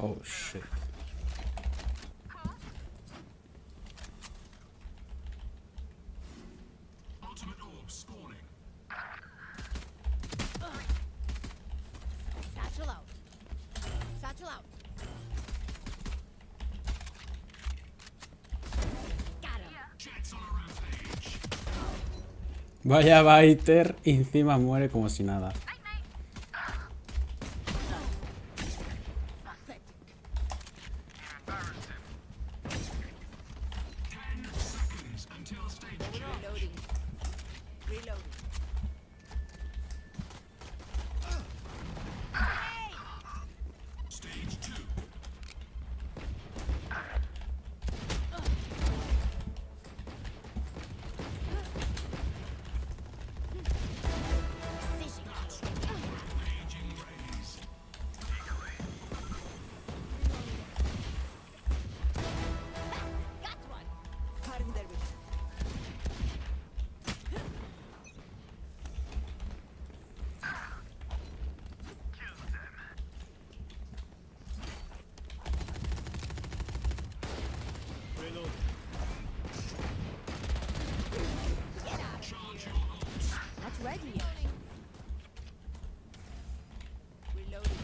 Oh shit. Ultimate orb spawning. Satchel out. Satchel out. Got him. Jets on a rampage. Vaya Biter, y encima muere como si nada. Until stage two. Reloading. Reloading. Stage two. Raging rays. Got one. Cutting their vision. Charge your ults. Not ready yet. Reloading.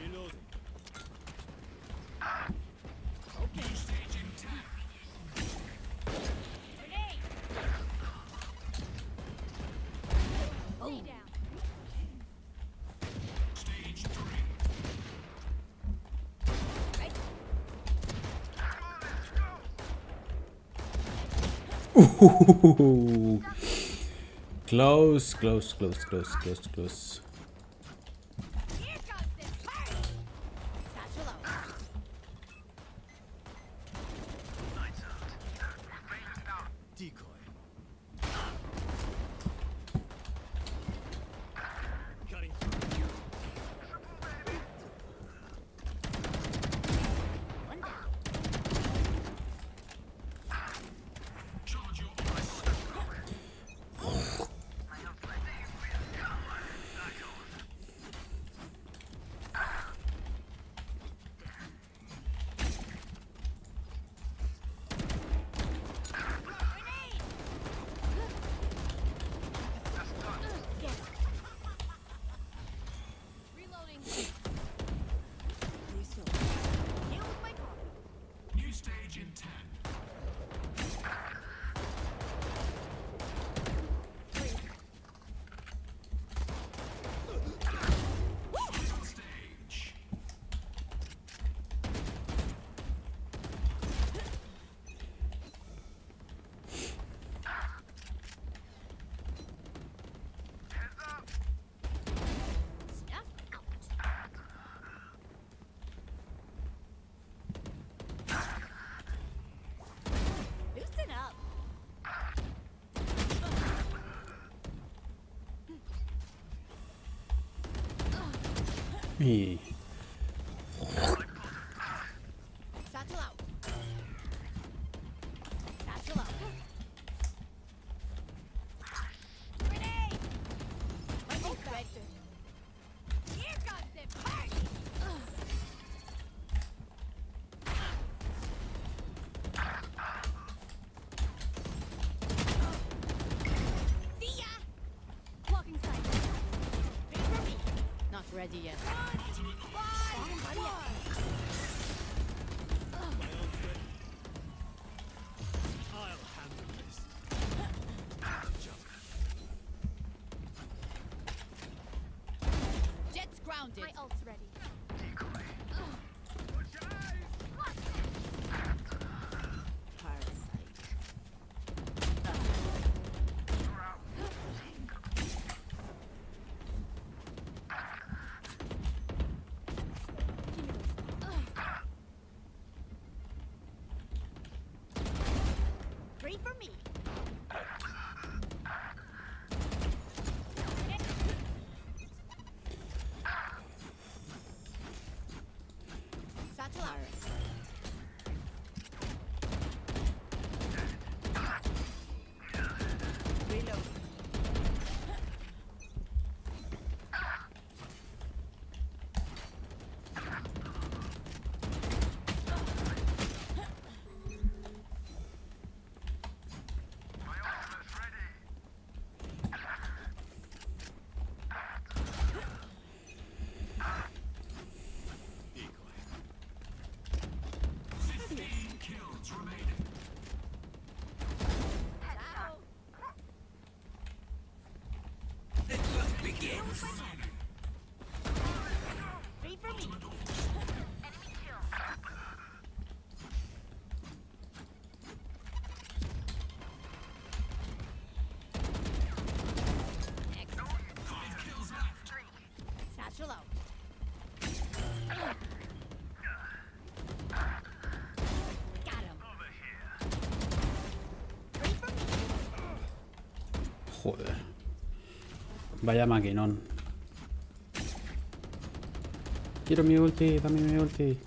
Reloading. New stage intact. Grenade. Oh. Down. Stage three. Right. Ooh. Close, close, close, close, close, close. Here comes this party. Satchel out. Decoy. Cutting. One down. Charge your ults. Grenade. Get him. Reloading. Refill. Here with my car. New stage in 10. Final stage. Snuff out. Loosen up. Y Satchel out. Satchel out. Grenade! My ult's ready. Here comes the party! See ya! Blocking sight. Wait for me. Not ready yet. Ultimate orb. I'll handle this. Jet's grounded. My ult's ready. Three for me. Joder. Vaya maquinón. Quiero mi ulti, dame mi ulti.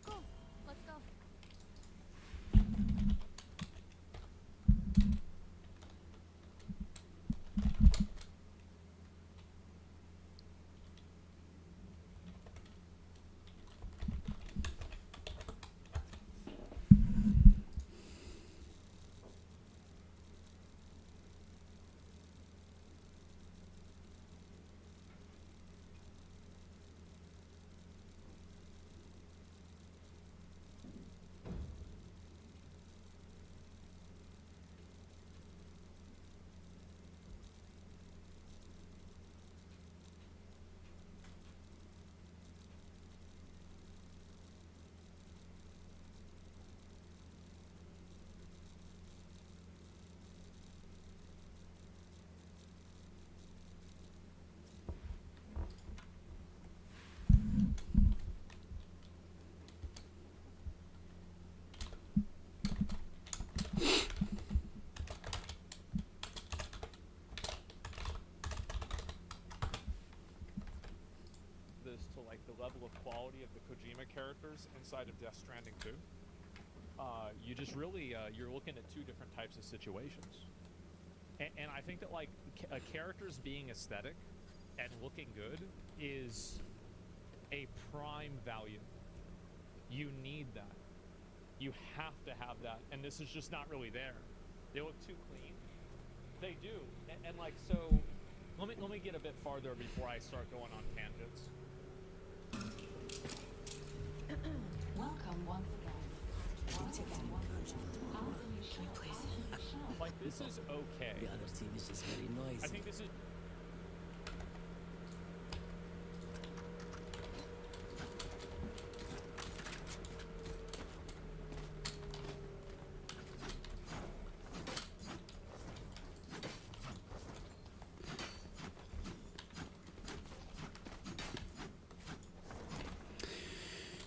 Cool. Let's go. this to like the level of quality of the Kojima characters inside of Death Stranding 2. You just really you're looking at two different types of situations, and I think that like a character's being aesthetic and looking good is a prime value. You need that. You have to have that, and this is just not really there. They look too clean. They do, and like so. Let me get a bit farther before I start going on tangents. Welcome once again. Once again. Can we please? Like this is okay. The other team is just very noisy. I think this is.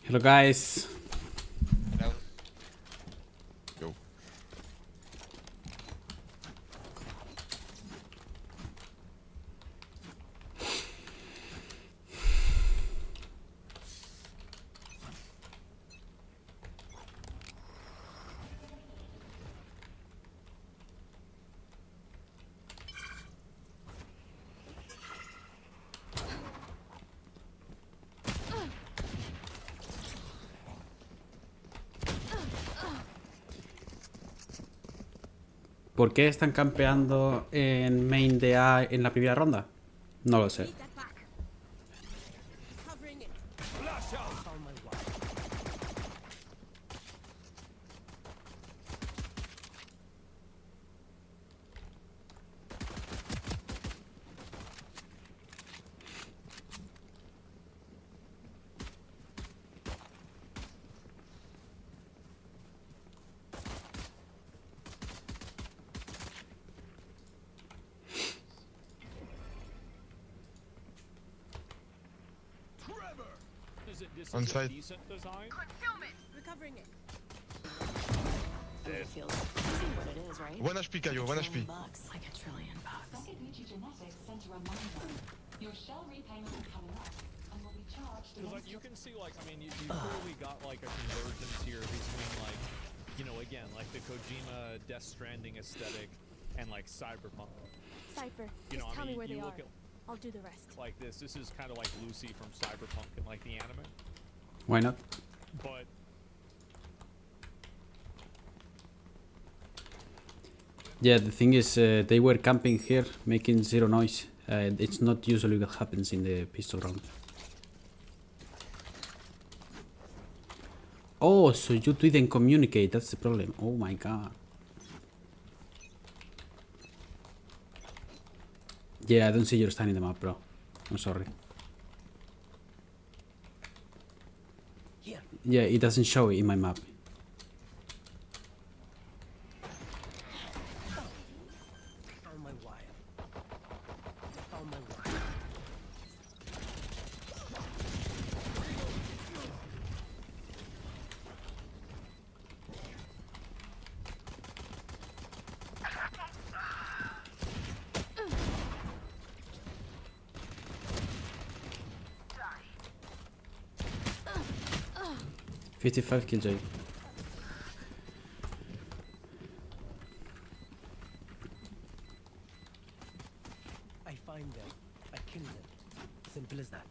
Hello guys. Hello. Yo. ¿Por qué están campeando en main de A en la primera ronda? No lo sé. Need that back. Covering it. Flash out! On my way. This On is a site. decent design. Recovering it. It feels see what it is, right? 1 HP, Caillou, 1 HP. Bucks. Like $1 trillion. Second Nutrigenetics sent a reminder. Your shell repayment is coming up and will be charged Because like against you can see, like I mean, you clearly got like a convergence here between like, you know, again like the Kojima Death Stranding aesthetic and like Cyberpunk. Cypher, You just know, tell I me mean, where you they look are. at I'll do the rest. like this is kind of like Lucy from Cyberpunk and like the anime, Why not? but Yeah, the thing is, they were camping here, making zero noise. It's not usually what happens in the pistol round. Oh, so you didn't communicate, that's the problem. Oh my god. Yeah, I don't see your stand in the map, bro. I'm sorry. Here. Yeah, it doesn't show it in my map. Found my wire. Found my wire. Die. 55 killjoy. I find them. I kill them. Simple as that.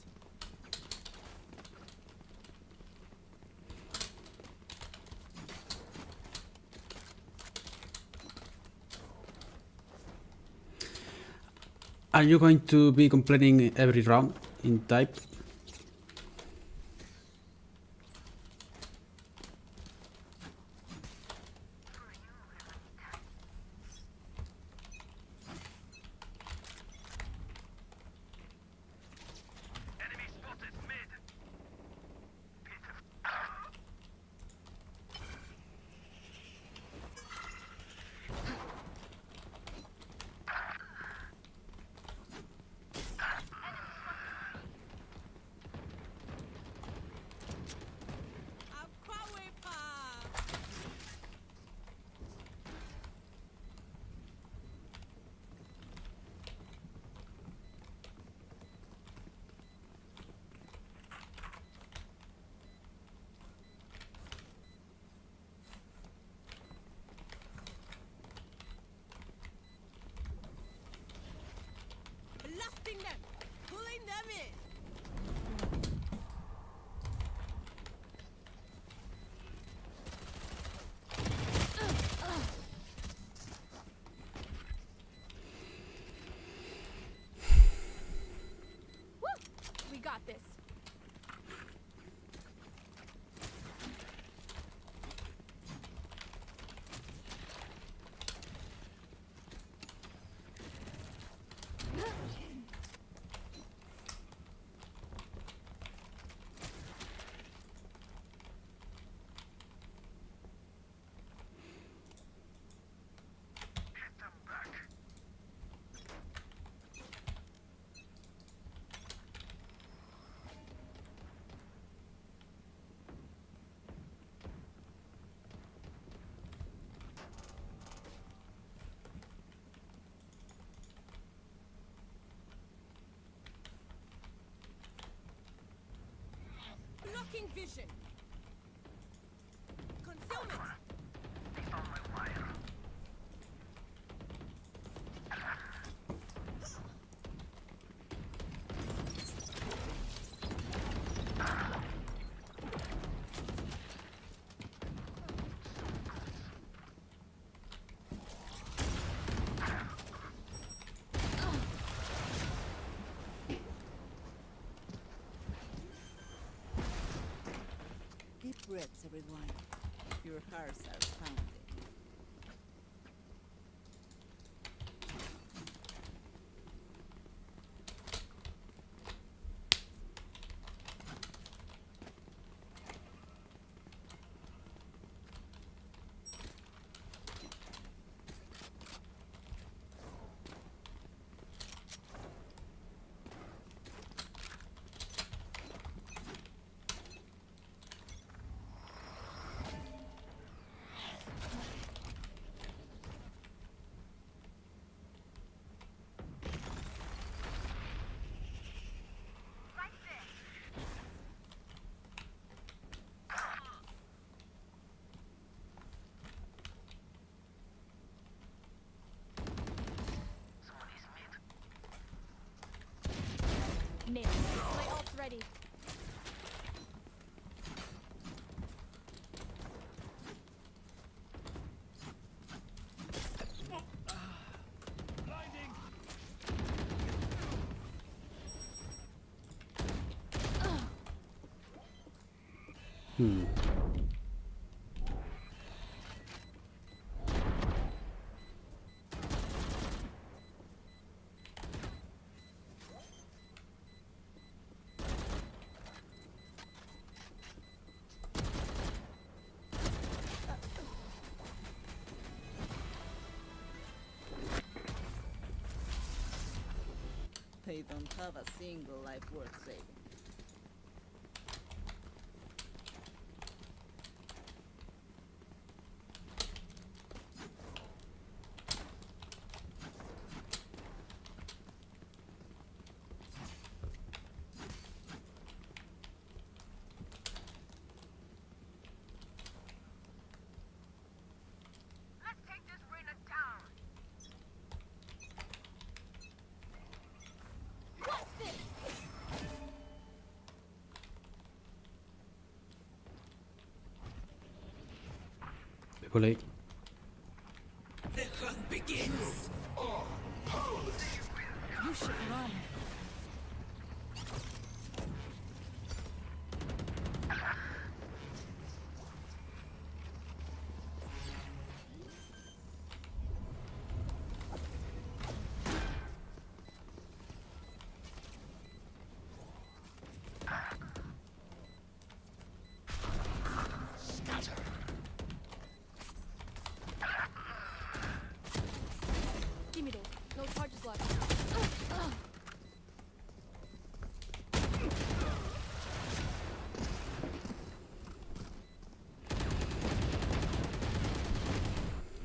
Are you going to be complaining every round in type? Blasting them! Pulling them in! Woo! We got this. Blocking vision. Concealment. Deep breaths, everyone. Your hearts are pounding. Nailed it. My ult's ready. Blinding. Hmm. They don't have a single life worth saving. People like. The hunt begins. You should run. Give me those. No charges left.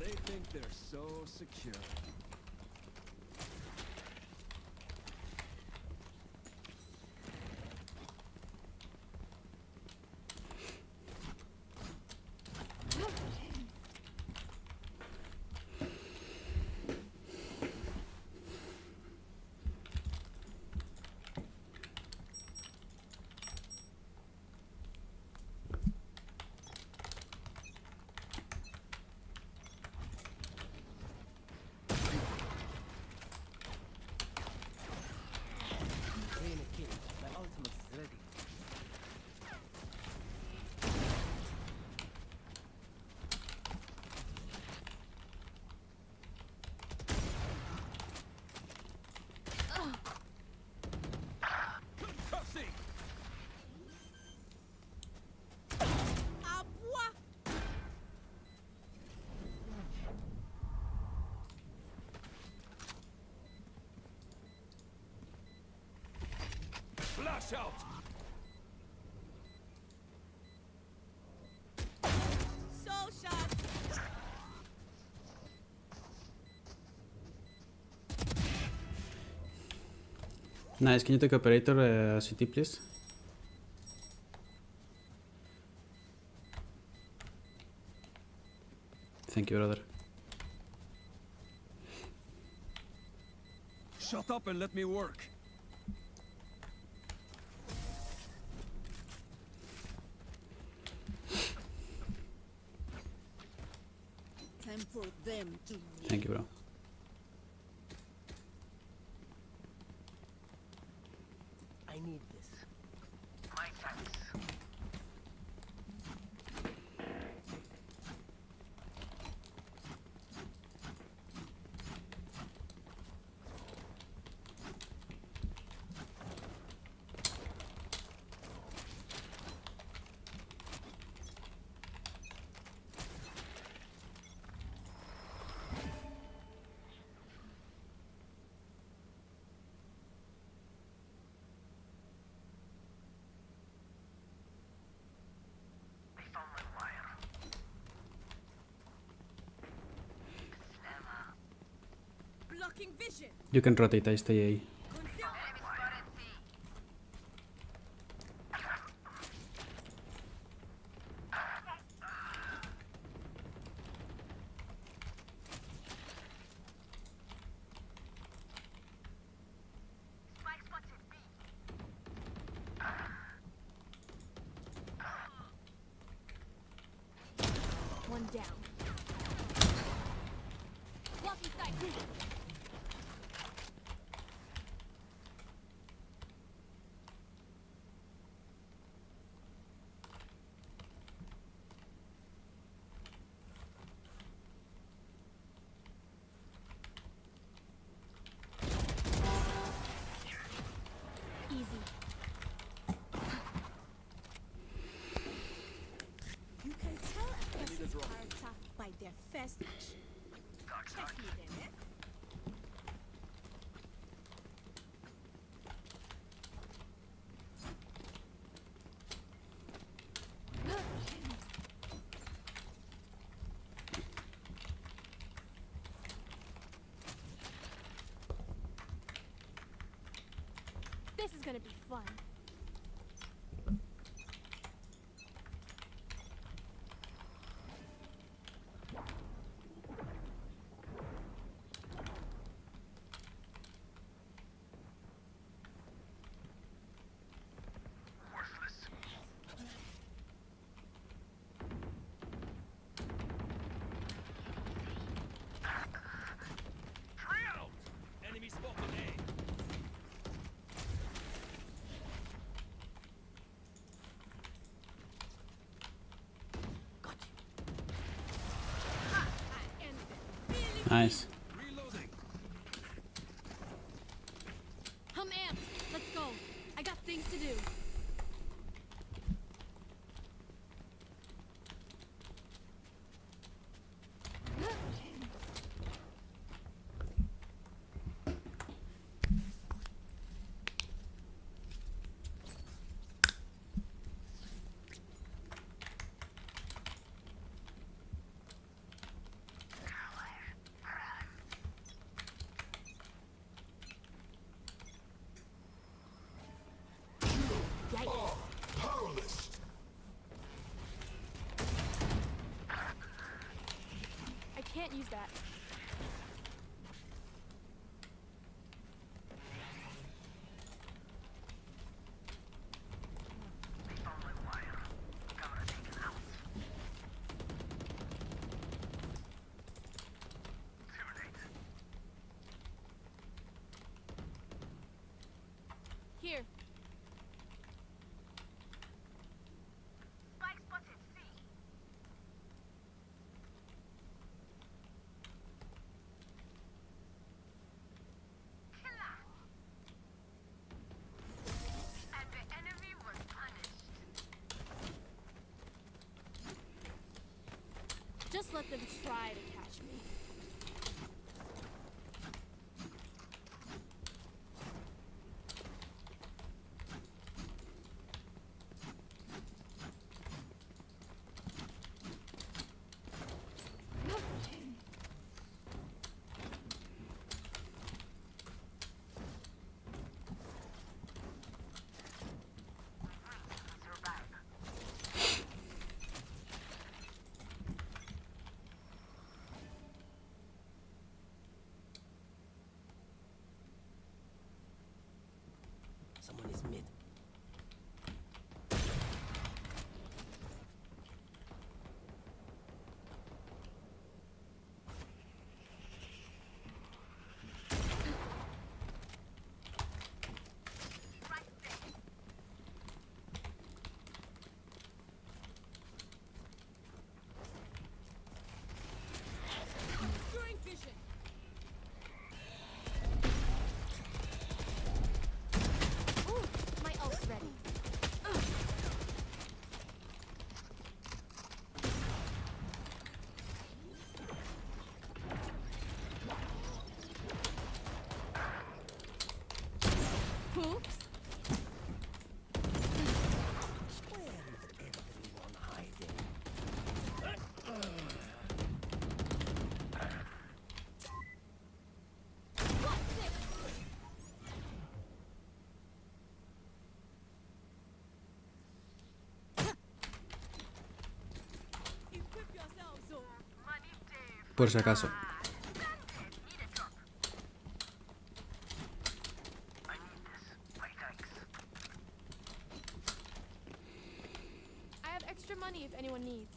They think they're so secure. Train a kid. My ultimate is ready. Concussing. À bois! Flash out. Soul shots! Nice. Can you take operator CT, please? Thank you, brother. Shut up and let me work. Time for them to Thank you, bro. I need this. blocking vision. You can rotate, I stay A. down. Blocking sight. Easy. You can tell a person's character by their first action. Check me then, eh? This is gonna be fun. Enemy spotted A. Nice. Reloading. I'm amped. Let's go. I got things to do. Yikes. Powerless. I can't use that. Here. Spike spotted C. Killer. And the enemy was punished. Just let them try to catch me. Someone is mid. During vision. Ooh, my ult's ready. Oops. Where is everyone hiding? What's this? Equip yourselves, oh. Money Dave. Por si acaso. Need a drop. I have extra money if anyone needs.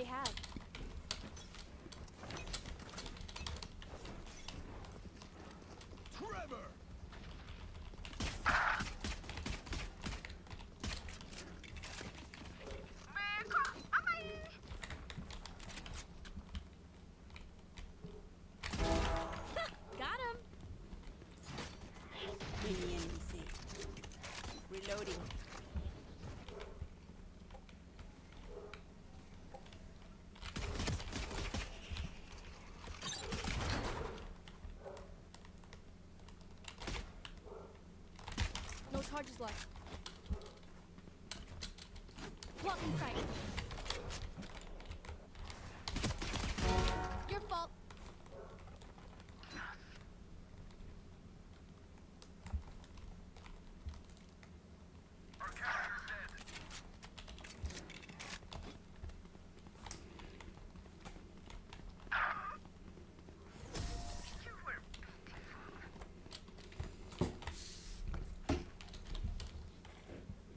they have. Trevor! Got him. Mini enemy safe. Reloading. No charges left. Blocking sight. Your fault.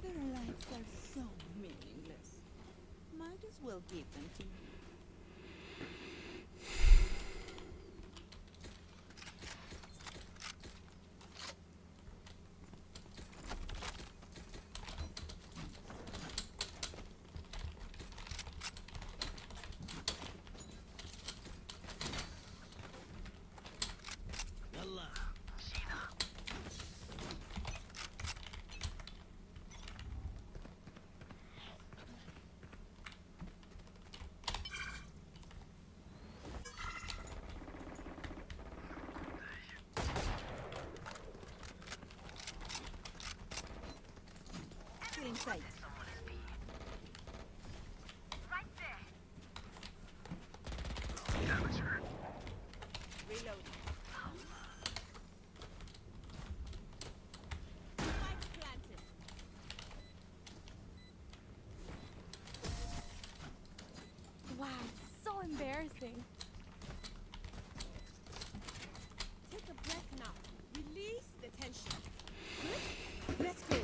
Their lives are so meaningless. Might as well give them to me. Yalla. Still in sight. Reloading. Spike planted. Wow, so embarrassing. Take a breath now. Release the tension. Good? Let's go.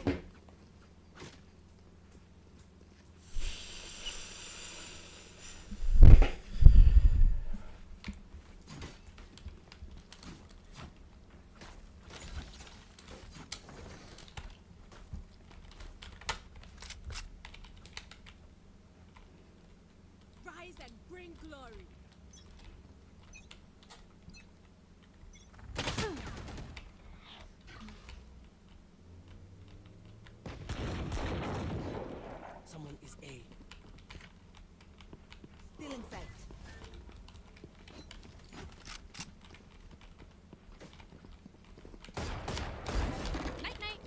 Rise and bring glory. Someone is A. Still in sight. Night night.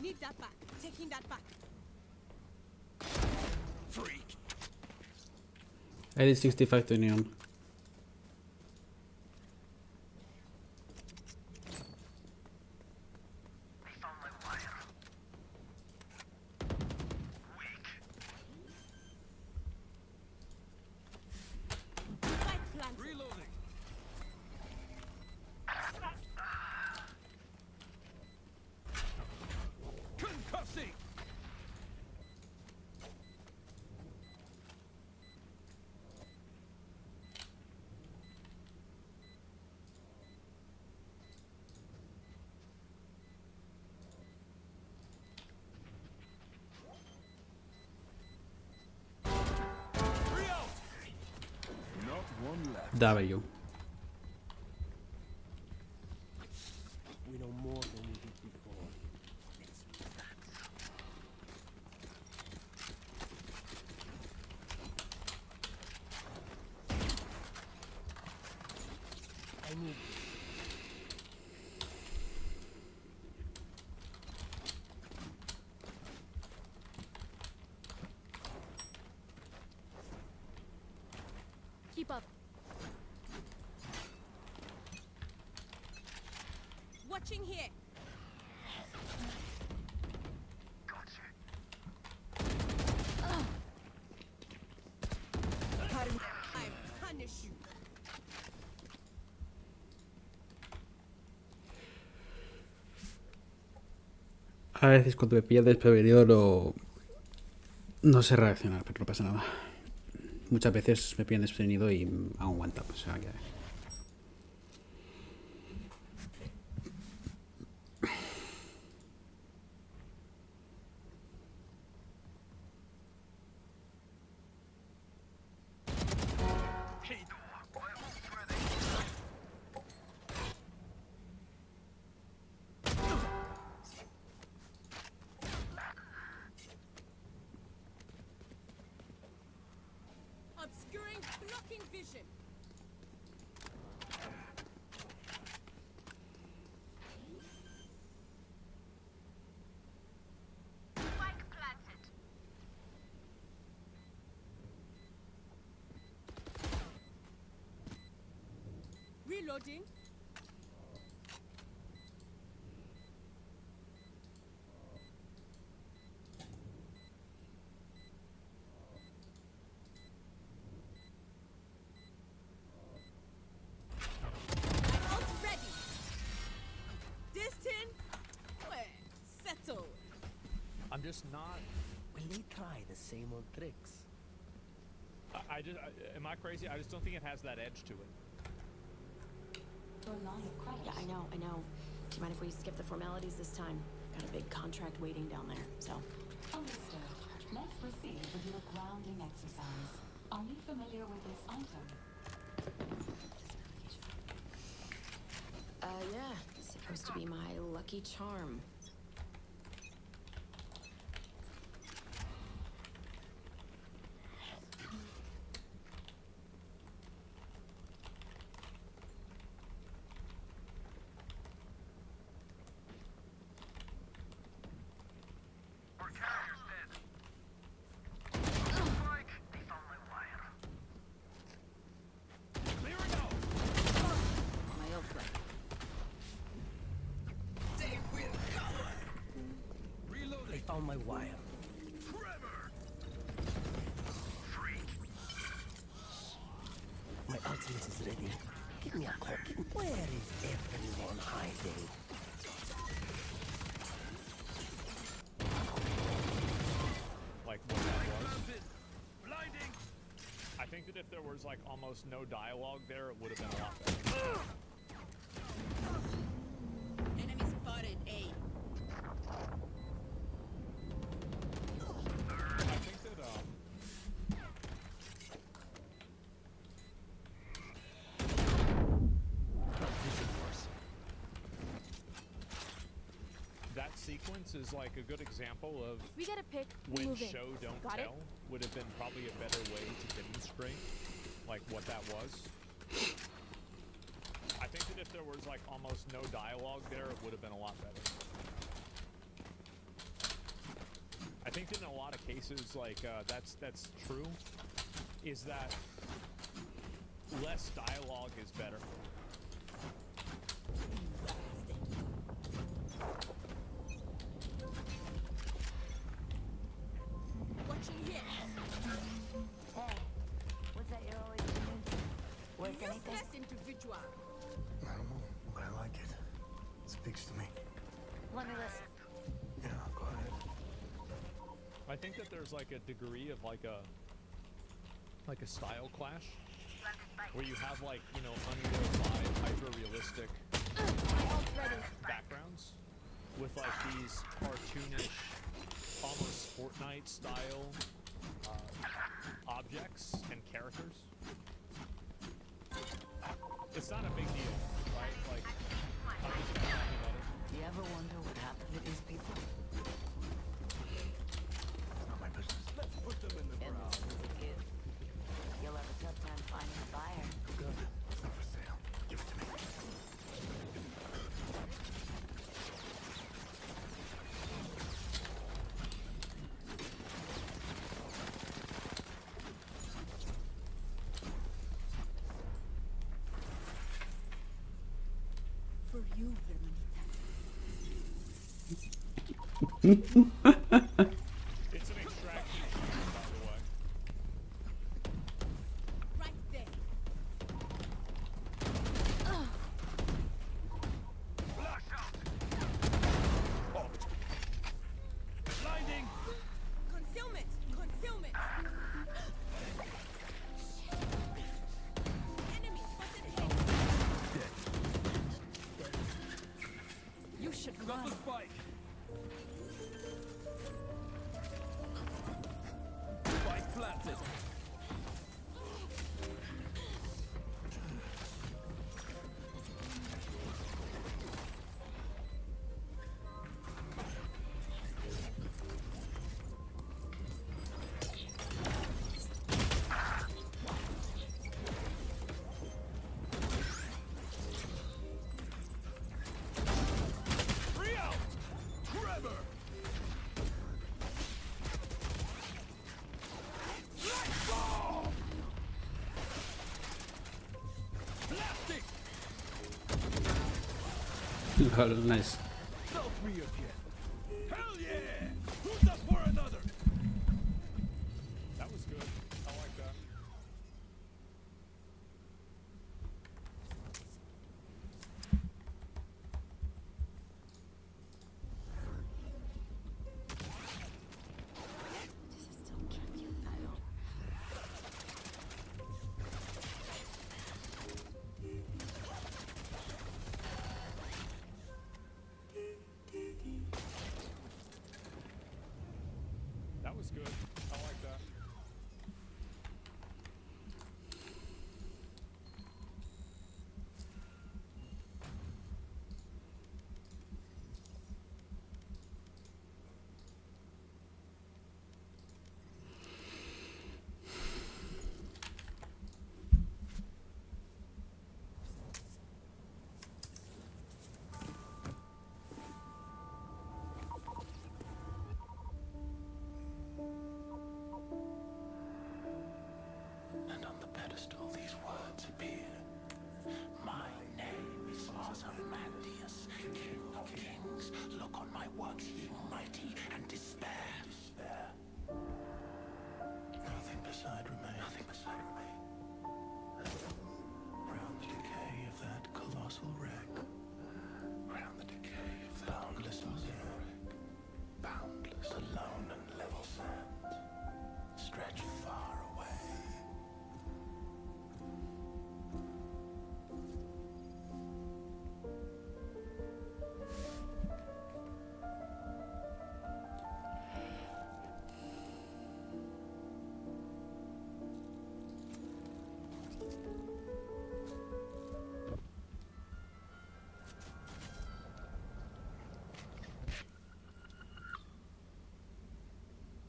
Need that back. Taking that back. Freak! I did 65 to neon. Spike planted. Reloading! Concussing! Not one left. W. We know more than we did before. Let's use that. I need this. Keep up. Watching here. finish you. A veces cuando me pillas desprevenido no sé reaccionar, pero no pasa nada. Muchas veces me pillan desprevenido y hago one tap, o sea que... Obscuring, blocking vision. Spike planted. Reloading. Ult ready. Distant. Where? Settle. I'm just not. Will they try the same old tricks? Am I crazy? I just don't think it has that edge to it. Your line of credit. Yeah, I know. Do you mind if we skip the formalities this time? Got a big contract waiting down there, so. Understood. Let's proceed with your grounding exercise. Are you familiar with this item? Yeah. It's supposed to be my lucky charm. My ult's ready. They found my wire. My ultimate is ready. Give me a call. Where is everyone hiding? Like what that was. I think that if there was like almost no dialogue there, it would have been a lot better. Enemy spotted. A. I think that that sequence is like a good example of We get a pick. We when move in. show don't Got it? tell would have been probably a better way to demonstrate like what that was. I think that if there was like almost no dialogue there, it would have been a lot better. I think that in a lot of cases, like that's true, is that less dialogue is better. Watching here. Hey, what's that you're always doing? Work anything? Useless individual. I don't know, but I like it. It speaks to me. Let me listen. Yeah, go ahead. I think that there's like a degree of like a style clash where you have like, you know, Unreal 5 hyper-realistic backgrounds with like these cartoonish, almost Fortnite style objects and characters. It's not a big deal, right? Like, I'm just not talking about it. Do you ever wonder what happened to these people? Not my business. Let's put them in the And ground. this is a gift. You'll have a tough time finding a buyer. Good. It's not for sale. Give it to me. For you, Hermanita. It's an extraction, by the way. Right there. Lol, nice. No three of you. Hell yeah! Who's up for another? That was good. I like that. That was good. I like that. And on the pedestal, these words appear. My name is Ozymandias, King of Kings. Look on my works, ye mighty, and despair. Nothing beside remain. Round the decay of that colossal wreck. Round the decay of that boundless wreck. Boundless, alone and level sands stretch far away.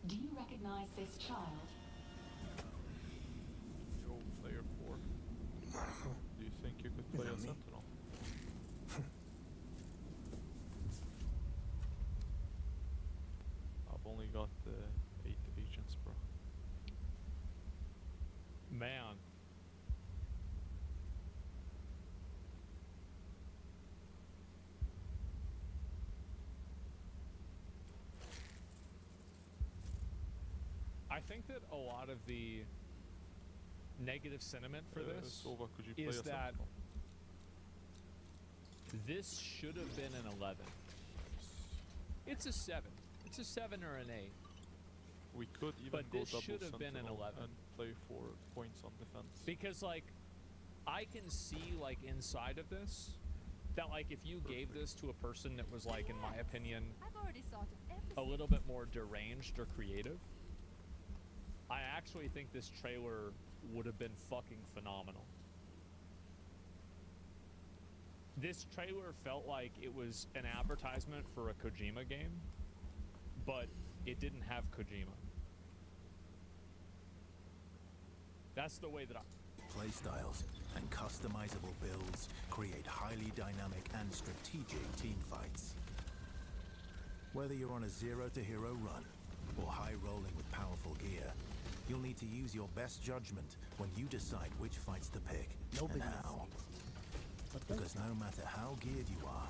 Do you recognize this child? Yo, player 4. Do you think you could play a sentinel? I've only got 8 agents, bro. Man. I think that a lot of the negative sentiment for this Sova, could you play is a that sentinel? This should have been an 11. It's a 7. It's a 7 or an 8. We could even But go this double should have been an sentinel 11. and play for points on defense. Because, like, I can see, like, inside of this, that, like, if you gave this to a person that was, like, in my opinion, I've already thought of everything. a little bit more deranged or creative, I actually think this trailer would have been fucking phenomenal. This trailer felt like it was an advertisement for a Kojima game, but it didn't have Kojima. That's the way that I... Playstyles and customizable builds create highly dynamic and strategic team fights. Whether you're on a zero-to-hero run or high-rolling with powerful gear, you'll need to use your best judgment when you decide which fights to pick and how. Because no matter how geared you are,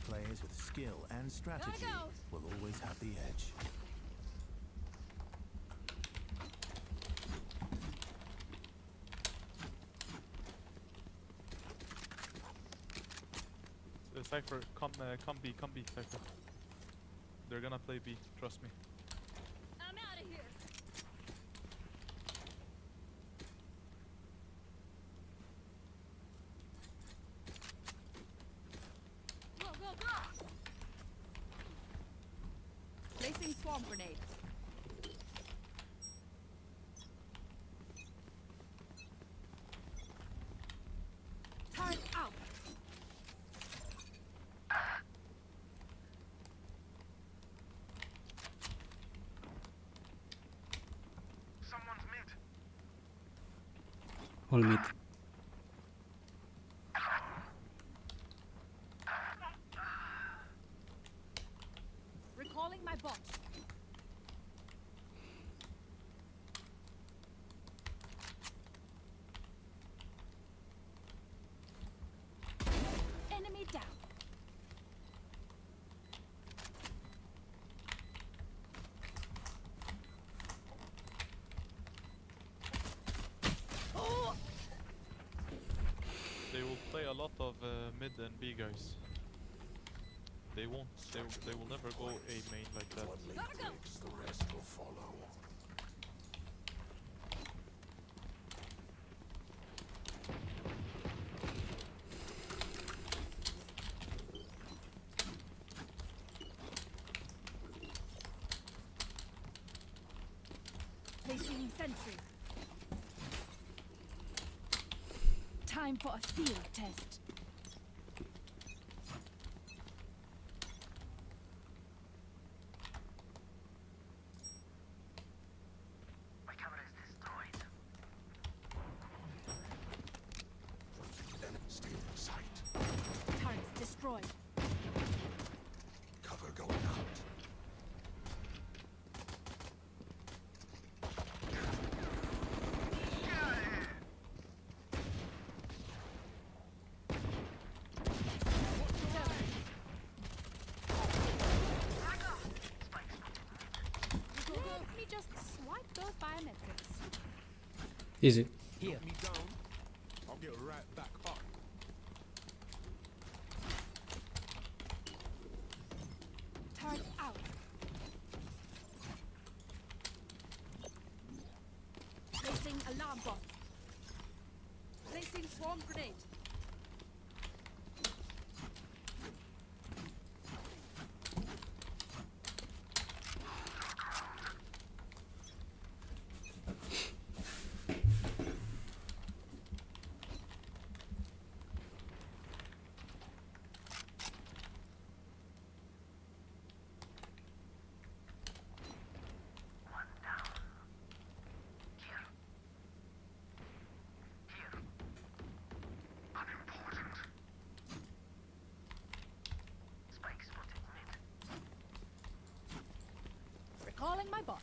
players with skill and strategy will always have the edge. Cypher, come B, Cypher. They're gonna play B, trust me. I'm out of here. Go, go, go! Placing swarm grenade. Turret out. All mid. Recalling my bot. Enemy down. play a lot of mid and B guys. They won't. They will never go A main like that. Gotta go. The rest will follow. Placing sentry. Time for a field test. My camera is destroyed. Stay in sight. Turrets destroyed. Cover going out. Let me just swipe those biometrics. Easy. Here. Me down. I'll get right back up. Turret out. Placing alarm bot. Placing swarm grenade. Recalling my bot.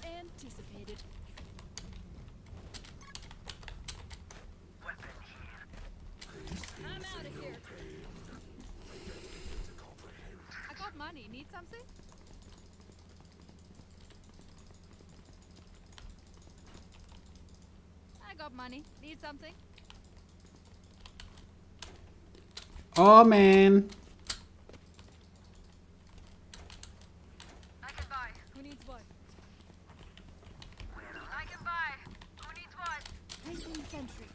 Anticipated. I'm out of here. I got money. Need something? I got money. Need something? Oh man. I can buy. Who needs what? I can buy. Who needs what? Placing sentry.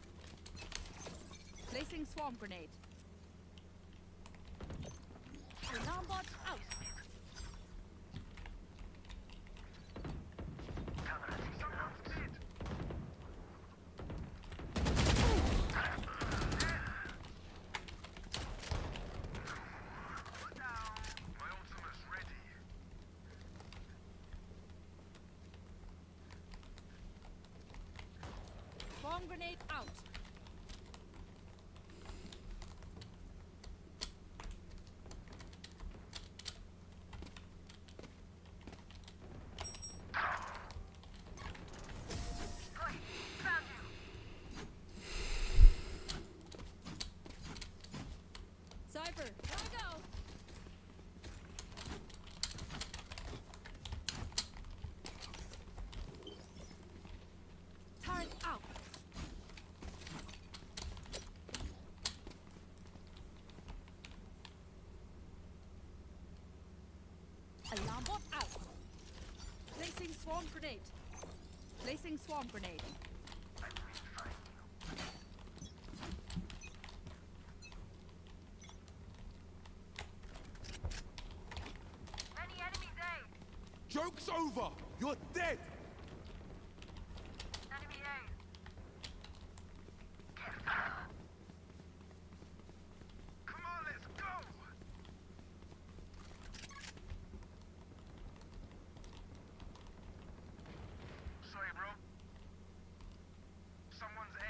Placing swarm grenade. Alarm bot out. Swarm grenade out. Cypher, gotta go. Turret out. Alarm bot out. Placing swarm grenade. Placing swarm grenade. Any enemies A? Joke's over! You're dead! Enemy A. Come on, let's go! Sorry, bro. Someone's A.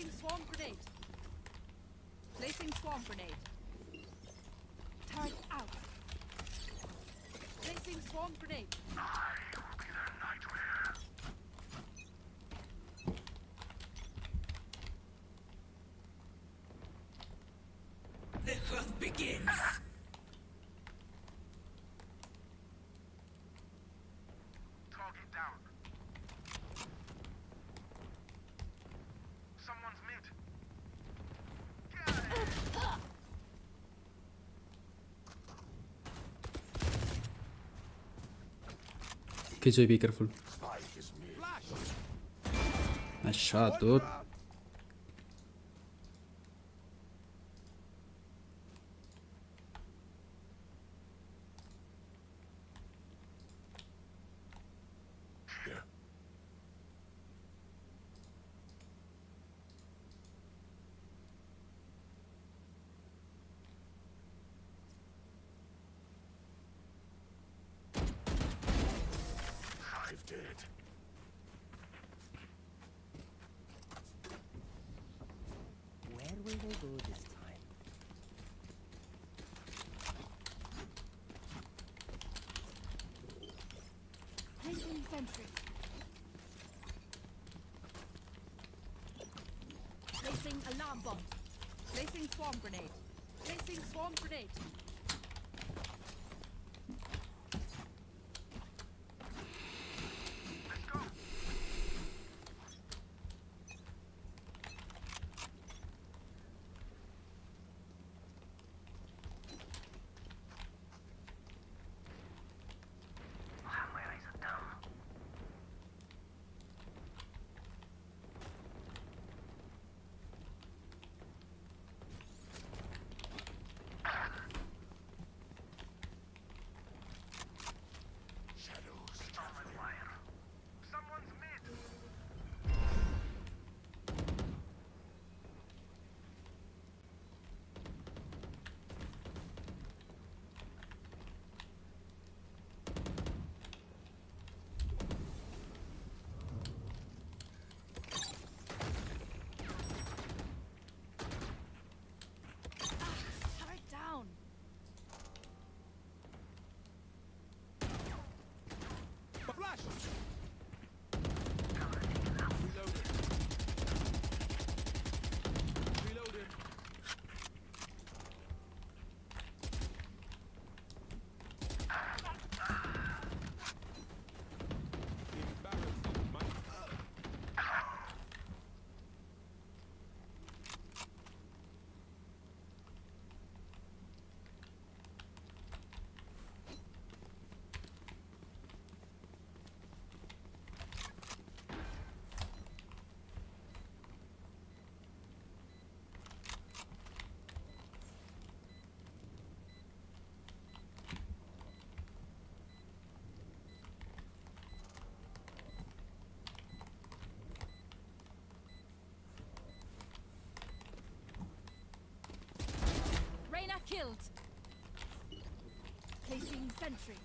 Placing swarm grenade. Placing swarm grenade. Turret out. Placing swarm grenade. The hunt begins. Target down. Someone's mid. KJ, be careful. Nice shot, dude. I've dead. Where will they go this time? Placing sentry. Placing alarm bomb. Placing swarm grenade. Placing swarm grenade. Someone's mid. Turret down. Flash! Reloaded. Reyna killed. Placing sentry.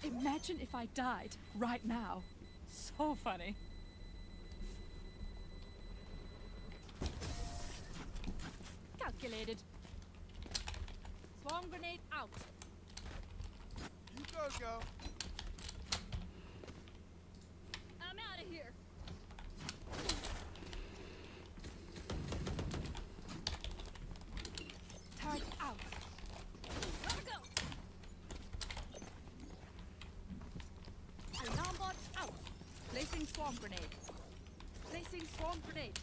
Imagine if I died right now. So funny. Calculated. Swarm grenade out. You go. I'm out of here. Turret out. Gotta go. Alarm bot out. Placing swarm grenade. Placing swarm grenade.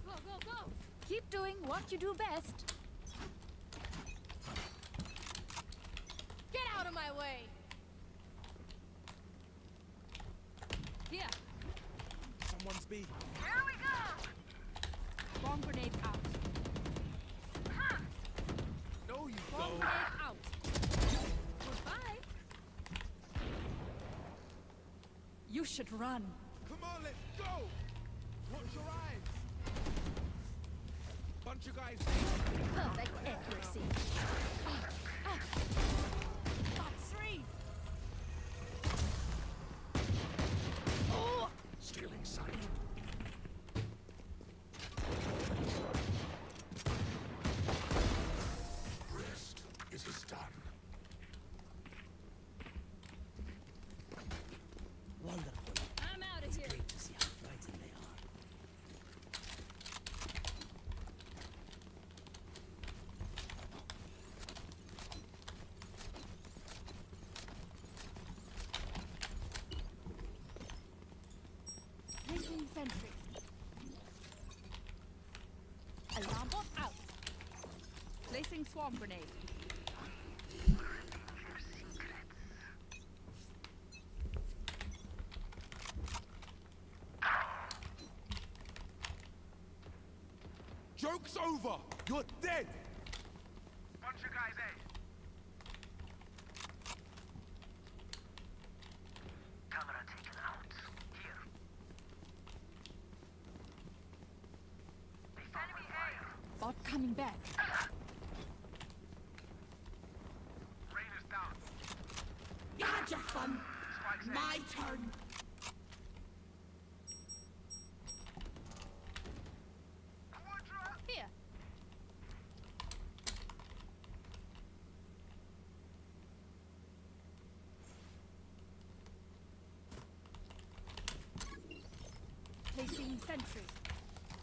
Go, go, go. Keep doing what you do best. Get out of my way. Here. Someone's B. Here we go. Swarm grenade out. No, you Swarm don't. grenade out. Goodbye. You should run. Come on, let's go. Watch your eyes. Bunch of guys. Perfect accuracy. Got 3. Oh! Stealing sight. Rest. It is done. Wonderful. I'm out of here. Great to see how frightened they are. Placing sentry. Alarm bot out. Placing swarm grenade. Joke's over! You're dead! Bunch of guys, eh? Camera taken out. Here. Enemy A. Bot coming back. Rain is down. You had your fun. Spikes My turn. Here. Placing sentry.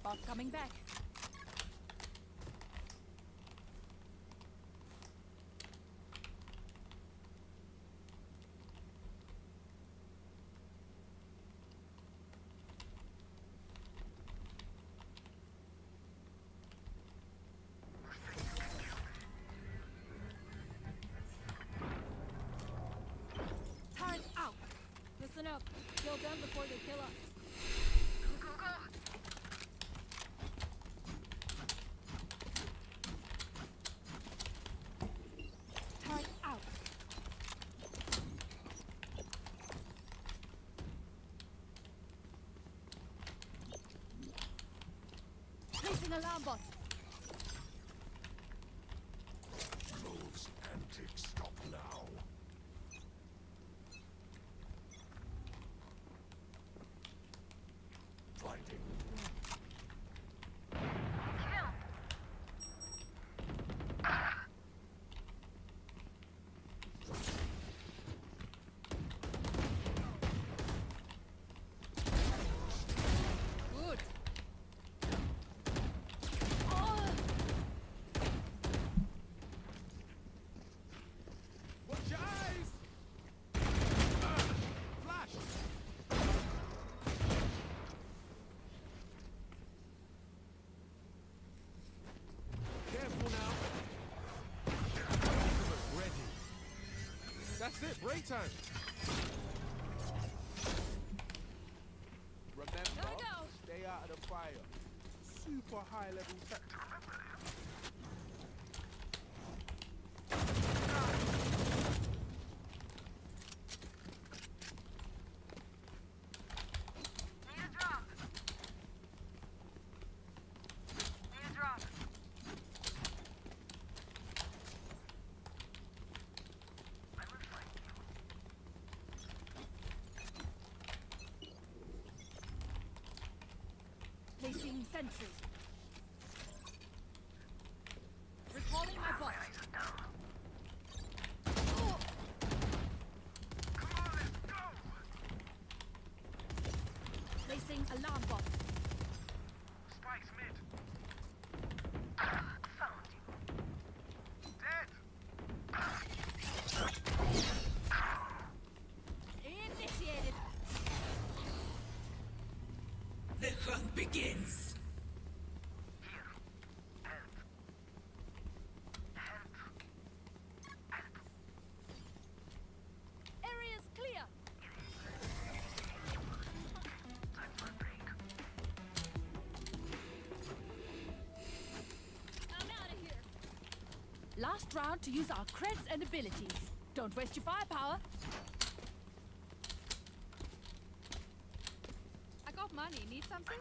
Bot coming back. Turret out. Listen up. Kill them before they kill us. Turret out. Placing alarm bot. Wolves antics stop now. Blinding. Good. Oh. Watch your eyes! Flash! Careful now. Ultimate ready. That's it, break time. Remember, Gotta go. stay out of the fire. Super high level tactics. Placing sentry. Recalling my bot. Oh. Placing alarm bot. Spikes mid. Found you. Dead. Initiated. The hunt begins. Here. Help. Help. Area's clear. Time for a break. I'm out of here. Last round to use our creds and abilities. Don't waste your firepower. I got money. Need something?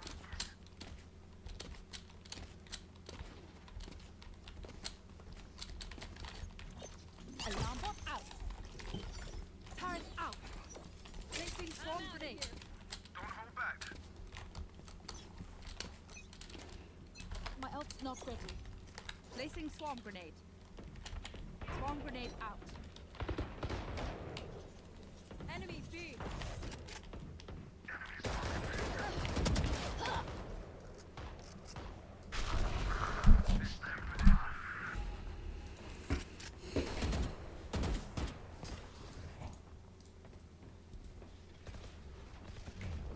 not ready. Placing swarm grenade. Swarm grenade out. Enemy B.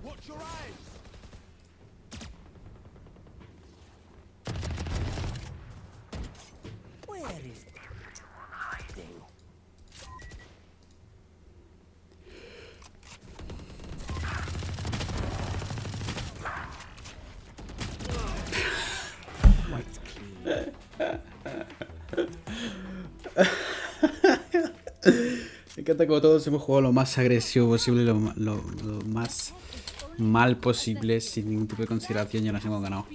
Watch your eyes! Where is everyone hiding? Quite clean. Me encanta como todos hemos jugado lo más agresivo posible, lo más mal posible, sin ningún tipo de consideración, y nos hemos ganado.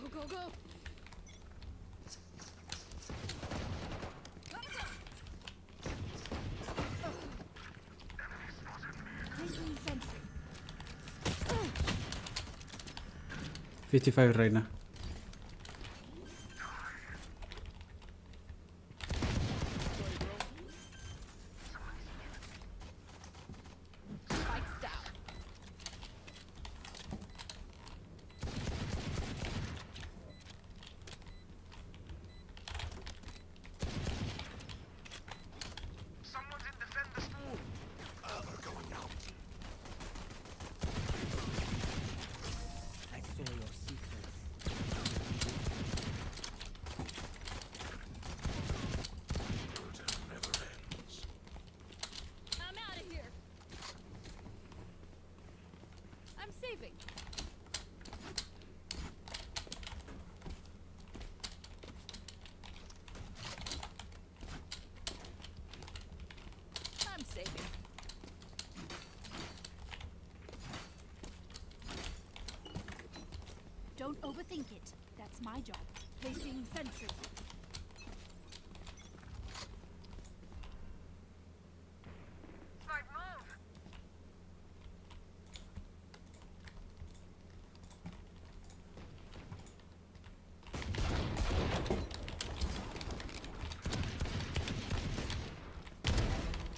Go, go, go! Placing sentry. 55 right now. Spikes down. Someone's in defender spawn. We're going out. I saw your secrets. Good never ends. I'm out of here. I'm saving. I'm saving. Don't overthink it. That's my job. Placing sentry. Snipe, move!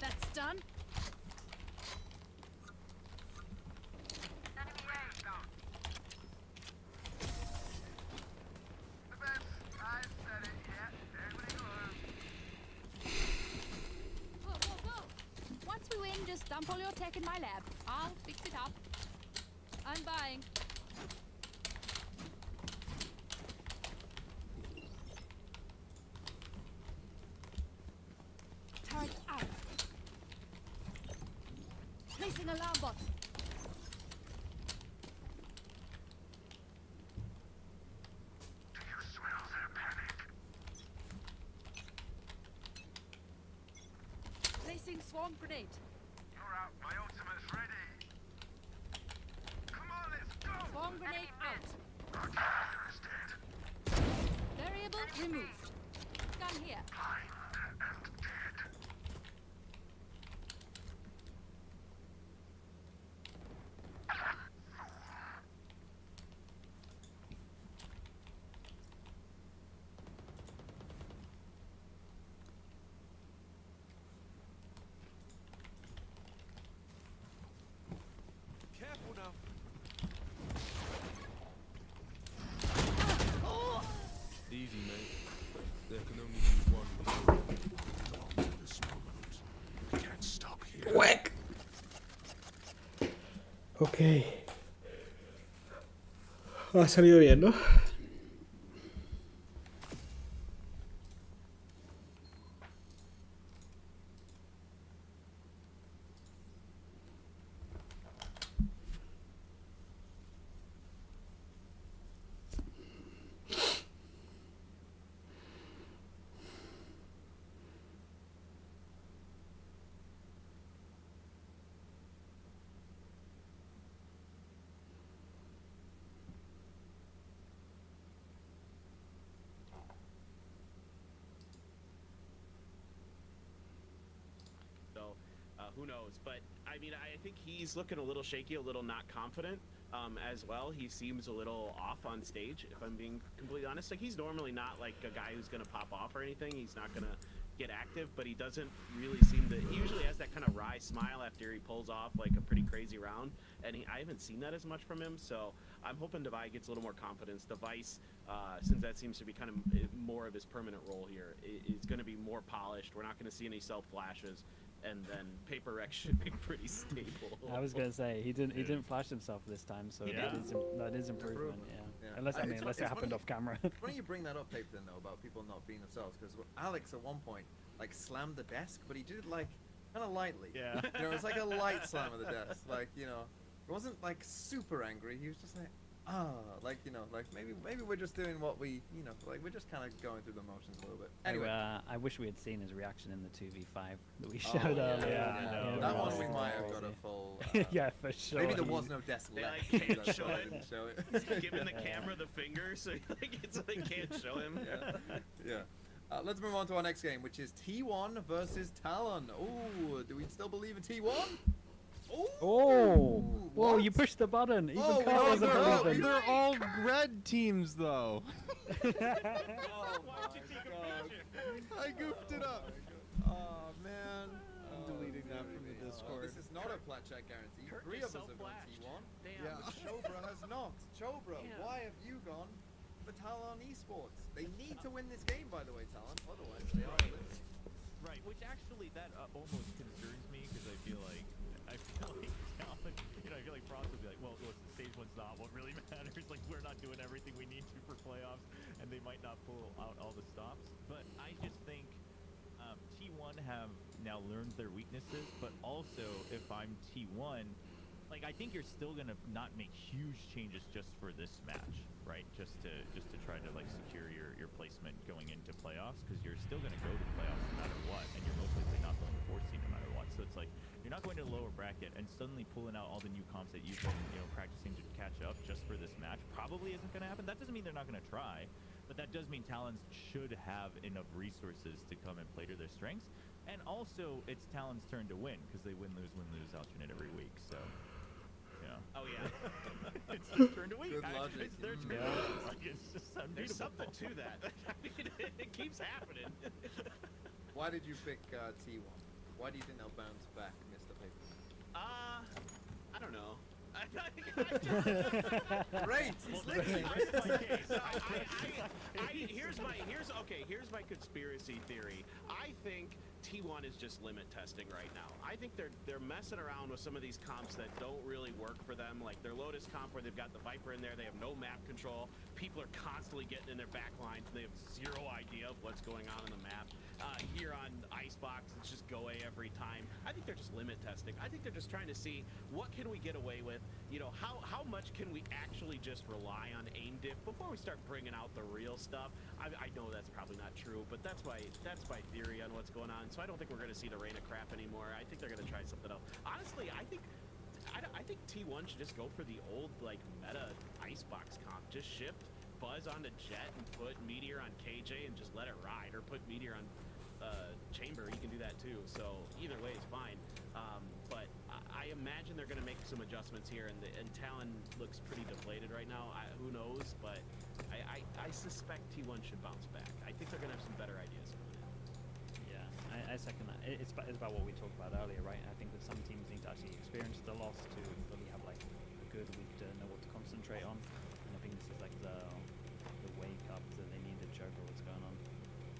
That's done. Enemy A down. The best. I said it. Yeah. Everybody go. Go, go, go! Once we win, just dump all your tech in my lab. I'll fix it up. I'm buying. Turret out. Placing alarm bot. Do you smell their panic? Placing swarm grenade. You're out. My ultimate's ready. Come on, let's go. Swarm grenade out. Our commander is dead. Variable removed. Gun here. Blind and dead. Careful now. Easy, mate. There can only be one before. Long this moment. We can't stop here. Whack. Ok. Ha salido bien, ¿no? who knows? But I mean, I think he's looking a little shaky, a little not confident as well. He seems a little off on stage, if I'm being completely honest. Like, he's normally not like a guy who's going to pop off or anything. He's not going to get active, but he doesn't really seem to. He usually has that kind of wry smile after he pulls off like a pretty crazy round, and I haven't seen that as much from him. So I'm hoping Devi gets a little more confidence. Device, since that seems to be kind of more of his permanent role here, is going to be more polished. We're not going to see any self flashes, and then Paper Rex should be pretty stable. I was gonna say he didn't flash himself this time, so that is improvement. Yeah. Unless it happened off camera. It's funny you bring that up, Paper, though, about people not being themselves, because Alex at one point like slammed the desk, but he did it like kind of lightly. Yeah. You know, it was like a light slam of the desk. Like, you know, it wasn't like super angry. He was just like, like, you know, like maybe we're just doing what we, you know, like we're just kind of going through the motions a little bit. Anyway, I wish we had seen his reaction in the 2v5 that we showed earlier. Yeah, that one we might have got a full. Yeah, for sure. Maybe there was no desk left. They can't show I it. didn't show it. Giving the camera the finger, so like they can't show him. Yeah. Let's move on to our next game, which is T1 versus Talon. Ooh, do we still believe in T1? Oh! Whoa, you pushed the button. Even Carl wasn't believing. They're all red teams, though. Oh my god. I goofed it up. Oh, man. I'm deleting that from the Discord. This is not a plat chat guarantee. Kurt 3 is of us have gone self-flashed. T1. Damn. But Chobra has not. Chobra, Damn. why have you gone for Talon Esports? They need to win this game, by the way, Talon. Otherwise, they are eliminated. Right, which actually that almost concerns me because I feel like Talon, you know, I feel like Frost would be like, well, listen, stage one's not what really matters. Like, we're not doing everything we need to for playoffs, and they might not pull out all the stops. But I just think T1 have now learned their weaknesses, but also if I'm T1, like, I think you're still gonna not make huge changes just for this match, right? Just to try to like secure your placement going into playoffs, because you're still gonna go to playoffs no matter what, and you're most likely not going to 4 seed no matter what. So it's like you're not going to a lower bracket, and suddenly pulling out all the new comps that you've been practicing to catch up just for this match probably isn't gonna happen. That doesn't mean they're not gonna try, but that does mean Talons should have enough resources to come and play to their strengths. And also, it's Talon's turn to win, because they win, lose alternate every week. So. Oh yeah. It's their turn to win. Good logic. It's their turn to win. Like, it's just unbeatable. There's something to that. I mean, it keeps happening. Why did you pick T1? Why do you think they'll bounce back, Mr. Paper? I don't know. Great. Here's my conspiracy theory. I think T1 is just limit testing right now. I think they're messing around with some of these comps that don't really work for them, like their Lotus comp where they've got the Viper in there, they have no map control, people are constantly getting in their back lines, and they have zero idea of what's going on in the map. Here on Icebox, it's just go away every time. I think they're just limit testing. I think they're just trying to see what can we get away with, you know, how much can we actually just rely on aim dip before we start bringing out the real stuff. I know that's probably not true, but that's my theory on what's going on. So I don't think we're going to see the rain of crap anymore. I think they're going to try something else. Honestly, I think T1 should just go for the old like meta Icebox comp. Just shift Buzz onto Jet and put Meteor on KJ and just let it ride, or put Meteor on Chamber. You can do that too. So either way is fine. But I imagine they're going to make some adjustments here, and Talon looks pretty deflated right now. Who knows? But I suspect T1 should bounce back. I think they're going to have some better ideas coming in. Yeah, I second that. It's about what we talked about earlier, right? I think that some teams need to actually experience the loss to fully have like a good week to know what to concentrate on. And I think this is like the wake up that they need to show for what's going on.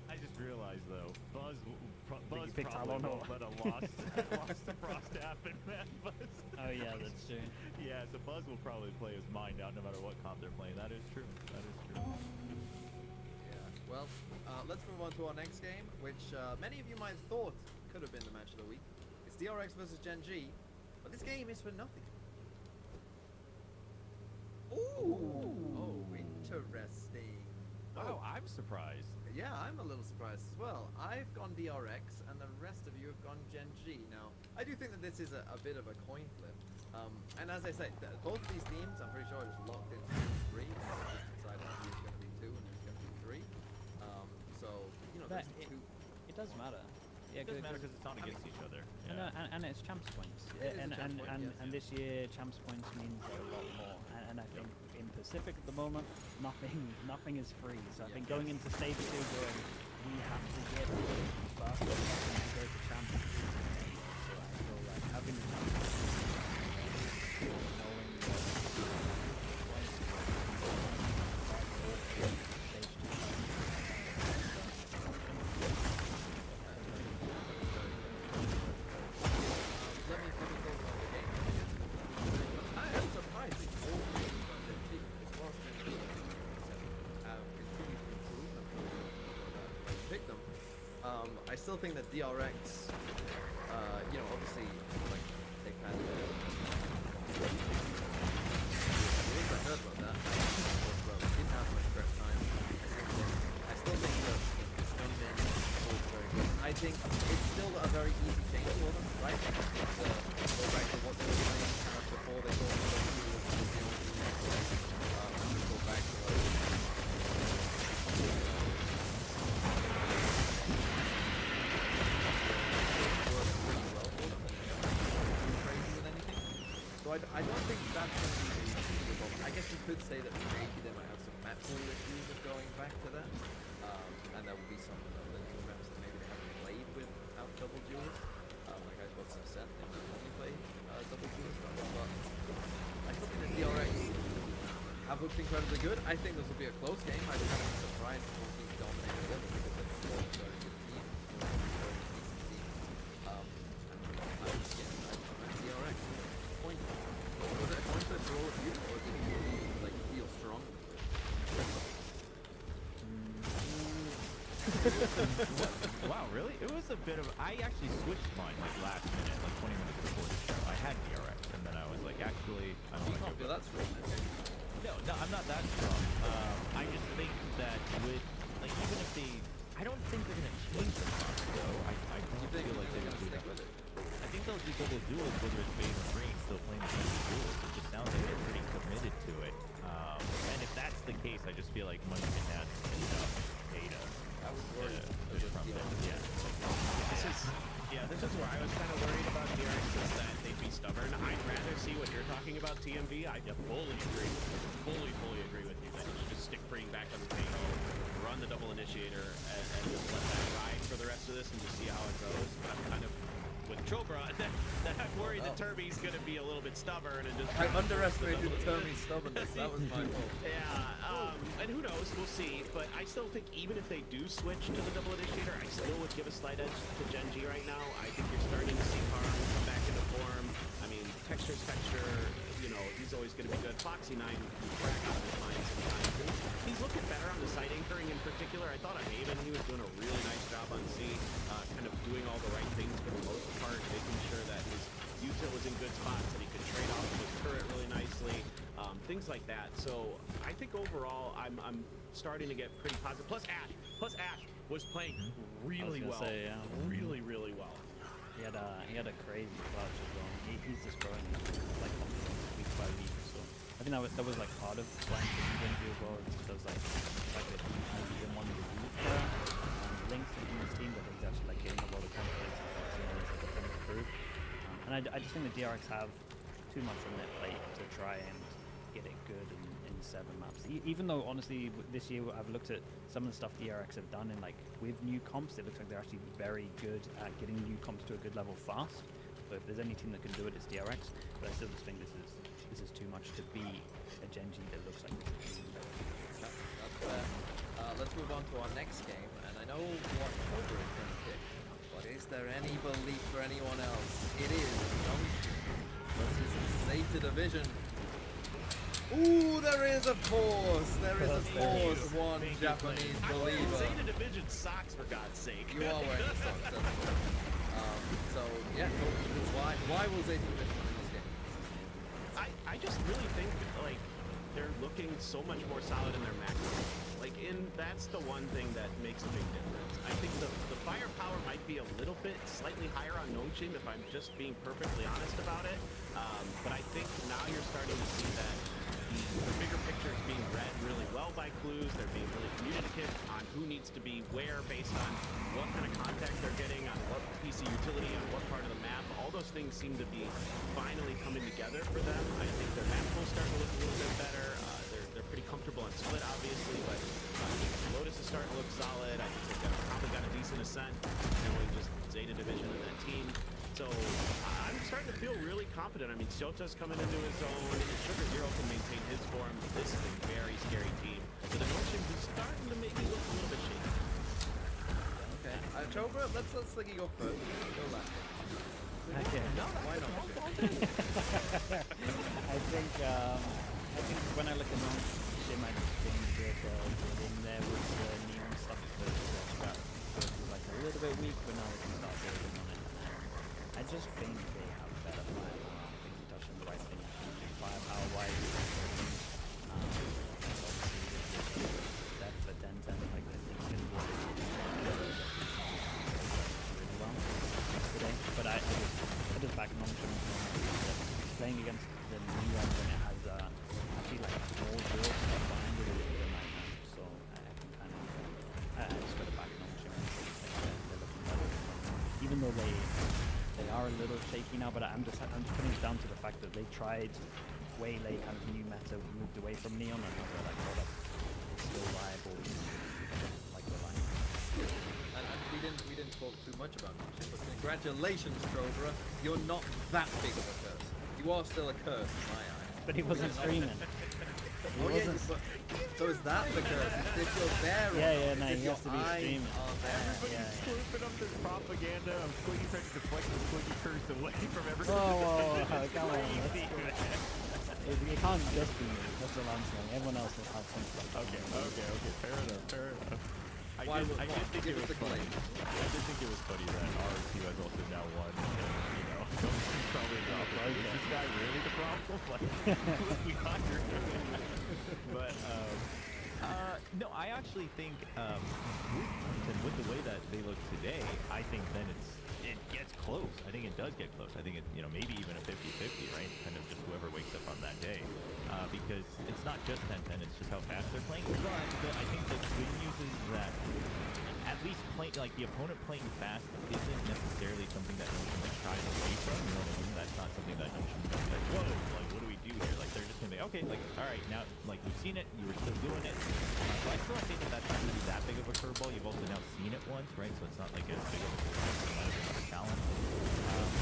I just realized though, Buzz you picked probably Talon won't let a loss to Frost happen, man. Buzz. Oh yeah, that's true. Yeah, so Buzz will probably play his mind out no matter what comp they're playing. That is true. That is true. Yeah. Well, let's move on to our next game, which many of you might have thought could have been the match of the week. It's DRX versus Gen G, but this game is for nothing. Ooh. Oh, interesting. Wow, I'm surprised. Yeah, I'm a little surprised as well. I've gone DRX, and the rest of you have gone Gen G. Now, I do think that this is a bit of a coin flip. And as I say, both of these teams, I'm pretty sure, are just locked into 3. Just decided who's going to be 2 and who's going to be 3. So, you know, It does matter. Yeah, Doesn't good. matter because it's not against each other. And it's champs points. It is a and champs point, yes. and this year champs points means a lot more. And I think in Pacific at the moment, nothing is free. So I think going into stage 2, going, we have to get fast to go to champs. So I feel like having the champs knowing I still think that DRX, you know, obviously, like, they've had I heard about that. Didn't have much prep time. I still think that Gunman was very good. I think it's still a very easy change for them, right? It's, go back to what they were playing before they thought the only go back to I don't think that's going to be the problem. I guess you could say that maybe they might have some map pool issues of going back to that. And there will be some of the new maps that maybe they haven't played without double duels. Like I spoke to Seth, they might only play double duels. But I still think the DRX have looked incredibly good. I think this will be a close game. I'd be kind of surprised if we'll see dominating them because they're both very good teams. Very decent teams. And I just DRX. Point. Was it a coin flip for all of you, or did you like feel strong? Wow, really? It was a bit of. I actually switched mine like last minute, like 20 minutes before the show. I had DRX, and then I was like, actually, I don't want to feel that strong. No, I'm not that strong. I just think that with like even if they, I don't think they're gonna change the box though. I don't feel like they're gonna do that with it. I think they'll do double duels, whether it's Bane or Green, still playing the double duels. It just sounds like they're pretty committed to it. And if that's the case, I just feel like Munchkin has enough data. I was worried. This is where I was kind of worried about DRX is that they'd be stubborn. I'd rather see what you're talking about, TMV. I fully agree. Fully agree with you. That you just stick Green back on the table, run the double initiator, and just let that ride for the rest of this and just see how it goes. I'm kind of with Chobra that I'm worried that Turby's going to be a little bit stubborn and just. I underestimated Turby's stubbornness. That was my fault. And who knows? We'll see. But I still think even if they do switch to the double initiator, I still would give a slight edge to Gen G right now. I think you're starting to see Karm come back into form. I mean, texture, you know, he's always going to be good. Foxy 9 can crack out of his mind sometimes. And he's looking better on the side anchoring in particular. I thought on Haven he was doing a really nice job on C, kind of doing all the right things for the most part, making sure that his util was in good spots and he could trade off of his turret really nicely, things like that. So I think overall I'm starting to get pretty positive. Plus Ash was playing really well. Really well. He had a crazy clutch as well. He's just growing like week by week. So I think that was like part of playing Gen as well. It's because like that he maybe didn't want to use links in his team, but he's actually like getting a lot of confidence and stuff, you know, it's like a thing to prove. And I just think the DRX have too much on their plate to try and get it good in 7 maps. Even though honestly this year I've looked at some of the stuff DRX have done in like with new comps, it looks like they're actually very good at getting new comps to a good level fast. So if there's any team that can do it, it's DRX. But I still just think this is too much to be a Gen G that looks like this. That's fair. Let's move on to our next game, and I know what Cobra is going to pick, but is there any belief for anyone else? It is Junction versus Zeta Division. Ooh, there is of course one Japanese believer. Zeta Division socks, for God's sake. You are wearing the socks, that's right. So yeah, why will Zeta Division win this game? I just really think like they're looking so much more solid in their macro. Like that's the one thing that makes a big difference. I think the firepower might be a little bit slightly higher on Nongshim if I'm just being perfectly honest about it. But I think now you're starting to see that the bigger picture is being read really well by clues. They're being really communicative on who needs to be where based on what kind of contact they're getting, on what utility on what part of the map. All those things seem to be finally coming together for them. I think their map pool's starting to look a little bit better. They're pretty comfortable on split, obviously, but Lotus is starting to look solid. I think they've probably got a decent ascent, knowing just Zeta Division and that team. So I'm starting to feel really confident. I mean, Shota's coming into his own. Sugar Zero can maintain his form. This is a very scary team. But the Northship is starting to maybe look a little bit shaky. Okay, Chobra, let's let you go first. Go last. Okay. No, why not? I think when I look at Northship, I just think that in there with the neon stuff, that was like a little bit weak, but now we can start building on it. I just think they have better firepower. I think Tosh and the right thing. Firepower-wise, depth at 10-10, like I think it's going to be really well today. But I just back Northship playing against the new one when it has actually like small drill stuff behind it is a nightmare. So I can kind of I just got to back Northship. They're looking better. Even though they are a little shaky now, but I'm just putting it down to the fact that they tried way late, kind of new meta, moved away from Neon, and now they're like, oh, that's still viable, like the line. And we didn't talk too much about Northship, but congratulations, Trobra. You're not that big of a curse. You are still a curse in my eyes. But he wasn't streaming. Oh yeah, so is that the curse? If you're there, yeah, no, he has to be streaming. Everybody's swooping up this propaganda of Squiggy trying to deflect the Squiggy curse away from everyone. Whoa, come on. You can't just be me. That's what I'm saying. Everyone else will have some stuff. Okay. Fair enough. I did think it was funny. I did think it was funny that our team has also now won. And, Nobody's probably not like, is this guy really the problem? Like, we hired him. But, no, I actually think with the way that they look today, I think then it gets close. I think it does get close. I think it, maybe even a 50-50, right? Kind of just whoever wakes up on that day. Because it's not just 10-10, it's just how fast they're playing. But I think the good news is that at least the opponent playing fast isn't necessarily something that Notion shies away from. You know what I mean? That's not something that Notion is gonna be like, whoa, like what do we do here? Like they're just gonna be okay, like all right, now like you've seen it, you were still doing it. So I still think that that's not really that big of a curveball. You've also now seen it once, right? So it's not like as big of a curveball as a challenge.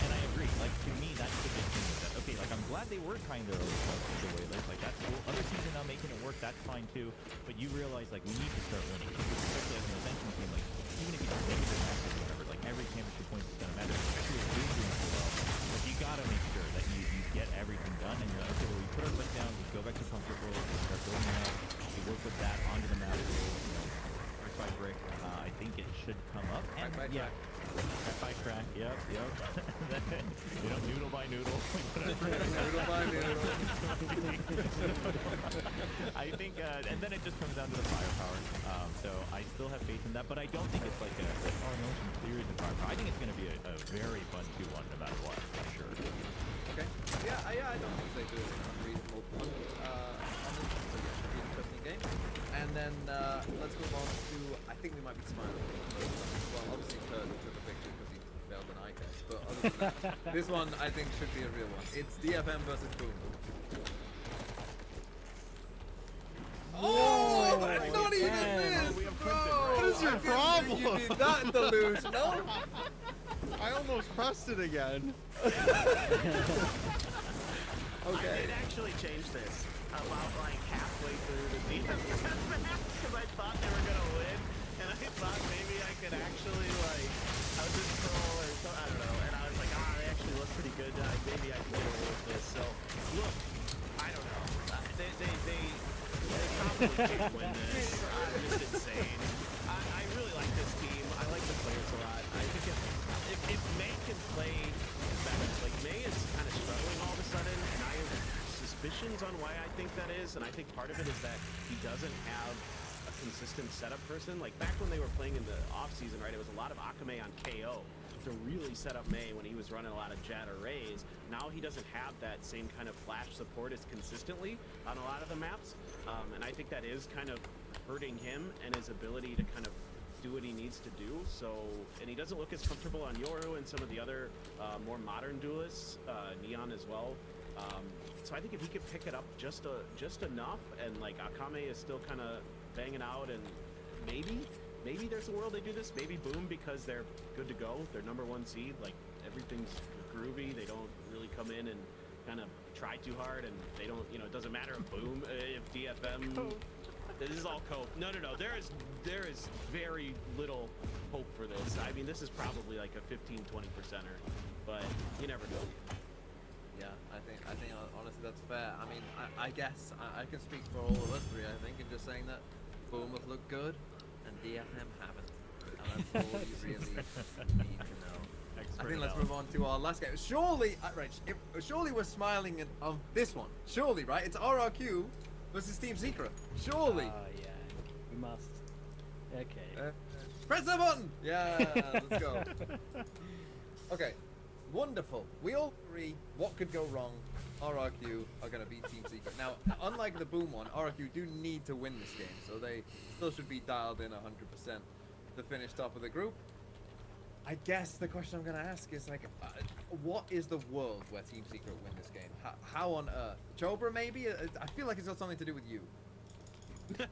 And I agree. Like to me, that's the big thing. Is that okay? Like I'm glad they were kind of the way like that's cool. Other teams are now making it work. That's fine too. But you realize like we need to start winning, especially as an ascension team. Like even if you don't make it to matches or whatever, like every championship point is gonna matter, especially if you're doing so well. But you gotta make sure that you get everything done, and you're like, okay, well, we put our foot down, we go back to comfortable, we start building out, we work with that onto the map, brick by brick. I think it should come up. And crack by crack. Yep. Noodle by noodle. Noodle by noodle. I think, and then it just comes down to the firepower. So I still have faith in that, but I don't think it's like Notion clears in firepower. I think it's going to be a very fun 2-1 no matter what, for sure. Okay. Yeah, I don't think they do it in unreasonable point. On this, so yeah, should be an interesting game. And then let's move on to, I think we might be smiling. Well, obviously Kurt took a picture because he failed an eye test, but other than that, this one I think should be a real one. It's DFM versus Boom. Oh, that's not even this, bro! What is your problem? You did that, delusional. I almost pressed it again. Okay. I did actually change this about like halfway through the defense because I thought they were gonna win, and I thought maybe I could actually like I was just troll or so I don't know, and I was like, they actually look pretty good. Maybe I can get away with this. So look, I don't know. They probably can't win this. I'm just insane. I really like this team. I like the players a lot. I think if May can play better, like May is kind of struggling all of a sudden, and I have suspicions on why I think that is, and I think part of it is that he doesn't have a consistent setup person. Like back when they were playing in the off season, right, it was a lot of Akame on KO to really set up May when he was running a lot of Jet or Rays. Now he doesn't have that same kind of flash support as consistently on a lot of the maps, and I think that is kind of hurting him and his ability to kind of do what he needs to do. So, and he doesn't look as comfortable on Yoru and some of the other more modern duelists, Neon as well. So I think if he could pick it up just enough, and like Akame is still kind of banging out, and maybe there's a world they do this. Maybe Boom, because they're good to go. They're #1 seed. Like everything's groovy. They don't really come in and kind of try too hard, and they don't. You know, it doesn't matter if Boom, if DFM. This is all cope. No. There is very little hope for this. I mean, this is probably like a 15-20%er, but you never know. Yeah, I think honestly that's fair. I mean, I guess I can speak for all of us three, I think, in just saying that Boom have looked good and DFM haven't. And that's all you really need to know. I think let's move on to our last game. Surely, surely we're smiling on this one. Surely, right? It's RRQ versus Team Secret. Surely. Oh yeah, we must. Okay. Press the button! Yeah, let's go. Okay. Wonderful. We all agree what could go wrong. RRQ are going to beat Team Secret. Now, unlike the Boom one, RRQ do need to win this game, so they still should be dialed in 100% to finish top of the group. I guess the question I'm going to ask is, like, what is the world where Team Secret win this game? How on earth? Chobra, maybe? I feel like it's got something to do with you.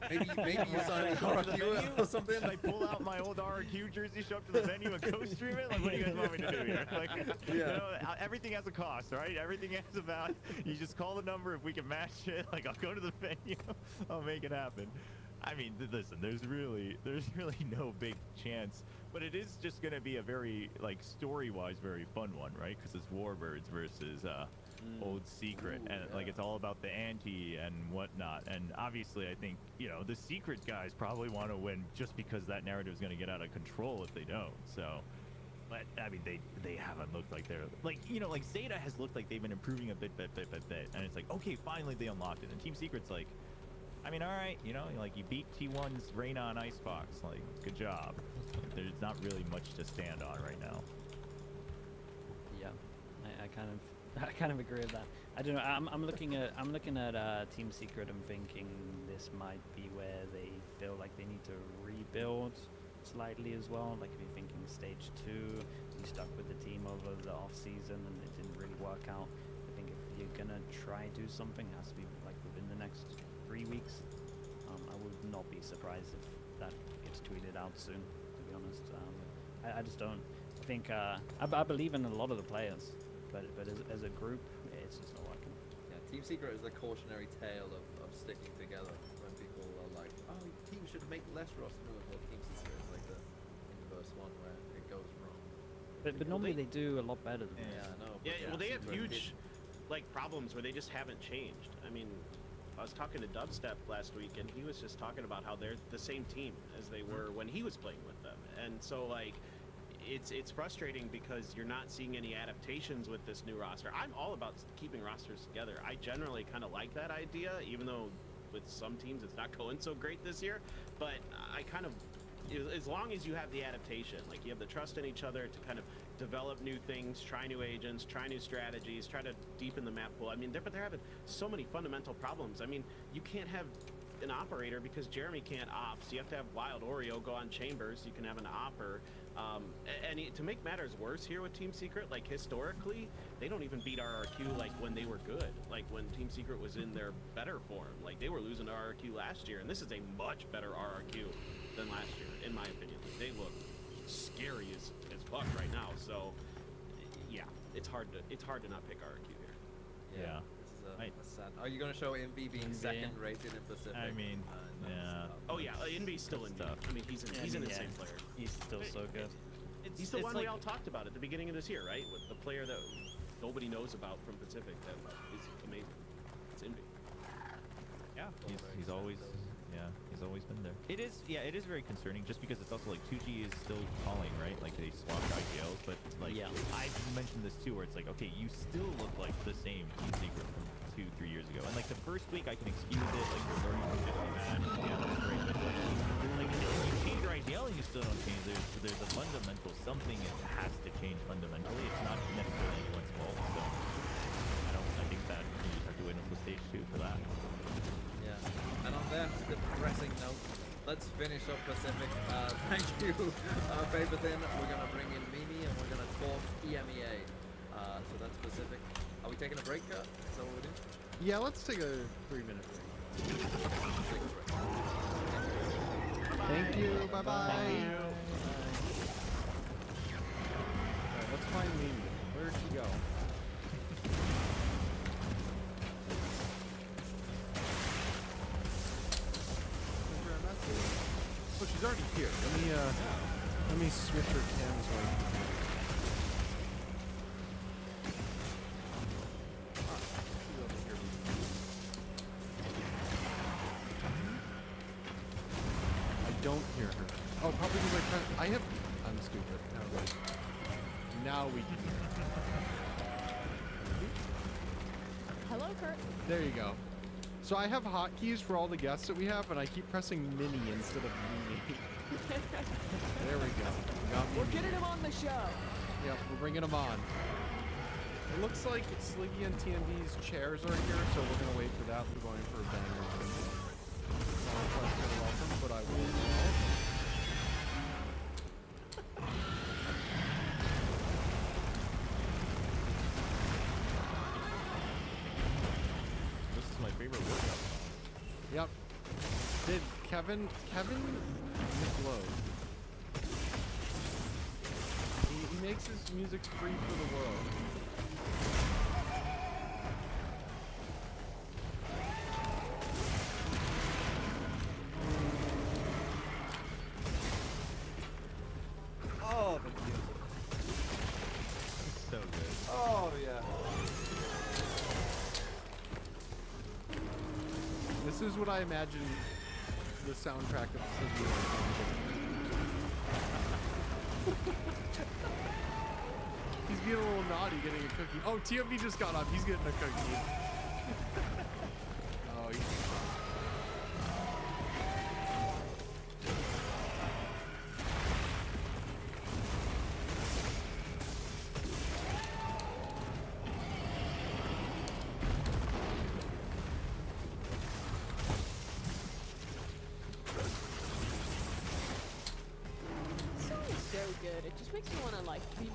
Maybe you sign with RRQ or something. Should I pull out my old RRQ jersey, show up to the venue, and go stream it? Like, what do you guys want me to do here? Like, yeah. You know, everything has a cost, right? Everything has a value. You just call the number. If we can match it, like, I'll go to the venue. I'll make it happen. I mean, listen, there's really no big chance, but it is just going to be a very, like, story-wise, very fun one, right? Because it's Warbirds versus Old Secret, and like it's all about the ante and whatnot. And obviously, I think, you know, the Secret guys probably want to win just because that narrative is going to get out of control if they don't. So, but I mean, they haven't looked like they're like, you know, like Zeta has looked like they've been improving a bit, and it's like, okay, finally they unlocked it. And Team Secret's like, I mean, all right, you know, like you beat T1's Reyna on Icebox, like good job. Like, there's not really much to stand on right now. Yeah, I kind of agree with that. I don't know. I'm looking at Team Secret and thinking this might be where they feel like they need to rebuild slightly as well. Like if you're thinking stage 2, you stuck with the team over the off season and it didn't really work out. I think if you're gonna try do something, it has to be like within the next 3 weeks. I would not be surprised if that gets tweeted out soon. To be honest, I just don't. I think I believe in a lot of the players. But as a group, it's just not working. Yeah, Team Secret is the cautionary tale of sticking together when people are like, oh, teams should make less roster moves. Well, Team Secret is like the inverse one where it goes wrong. But normally they do a lot better than this. Yeah, I know. Yeah, well, they have huge like problems where they just haven't changed. I mean, I was talking to Dubstep last week, and he was just talking about how they're the same team as they were when he was playing with them, and so like. It's frustrating because you're not seeing any adaptations with this new roster. I'm all about keeping rosters together. I generally kind of like that idea, even though with some teams it's not going so great this year. But I kind of, as long as you have the adaptation, like you have the trust in each other to kind of develop new things, try new agents, try new strategies, try to deepen the map pool. I mean, but they're having so many fundamental problems. I mean, you can't have an operator because Jeremy can't op, so you have to have Wild Oreo go on Chambers. You can have an opper. And to make matters worse here with Team Secret, like historically, they don't even beat RRQ like when they were good, like when Team Secret was in their better form. Like they were losing to RRQ last year, and this is a much better RRQ than last year, in my opinion. Like, they look scary as fuck right now. So yeah, it's hard to not pick RRQ here. Yeah. This is sad. Are you going to show Envy being second rated in Pacific? I mean, yeah. Oh yeah, Envy's still in. I mean, he's an insane player. He's still so good. He's the one we all talked about at the beginning of this year, right? With the player that nobody knows about from Pacific that is amazing. It's Envy. Yeah, he's always been there. It is very concerning just because it's also like 2G is still calling, right? Like they swapped IPLs, but like I mentioned this too, where it's like, okay, you still look like the same Team Secret from 2-3 years ago. And like the first week I can excuse it, like you're learning from 50 man, yeah, that's great. But like you change your IPL and you still don't change. There's a fundamental something that has to change fundamentally. It's not necessarily anyone's fault. So I think that you just have to wait until stage 2 for that. Yeah. And on that depressing note, let's finish finish up Pacific. Thank you, Paper Thin. We're gonna bring in Mimi and we're gonna talk EMEA. So that's Pacific. Are we taking a break, Kurt? Is that what we're doing? Yeah, let's take a 3-minute break. Thank you. Bye bye. Thank you. Alright, let's find Mimi. Where'd she go? Oh, she's already here. Let me switch her cams right now. I don't hear her. Oh, probably because I'm stupid. Now we can hear her. Hello, Kurt. There you go. So I have hotkeys for all the guests that we have, and I keep pressing Mini instead of Mimi. There we go. We're getting him on the show. Yep, we're bringing him on. It looks like Sliggy and TND's chairs are here, so we're gonna wait for that. We're going for a banger. Welcome, but I will. This is my favorite workout. Yep. Did Kevin McLeod. He makes his music free for the world. Oh, the music. So good. Oh, yeah. This is what I imagine the soundtrack of Sliggy. He's being a little naughty getting a cookie. Oh, TMB just got up. He's getting a cookie. Oh, So good. It just makes me want to like be.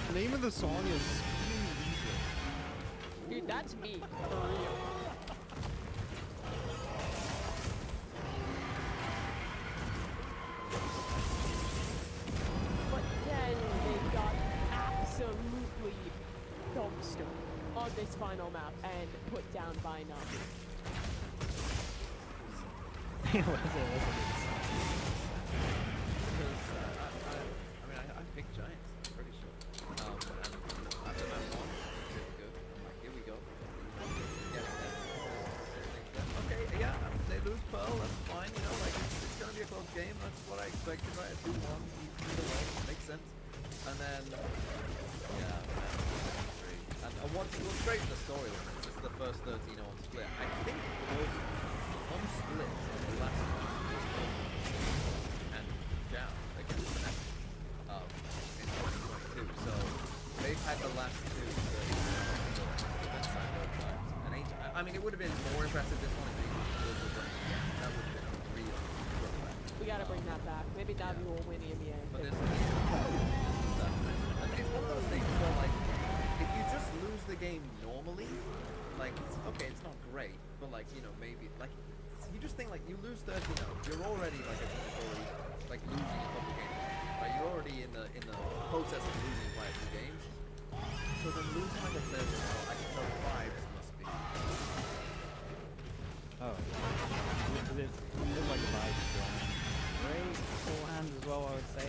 the name of the song is Dude, that's me. For real. But then they got absolutely dumpster on this final map and put down by Navi. I picked Giants, I'm pretty sure. And after that one, really good. I'm like, here we go. Okay, yeah, they lose Pearl, that's fine, you know, like, it's gonna be a close game, that's what I expected, right? A 2-1, either way, makes sense. And then, yeah, man, and what's great in the storyline is it's the first 13-0 split. I think on split, the last one, and down against the next in 2022. So they've had the last two defense side both times. And I mean, it would have been more impressive this one if that would have been real throwback. We gotta bring that back. Maybe Navi will win EMEA. But it's one of those things where, like, if you just lose the game normally, like, okay, it's not great, but, like, you know, maybe, like, you just think, like, you lose 13-0, you're already, like, a already, like, losing a couple games, right? You're already in the process of losing quite a few games. So then losing, like, a 13-0, I can tell the vibes must be. Oh, it's like a vibe blind. Great forehand as well, I would say.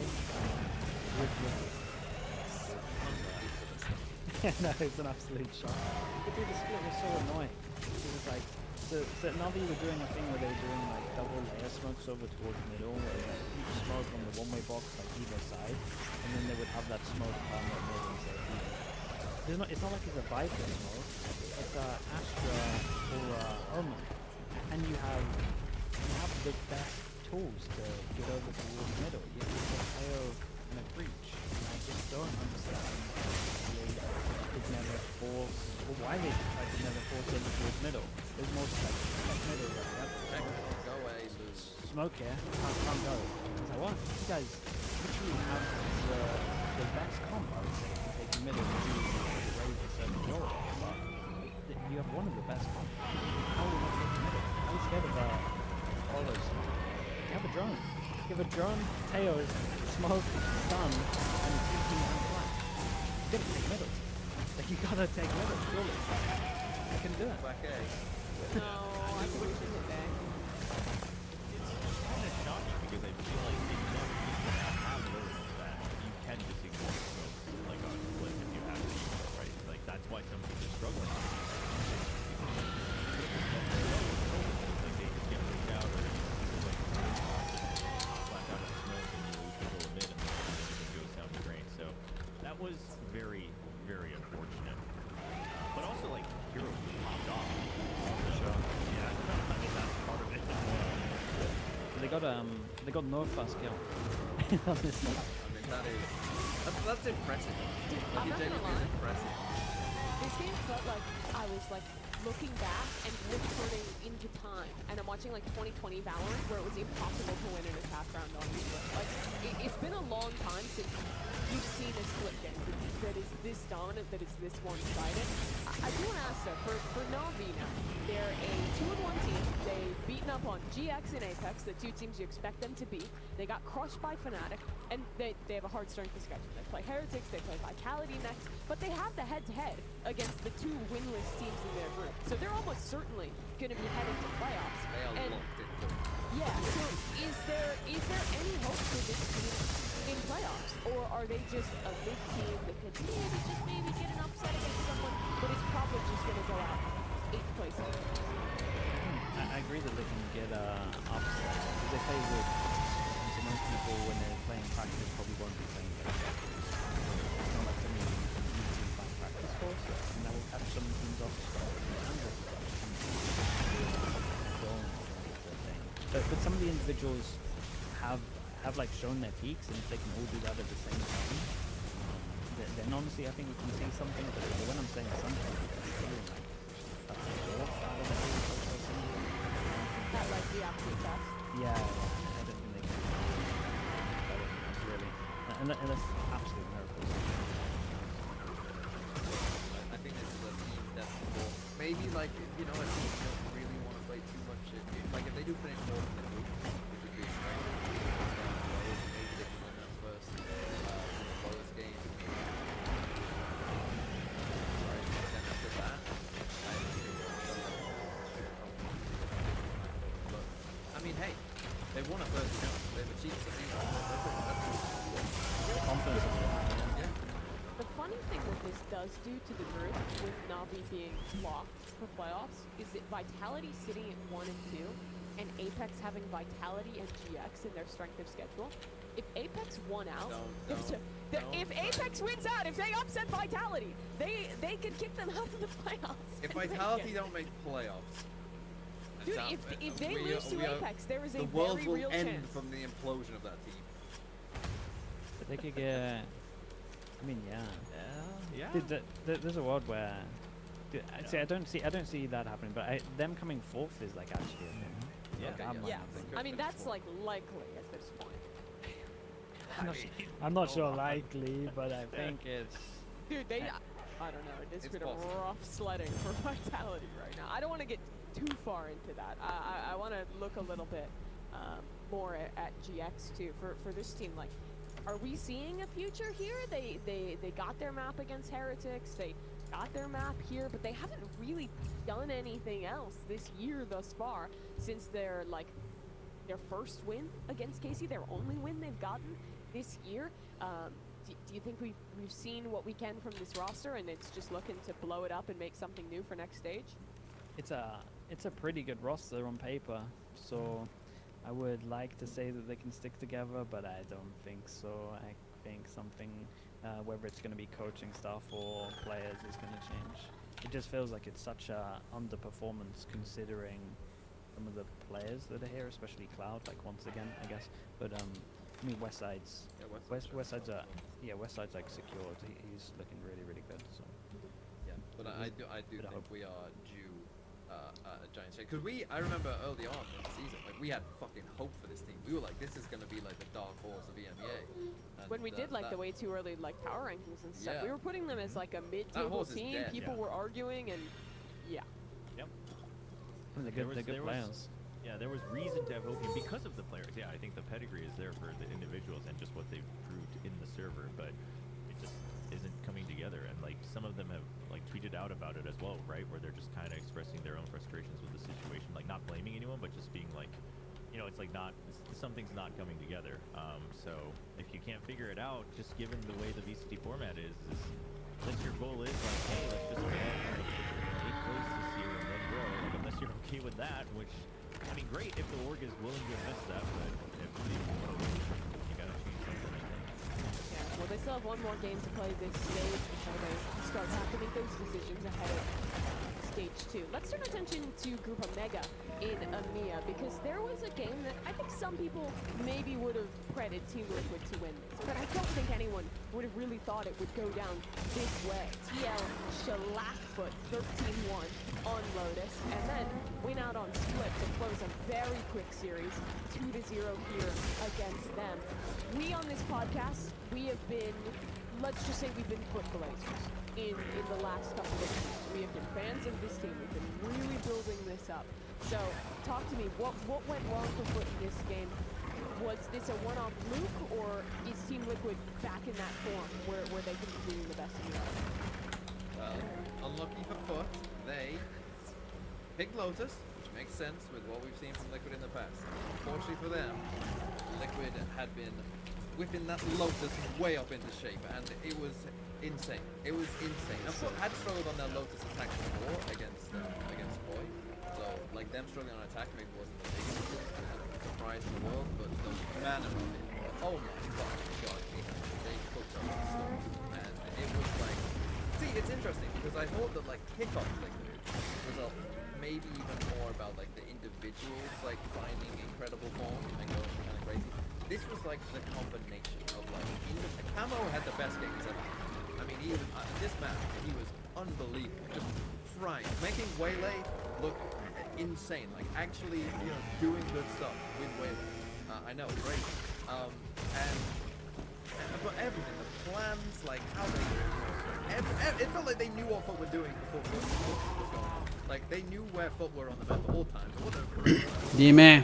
No, it's an absolute shock. But dude, the split was so annoying. It was like, so Navi were doing a thing where they were doing like double layer smokes over towards middle, where they had huge smoke on the one-way box like either side, and then they would have that smoke on the middle instead of either. It's not like it's a Viper smoke, it's a Astra or a Omen, and you have the best tools to get over towards middle. You have a KO and a breach. Like, just don't understand they did never force, or why they tried to never force it towards middle. There's more just like middle, right? Yep. Go away, lose. Smoke here, can't go. It's like, what? You guys literally have the best comp, I would say, for taking middle to raise a certain majority, but you have one of the best comp. How are we not taking middle? I'm scared of Oros. You have a drone. You have a drone, Teos, smoke, stun, and it's 15 and flash. You gotta take middle. Like, you gotta take middle, surely. I can do it. Back A. No, I think we should hit back. It's kind of shocking because I feel like they don't have abilities that you can just ignore smokes like on split if you have to, right? Like that's why some teams are struggling. Like they just get freaked out or like flash out of the smoke and you lose control of mid and then everything goes down the drain. So that was very, very unfortunate. But also like Hero popped off. So yeah, I mean that's part of it. They got no fast kill. On this one. I mean, that's impressive. Dude, Like, I'm it not gonna genuinely is lie. impressive. This game felt like I was like looking back and returning into time, and I'm watching like 2020 Valorant where it was impossible to win in a fast round on split. Like it's been a long time since you've seen a split game that is this dominant, that is this one-sided. I do want to ask though, for Na'Vi now, they're a 2-1 team. They've beaten up on GX and Apex, the two teams you expect them to beat. They got crushed by Fnatic, and they have a hard strength of schedule. They play Heretics, they play Vitality next, but they have the head-to-head against the two winless teams in their group. So they're almost certainly going to be heading to playoffs. They are And locked in for it. yeah, so is there any hope for this team in playoffs? Or are they just a big team that could maybe get an upset against someone, but it's probably just going to go out 8th place? I agree that they can get upset because they play with. So most people, when they're playing practice, probably won't be playing like that. It's not like something you can find practice for, and that will catch some teams off. But some of the individuals have like shown their peaks, and if they can all do that at the same time, then honestly I think we can see something. But when I'm saying something, it's probably like a fourth out of the eight or something. At like the absolute best. Yeah, I don't think they can. Really, unless absolute miracles. I think this is a team that's for maybe like a team that don't really want to play too much. Like if they do finish fourth in the group, which would be great. Maybe they can win that first close game. Right, then after that, I mean, hey, they won a first jump. They've achieved something. That's confidence. Yeah. The funny thing what this does do to the group, with Na'Vi being locked for playoffs, is that Vitality sitting at 1 and 2, and Apex having Vitality and GX in their strength of schedule. If Apex won out, if Apex wins out, if they upset Vitality, they could kick them out of the playoffs. If Vitality don't make playoffs, dude, if they lose to Apex, there is a the world very will real end chance from the implosion of that team. But they could get. I mean, yeah. Yeah. Dude, there's a world where. Dude, see, I don't see that happening. But them coming fourth is like actually a thing. Yeah. Like, that might Yeah, happen. I mean that's like likely at this point. I'm not sure likely, but I think it's. Dude, I don't know. It's been possible. a rough sledding for Vitality right now. I don't want to get too far into that. I want to look a little bit more at GX too for this team. Like, are we seeing a future here? They got their map against Heretics. They got their map here, but they haven't really done anything else this year thus far since their first win against Casey, their only win they've gotten this year. Do you think we've seen what we can from this roster, and it's just looking to blow it up and make something new for next stage? It's a pretty good roster on paper, so I would like to say that they can stick together, but I don't think so. I think something, whether it's going to be coaching staff or players, is going to change. It just feels like it's such a underperformance considering some of the players that are here, especially Cloud, like once again, I guess. But I mean, Westside's. Yeah, Westside's Westside's like secured. He's looking really, really good. So. Yeah, but I do think we are due a giant shake. Because I remember early on in the season, like we had fucking hope for this team. We were like, this is gonna be like the dark horse of EMEA. And when we did like the way too early like power rankings and stuff, Yeah. we were putting them as like a mid-table horse is team. dead, People yeah. were arguing, and yeah. Yep. They're good players. Yeah, there was reason to have hope because of the players. Yeah, I think the pedigree is there for the individuals and just what they've proved in the server, but it just isn't coming together. And like some of them have like tweeted out about it as well, right? Where they're just kind of expressing their own frustrations with the situation, like not blaming anyone, but just being like, you know, it's like something's not coming together. So if you can't figure it out, just given the way the VCT format is unless your goal is like, hey, let's just go out and 8th place this year and then grow. Like unless you're okay with that, which I mean, great if the org is willing to invest that, but if you gotta change something. Yeah, well, they still have one more game to play this stage before they start having to make those decisions ahead of stage 2. Let's turn attention to Group Omega in EMEA, because there was a game that I think some people maybe would have credited Team Liquid to win this, but I don't think anyone would have really thought it would go down this way. TL Shellackfoot 13-1 on Lotus, and then win out on Split to close a very quick series, 2-0 here against them. We on this podcast, we have been, let's just say we've been foot glazers in the last couple of years. We have been fans of this team. We've been really building this up. So, talk to me. What went wrong for Foot in this game? Was this a one-off fluke, or is Team Liquid back in that form where they can be doing the best in Europe? Well, unlucky for Foot, they picked Lotus, which makes sense with what we've seen from Liquid in the past. Unfortunately for them, Liquid had been whipping that Lotus way up into shape, and it was insane. It was insane. And Foot had struggled on their Lotus attack before against Boy, so like them struggling on attack maybe wasn't the biggest surprise in the world, but the manner of it, oh my god, they cooked up the storm, and it was like, see, it's interesting because I thought that like kickoff Liquid was maybe even more about like the individuals like finding incredible form and going kind of crazy. This was like the combination of like Camo had the best game he's ever had. I mean, he was, this match he was unbelievable, just frying, making Waylay look insane, like actually doing good stuff with Waylay. I know, great. But everything, the plans, like how they, it felt like they knew what Foot were doing before Foot was going on. Like they knew where Foot were on the map at all times. Dime.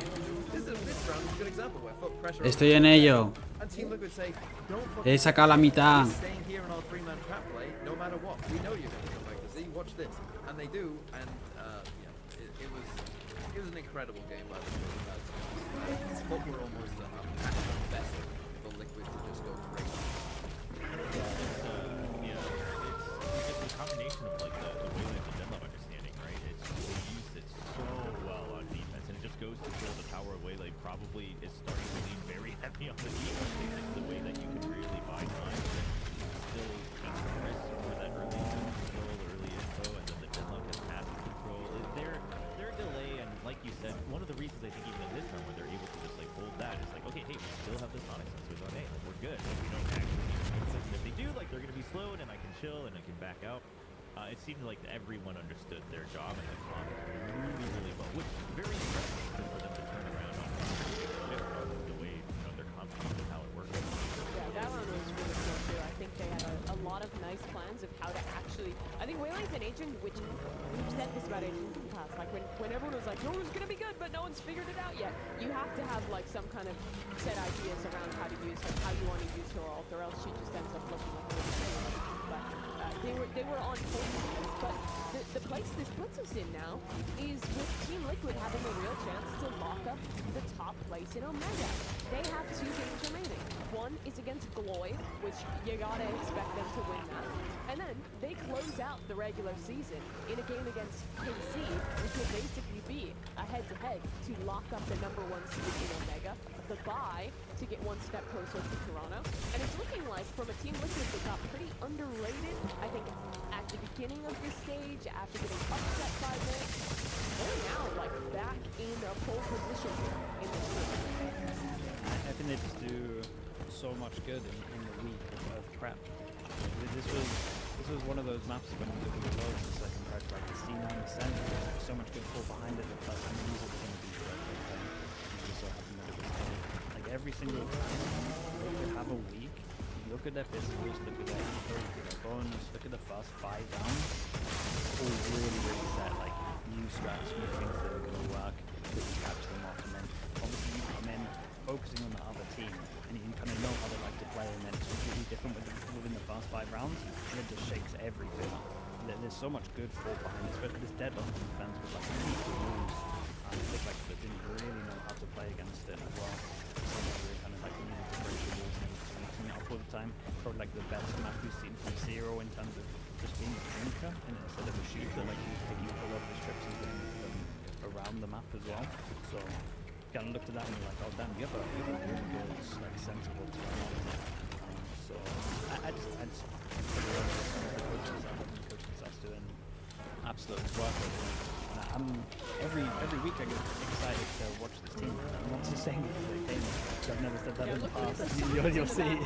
This round is a good example where Foot pressure. Estoy en ello. And Team Liquid say, don't He sacado la mitad. staying here in our 3-man trap play, no matter what. We know you're going to come back to Z. Watch this, and they do. And it was an incredible game by the way. Foot were almost a passion best for Liquid to just go crazy. It's a combination of like the way that the deadlock understanding, right? They used it so well on defense, and it just goes to show the power of Waylay probably is starting to lean very heavy on the defense. It's the way that you can really buy time and still take some risks for that early info, and then the deadlock has passive control. Their delay, and like you said, one of the reasons I think even in this round where they're able to just like hold that is like, okay, hey, we still have the sonic sensors on A, like we're good. Like, we don't actually need to fix this. And if they do, like they're gonna be slowed, and I can chill and I can back out. It seemed like everyone understood their job and the clock really, really well, which is very impressive for them to turn around on the way they're confident of how it works. Yeah, that round was really cool too. I think they had a lot of nice plans of how to actually. I think Waylay's an agent, which we've said this about agents in the past. Like when everyone was like, "No one's gonna be good," but no one's figured it out yet. You have to have like some kind of set ideas around how to use her, how you want to use her ult, or else she just ends up looking like a little. But they were on point. But the place this puts us in now is with Team Liquid having a real chance to lock up the top place in Omega. They have 2 games remaining. One is against Gloyd, which you gotta expect them to win that. And then they close out the regular season in a game against KC, which will basically be a head-to-head to lock up the #1 seed in Omega, the bye to get one step closer to Toronto. And it's looking like from a Team Liquid that got pretty underrated, I think, at the beginning of this stage, after getting upset by this, they're now like back in a pole position here in this game. I think they just do so much good in the week of prep. This was one of those maps when you look at the loads, it's like compared to like the C9 Ascent, there's so much good fall behind it, but I mean, these are going to be you just so happen that it was like every single time they could have a week. Look at their physicals, look at their info, look at their bonus, look at the first 5 rounds. All really set like new strats, new things that are going to work, that you catch them off, and then obviously you come in focusing on the other team, and you kind of know how they like to play, and then it's completely different within the first 5 rounds, and it just shakes everything. There's so much good fall behind it, especially this deadlock defense with like equal moves. I think like they didn't really know how to play against it as well. So they kind of like needed to break the rules and mixing it up all the time. Probably like the best map we've seen from Zero in terms of just being a drinker and instead of a shooter, like he's picking up a lot of his trips and getting them around the map as well. So kind of looked at that and you're like, oh damn, you have a really good, like sensible to run on it. So I just put it on the coaching staff's doing absolute work. Every week I get excited to watch this team. I'm not just saying that they came. I've never said that in the past. You'll see.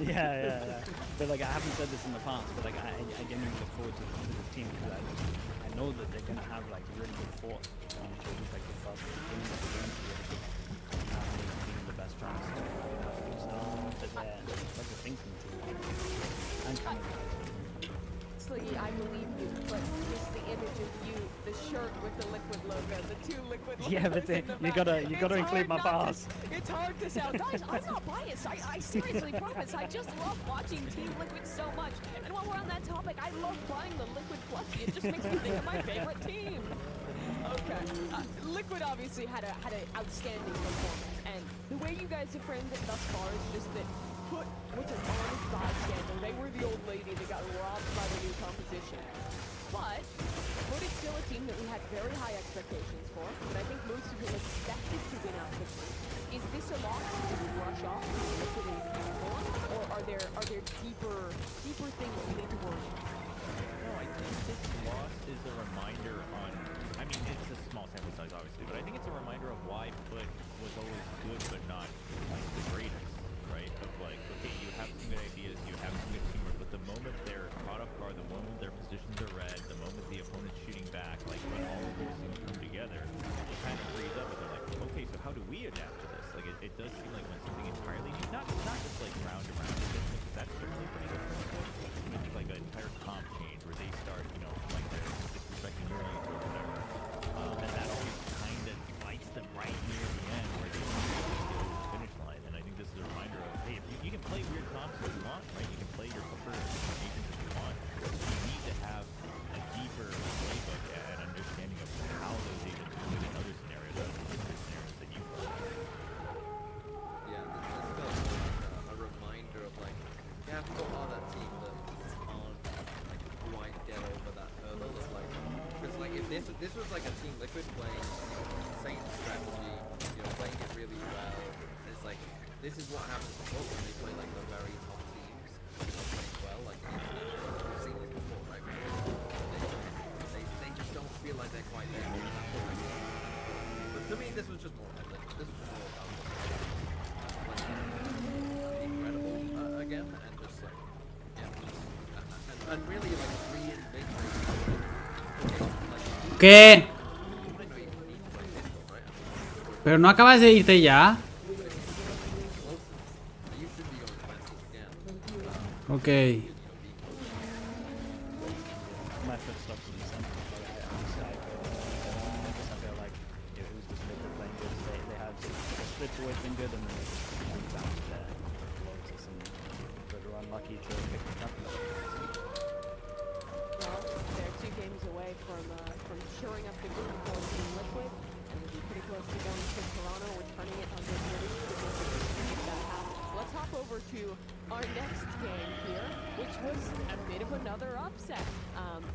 Yeah. But like I haven't said this in the past, but like I genuinely look forward to this team because I know that they're gonna have like really good fought. So it's like the first games that they're going to be giving the best chances to that they're like a thinking team and kind of. I believe you, but just the image of you, the shirt with the liquid logo, the 2 liquid logos. Yeah, but you gotta include my bars. It's hard to sell. Guys, I'm not biased. I seriously promise. I just love watching Team Liquid so much. And while we're on that topic, I love buying the Liquid plushie. It just makes me think of my favorite team. Okay. Liquid obviously had an outstanding performance, and the way you guys have framed it thus far is just that put what's an honest bystander. They were the old lady that got robbed by the new composition. But Foot is still a team that we had very high expectations for, and I think most of them expected to win out quickly. Is this a loss that we brush off Liquid in Q4, or are there deeper things we need to worry about? No, I think this loss is a reminder on. I mean, it's a small sample size, obviously, but I think it's a reminder of why Foot was always good, but not like the greatest. Right? Of like, okay, you have some good ideas, you have some good teamwork, but the moment they're caught off guard, the moment their positions are red, the moment the opponent's shooting back, like when all of those things come together, it kind of frees up and they're like, okay, so how do we adapt to this? Like, it does seem like when something entirely new, not just like round to round, because that's generally pretty good. I think like an entire comp change where they start, like they're disrespecting your needs or whatever, and that always kind of bites them right near the end where they finish line. And I think this is a reminder of, hey, if you can play weird comps if you want, right? You can play your preferred combinations if you want. You need to have a deeper playbook and understanding of how those agents are doing in other scenarios other than the scenarios that you play. Yeah, this feels like a reminder of like, yeah, Foot are that team that aren't like quite get over that hurdle of like, because like if this was like a Team Liquid playing same strategy, playing it really well, it's like this is what happens to Foot when they play like the very top teams playing well, like we've seen this before, right? They just don't feel like they're quite there. But to me, this was just more like this was more about incredible again, and just like and really like reinvigorating. ¿Qué? ¿Pero no acabas de irte ya? Ok. My footsteps in the center. I feel like it was just Liquid playing good. They have splits always been good, and then they bounced there. Lotus and but are unlucky to pick them up. Well, they're 2 games away from shoring up the group for Team Liquid, and they'll be pretty close to going to Toronto, returning it under British to make that happen. Let's hop over to our next game here, which was a bit of another upset.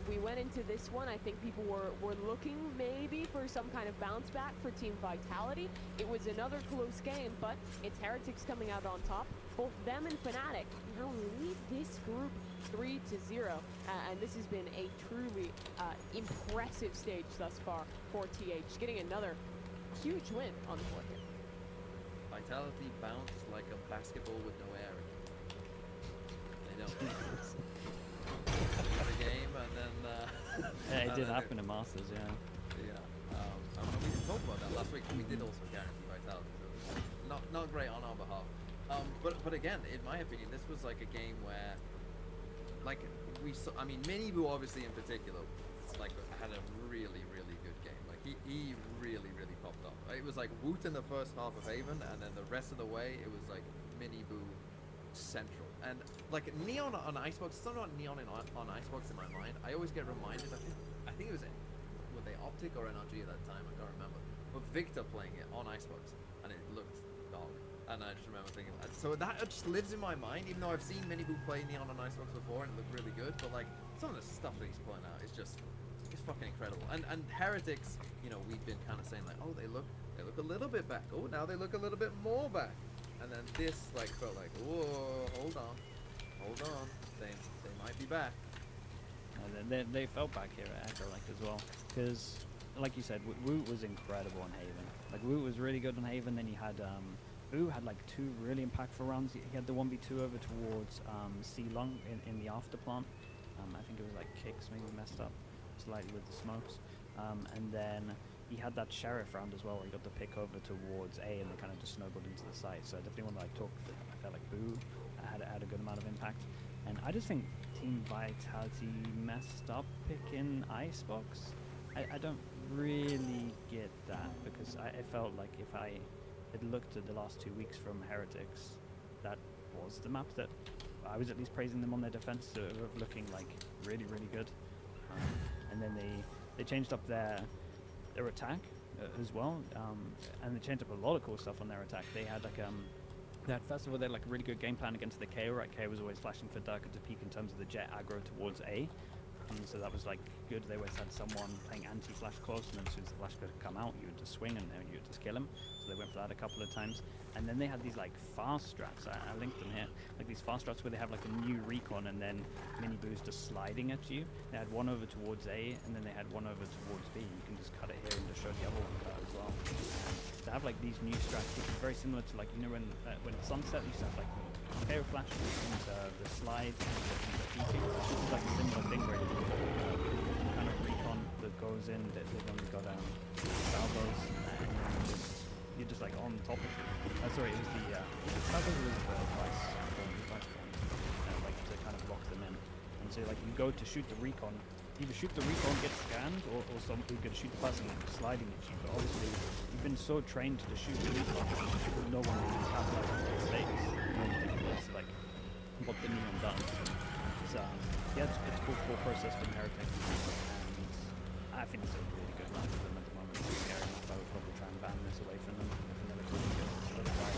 We went into this one, I think people were looking maybe for some kind of bounce back for Team Vitality. It was another close game, but it's Heretics coming out on top. Both them and Fnatic now lead this group 3-0, and this has been a truly impressive stage thus far for TH, getting another huge win on the board here. Vitality bounces like a basketball with no air in it. They don't. The game and then. Yeah, it did happen in Masters, yeah. Yeah. I mean, we talked about that last week. We did also guarantee vitality, so it was not great on our behalf. But again, in my opinion, this was like a game where, like, we saw. I mean, Miniboo obviously in particular, like, had a really good game. Like he really popped up. It was like Woot in the first half of Haven, and then the rest of the way it was like Miniboo central. And like Neon on Icebox, still not Neon on Icebox in my mind. I always get reminded. I think it was were they Optic or NRG at that time? I can't remember. But Victor playing it on Icebox, and it looked dog. And I just remember thinking, so that just lives in my mind. Even though I've seen Miniboo play Neon on Icebox before, and it looked really good. But like some of the stuff that he's pulling out is just. It's fucking incredible. And Heretics, you know, we've been kind of saying like, oh, they look a little bit back. Oh, now they look a little bit more back. And then this like felt like, whoa, hold on, they might be back. They felt back here at Acrolect as well, because like you said, Woot was incredible on Haven. Like Woot was really good on Haven. Then you had Boo had like 2 really impactful rounds. He had the 1v2 over towards C-Long in the after plant. I think it was like Kicks maybe messed up slightly with the smokes, and then he had that Sheriff round as well where he got the pick over towards A and they kind of just snowballed into the site. So I definitely want to like talk. I felt like Boo had a good amount of impact, and I just think Team Vitality messed up picking Icebox. I don't really get that, because I felt like if I had looked at the last 2 weeks from Heretics, that was the map that I was at least praising them on their defense of looking like really good. And then they changed up their attack as well, and they changed up a lot of cool stuff on their attack. They had like that first of all, they had like a really good game plan against the KO. Right, KO was always flashing for Durka to peek in terms of the jet aggro towards A, so that was like good. They always had someone playing anti-flash close, and then as soon as the flash could come out, you would just swing and you would just kill him. So they went for that a couple of times. And then they had these like fast strats. I linked them here, like these fast strats where they have like a new recon and then Miniboo's just sliding at you. They had one over towards A, and then they had one over towards B. You can just cut it here and just show the other one cut as well. They have like these new strats, which is very similar to like, you know, when Sunset used to have like KO flash and the slide and the peeking. This is like a similar thing where you kind of recon that goes in. They've only got salvos, and then you're just like on top of it. Sorry, it was the salvos was the device form, like to kind of lock them in. And so like you go to shoot the recon, either shoot the recon, get scanned, or somebody could shoot the person like sliding at you. But obviously you've been so trained to shoot the recon, no one really capitalizes on the status. It's like what the Neon does. So yeah, it's a cool full process from Heretics, and I think it's a really good run for them at the moment. It's scary enough. I would probably try and ban this away from them if another team goes. So that's why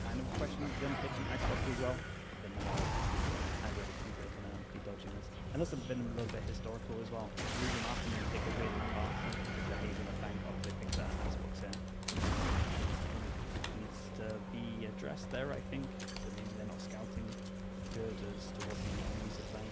kind of questioning them picking Xbox as well. Then I really think they can be dodging this. And this has been a little bit historical as well. Losing after you pick a weird number, the Haven of Bangkok, they picked that Xbox here. Needs to be addressed there, I think. I mean, they're not scouting good as to what the enemies are playing.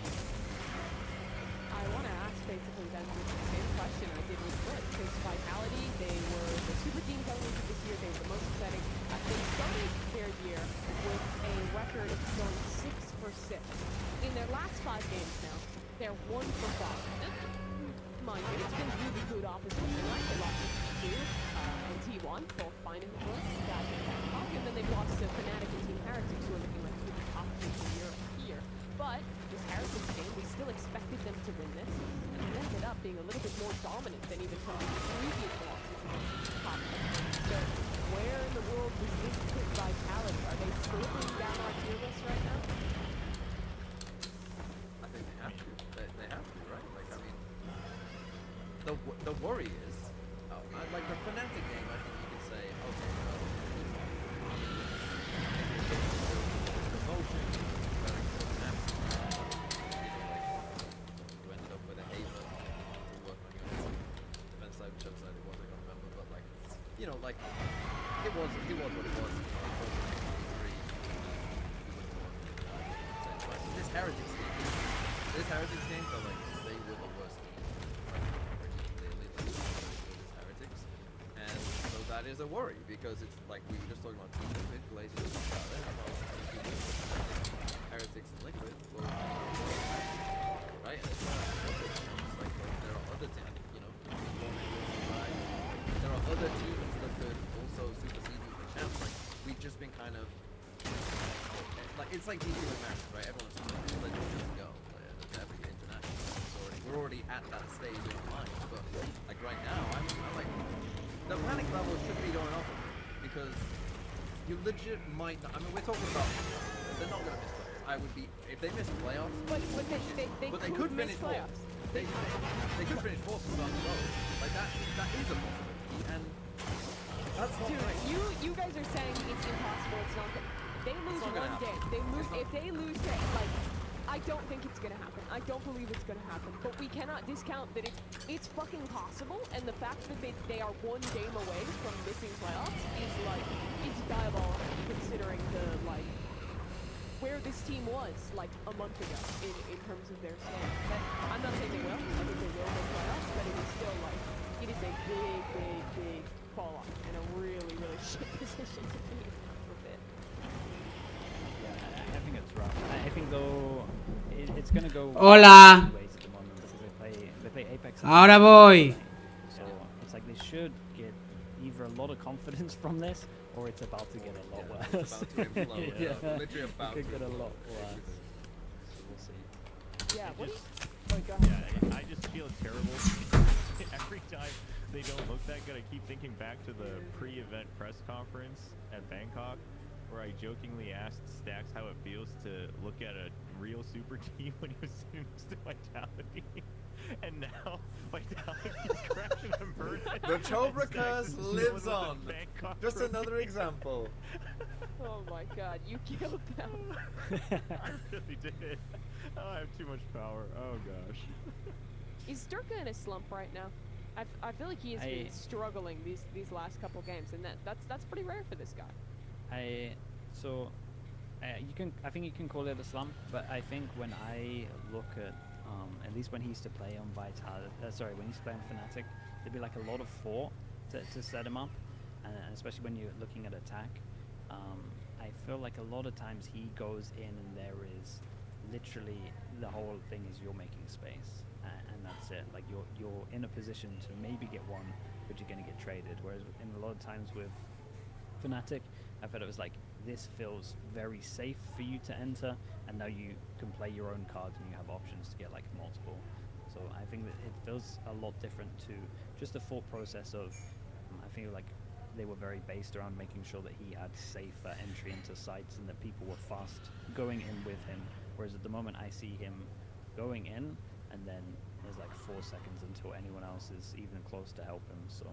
I want to ask basically then the same question I did with Split, because Vitality, they were the super team coming into this year, they were the most exciting. They started their year with a record of going 6 for 6. In their last 5 games now, they're 1 for 5. Mind you, it's been really good opposite. They lost to and T1, both finding the first, guys in Bangkok, and then they've lost to Fnatic and Team Heretics, who are looking like really top teams in Europe here. But this Heretics game, we still expected them to win this, and it ended up being a little bit more dominant than even some of the previous losses against top teams. So where in the world does this put Vitality? Are they slipping down our tier list right now? I think they have to. They have to, right? Like, I mean, the worry is, like the Fnatic game, I think you could say, okay, well, the motion, very good maps, you ended up with a Haven to work on your defense side, which side it was, I can't remember, but like, you know, like, it was what it was. This Heretics game felt like they were the worst team. They literally were as good as Heretics. And so that that is a worry because it's like we were just talking about Team Liquid, Glazers, Heretics and Liquid. Well, right? And it's like there are other teams, you know, there are other teams that could also supersede you for champs. Like we've just been kind of like it's like DQ with Magic, right? Everyone's like just go. Every international, we're already at that stage in our lives. But like right now, I'm like the panic level should be going up because you legit might not. I mean, we're talking about they're not going to miss playoffs. I would be if they miss playoffs. But they could miss finish playoffs. They could finish fourth and start the road. Like that is a possibility, and that's not Dude, right. you guys are saying it's impossible. It's not. They lose one game. They lose if they lose it. Like, I don't think it's gonna happen. I don't believe it's gonna happen. But we cannot discount that it's fucking possible. And the fact that they are one game away from missing playoffs is diabolical considering the like where this team was like a month ago in terms of their standings. I'm not saying they will. I think they will make playoffs, but it is still like it is a big fall off and a really shit position to be in for a bit. Yeah, I think it's rough. I think though it's gonna go Hola. ways at the moment because they play Apex. Ahora voy. So it's like they should get either a lot of confidence from this, or it's about to get a lot worse. It's about to implode. Yeah. Literally about it could to get a implode. lot worse. So we'll see. Yeah. What? Go Yeah, I just feel terrible every time they don't look that good. I keep thinking back to the pre-event press conference at Bangkok, where I jokingly asked Stacks how it feels to look at a real super team when he was sitting next to Vitality. And now Vitality's crashing and burning. The Chobra curse Stacks is lives dealing on. with the Bangkok Just trophy. another example. Oh my god, you killed them. I really did. Oh, I have too much power. Oh gosh. Is Durka in a slump right now? I feel like he has been struggling these last couple games, and that's pretty rare for this guy. I think you can call it a slump, but I think when I look at least when he used to play on when he used to play on Fnatic, there'd be like a lot of thought to set him up, and especially when you're looking at attack. I feel like a lot of times he goes in and there is literally the whole thing is you're making space, and that's it. Like you're in a position to maybe get one, but you're gonna get traded. Whereas in a lot of times with Fnatic, I felt it was like this feels very safe for you to enter, and now you can play your own cards and you have options to get like multiple. So I think that it feels a lot different to just the thought process of. I feel like they were very based around making sure that he had safer entry into sites and that people were fast going in with him. Whereas at the moment I see him going in and then there's like 4 seconds until anyone else is even close to help him. So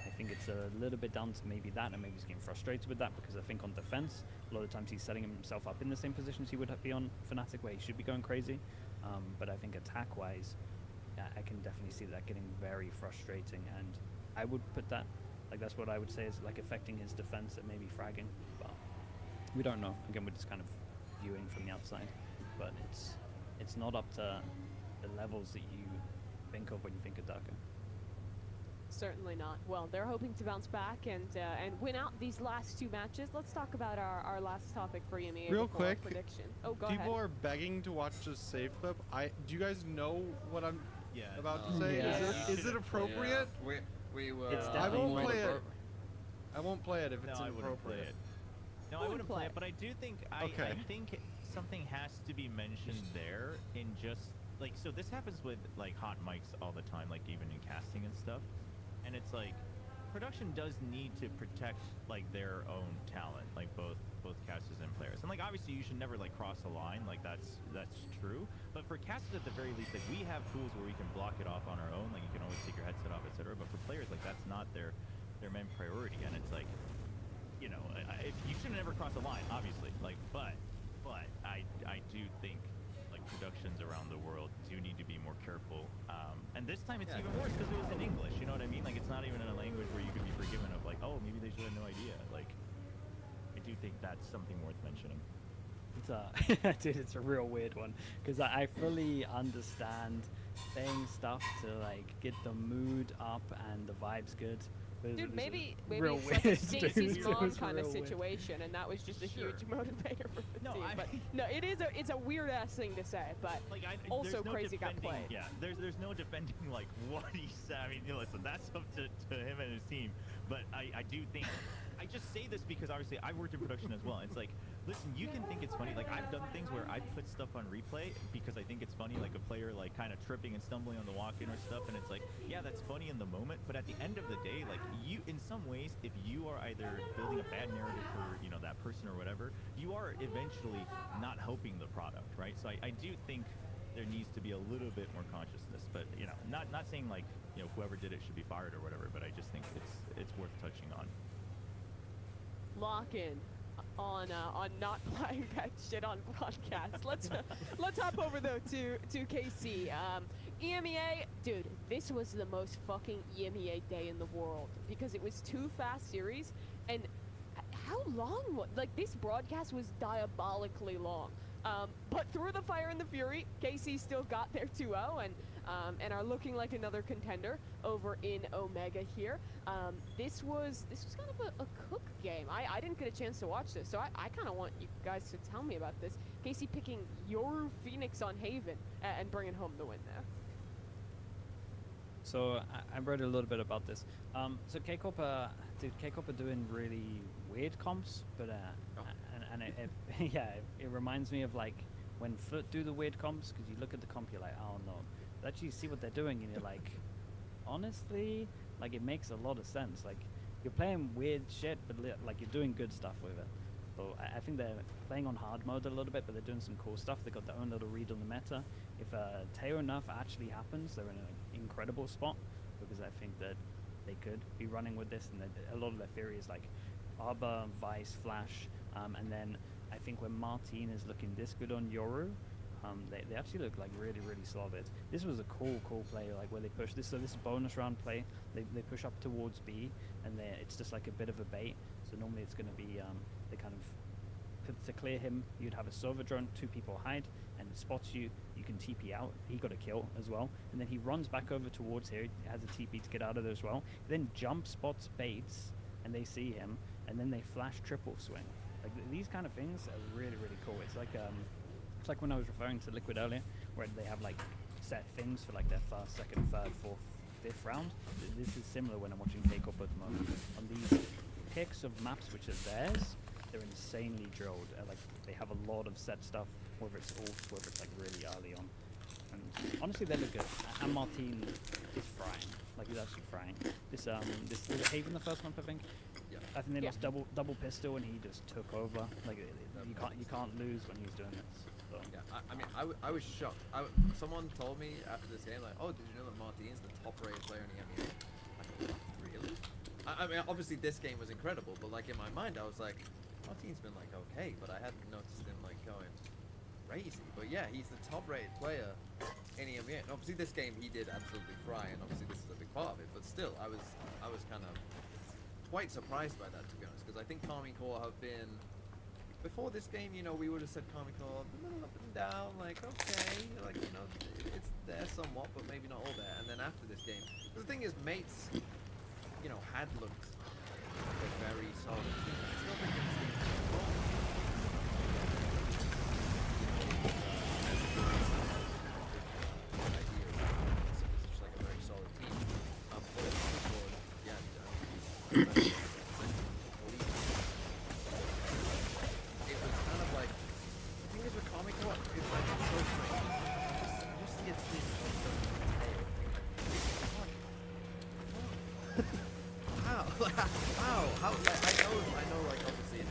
I think it's a little bit down to maybe that, and maybe he's getting frustrated with that because I think on defense, a lot of times he's setting himself up in the same positions he would be on Fnatic where he should be going crazy. But I think attack-wise, I can definitely see that getting very frustrating, and I would put that, like that's what I would say is like affecting his defense and maybe fragging, but we don't know. Again, we're just kind of viewing from the outside, but it's not up to the levels that you think of when you think of Darko. Certainly not. Well, they're hoping to bounce back and win out these last two matches. Let's talk about our last topic for Yumi. Real quick, prediction. Oh, go people ahead. are begging to watch this save clip. Do you guys know what I'm about to no. say? Yeah. Is it appropriate? Yeah. We were. It's I won't definitely play it. appropriate. I won't play it if it's No, I wouldn't play inappropriate. it. No, I wouldn't play it, but I do think I think something has to be mentioned there in just like so this happens with like hot mics all the time, like even in casting and stuff. And it's like production does need to protect like their own talent, like both casters and players. And like obviously you should never like cross a line, like that's true. But for casters at the very least, like we have tools where we can block it off on our own, like you can always take your headset off, etc. But for players, like that's not their main priority. And it's like, you know, you shouldn't ever cross a line, obviously. Like, but I do think like productions around the world do need to be more careful. And this time it's even worse because it was in English. You know what I mean? Like it's not even in a language where you could be forgiven of like, oh, maybe they should have no idea. Like, I do think that's something worth mentioning. Dude, it's a real weird one because I fully understand saying stuff to like get the mood up and the vibes good, Dude, maybe real it's like a weird, Stacy's dude. mom It's kind of real weird. situation, and that was just a Sure. huge motivator for the No, team. I- But no, it's a weird ass thing to say, but also there's no crazy got defending- played. Yeah, there's no defending like what he said. I mean, listen, that's up to him and his team. But I do think I just say this because obviously I've worked in production as well. It's like, listen, you can think it's funny. Like I've done things where I've put stuff on replay because I think it's funny, like a player like kind of tripping and stumbling on the walk-in or stuff, and it's like, yeah, that's funny in the moment. But at the end of the day, like you, in some ways, if you are either building a bad narrative for that person or whatever, you are eventually not helping the product, right? So I do think there needs to be a little bit more consciousness, but not saying like whoever did it should be fired or whatever, but I just think it's worth touching on. Lock in on not playing that shit on broadcast. Let's hop over though to KC. EMEA, dude, this was the most fucking EMEA day in the world because it was 2 fast series, and how long like this broadcast was diabolically long. But through the fire and the fury, KC still got their 2-0 and are looking like another contender over in Omega here. This was kind of a cook game. I didn't get a chance to watch this, so I kind of want you guys to tell me about this. KC picking Yoru Phoenix on Haven and bringing home the win there. So I read a little bit about this. So K-Corp are doing really weird comps, but and it reminds me of like when Foot do the weird comps, because you look at the comp, you're like, oh no. But actually you see what they're doing, and you're like, honestly, like it makes a lot of sense. Like you're playing weird shit, but like you're doing good stuff with it. So I think they're playing on hard mode a little bit, but they're doing some cool stuff. They got their own little read on the meta. If Teo Nuff actually happens, they're in an incredible spot, because I think that they could be running with this, and a lot of their theory is like Arbor, Vice, Flash, and then I think when Martine is looking this good on Yoru, they actually look like really, really solid. This was a cool play, like where they push this. So this is bonus round play. They push up towards B, and it's just like a bit of a bait. So normally it's going to be they kind of to clear him. You'd have a Sova drone, 2 people hide, and it spots you. You can TP out. He got a kill as well, and then he runs back over towards here. He has a TP to get out of there as well. Then jump spots baits, and they see him, and then they flash triple swing. Like these kind of things are really, really cool. It's like when I was referring to Liquid earlier, where they have like set things for like their first, second, third, fourth, fifth round. This is similar when I'm watching K-Corp at the moment. On these picks of maps which are theirs, they're insanely drilled. Like they have a lot of set stuff, whether it's ults, whether it's like really early on. And honestly, they look good. And Martine is frying. Like he's actually frying. This was Haven the first month, I think. Yeah. I think they lost double pistol, and he just took over. Like you can't lose when he's doing this. So. Yeah, I mean, I was shocked. Someone told me after this game, like, oh, did you know that Martine's the top-rated player in the EMEA? Like, really? I mean, obviously this game was incredible, but like in my mind, I was like, Martine's been like okay, but I hadn't noticed him like going crazy. But yeah, he's the top-rated player in EMEA. And obviously this game he did absolutely fry, and obviously this is a big part of it. But still, I was kind of quite surprised by that, to be honest, because I think Karmine Corps have been. Before this game, we would have said Karmine Corps a little up and down, like, okay, like, it's there somewhat, but maybe not all there. And then after this game, the thing is, Mates, had looked like a very solid team. I still think this team is wrong. It's just like a very solid team. But yeah, How? I know, like, obviously in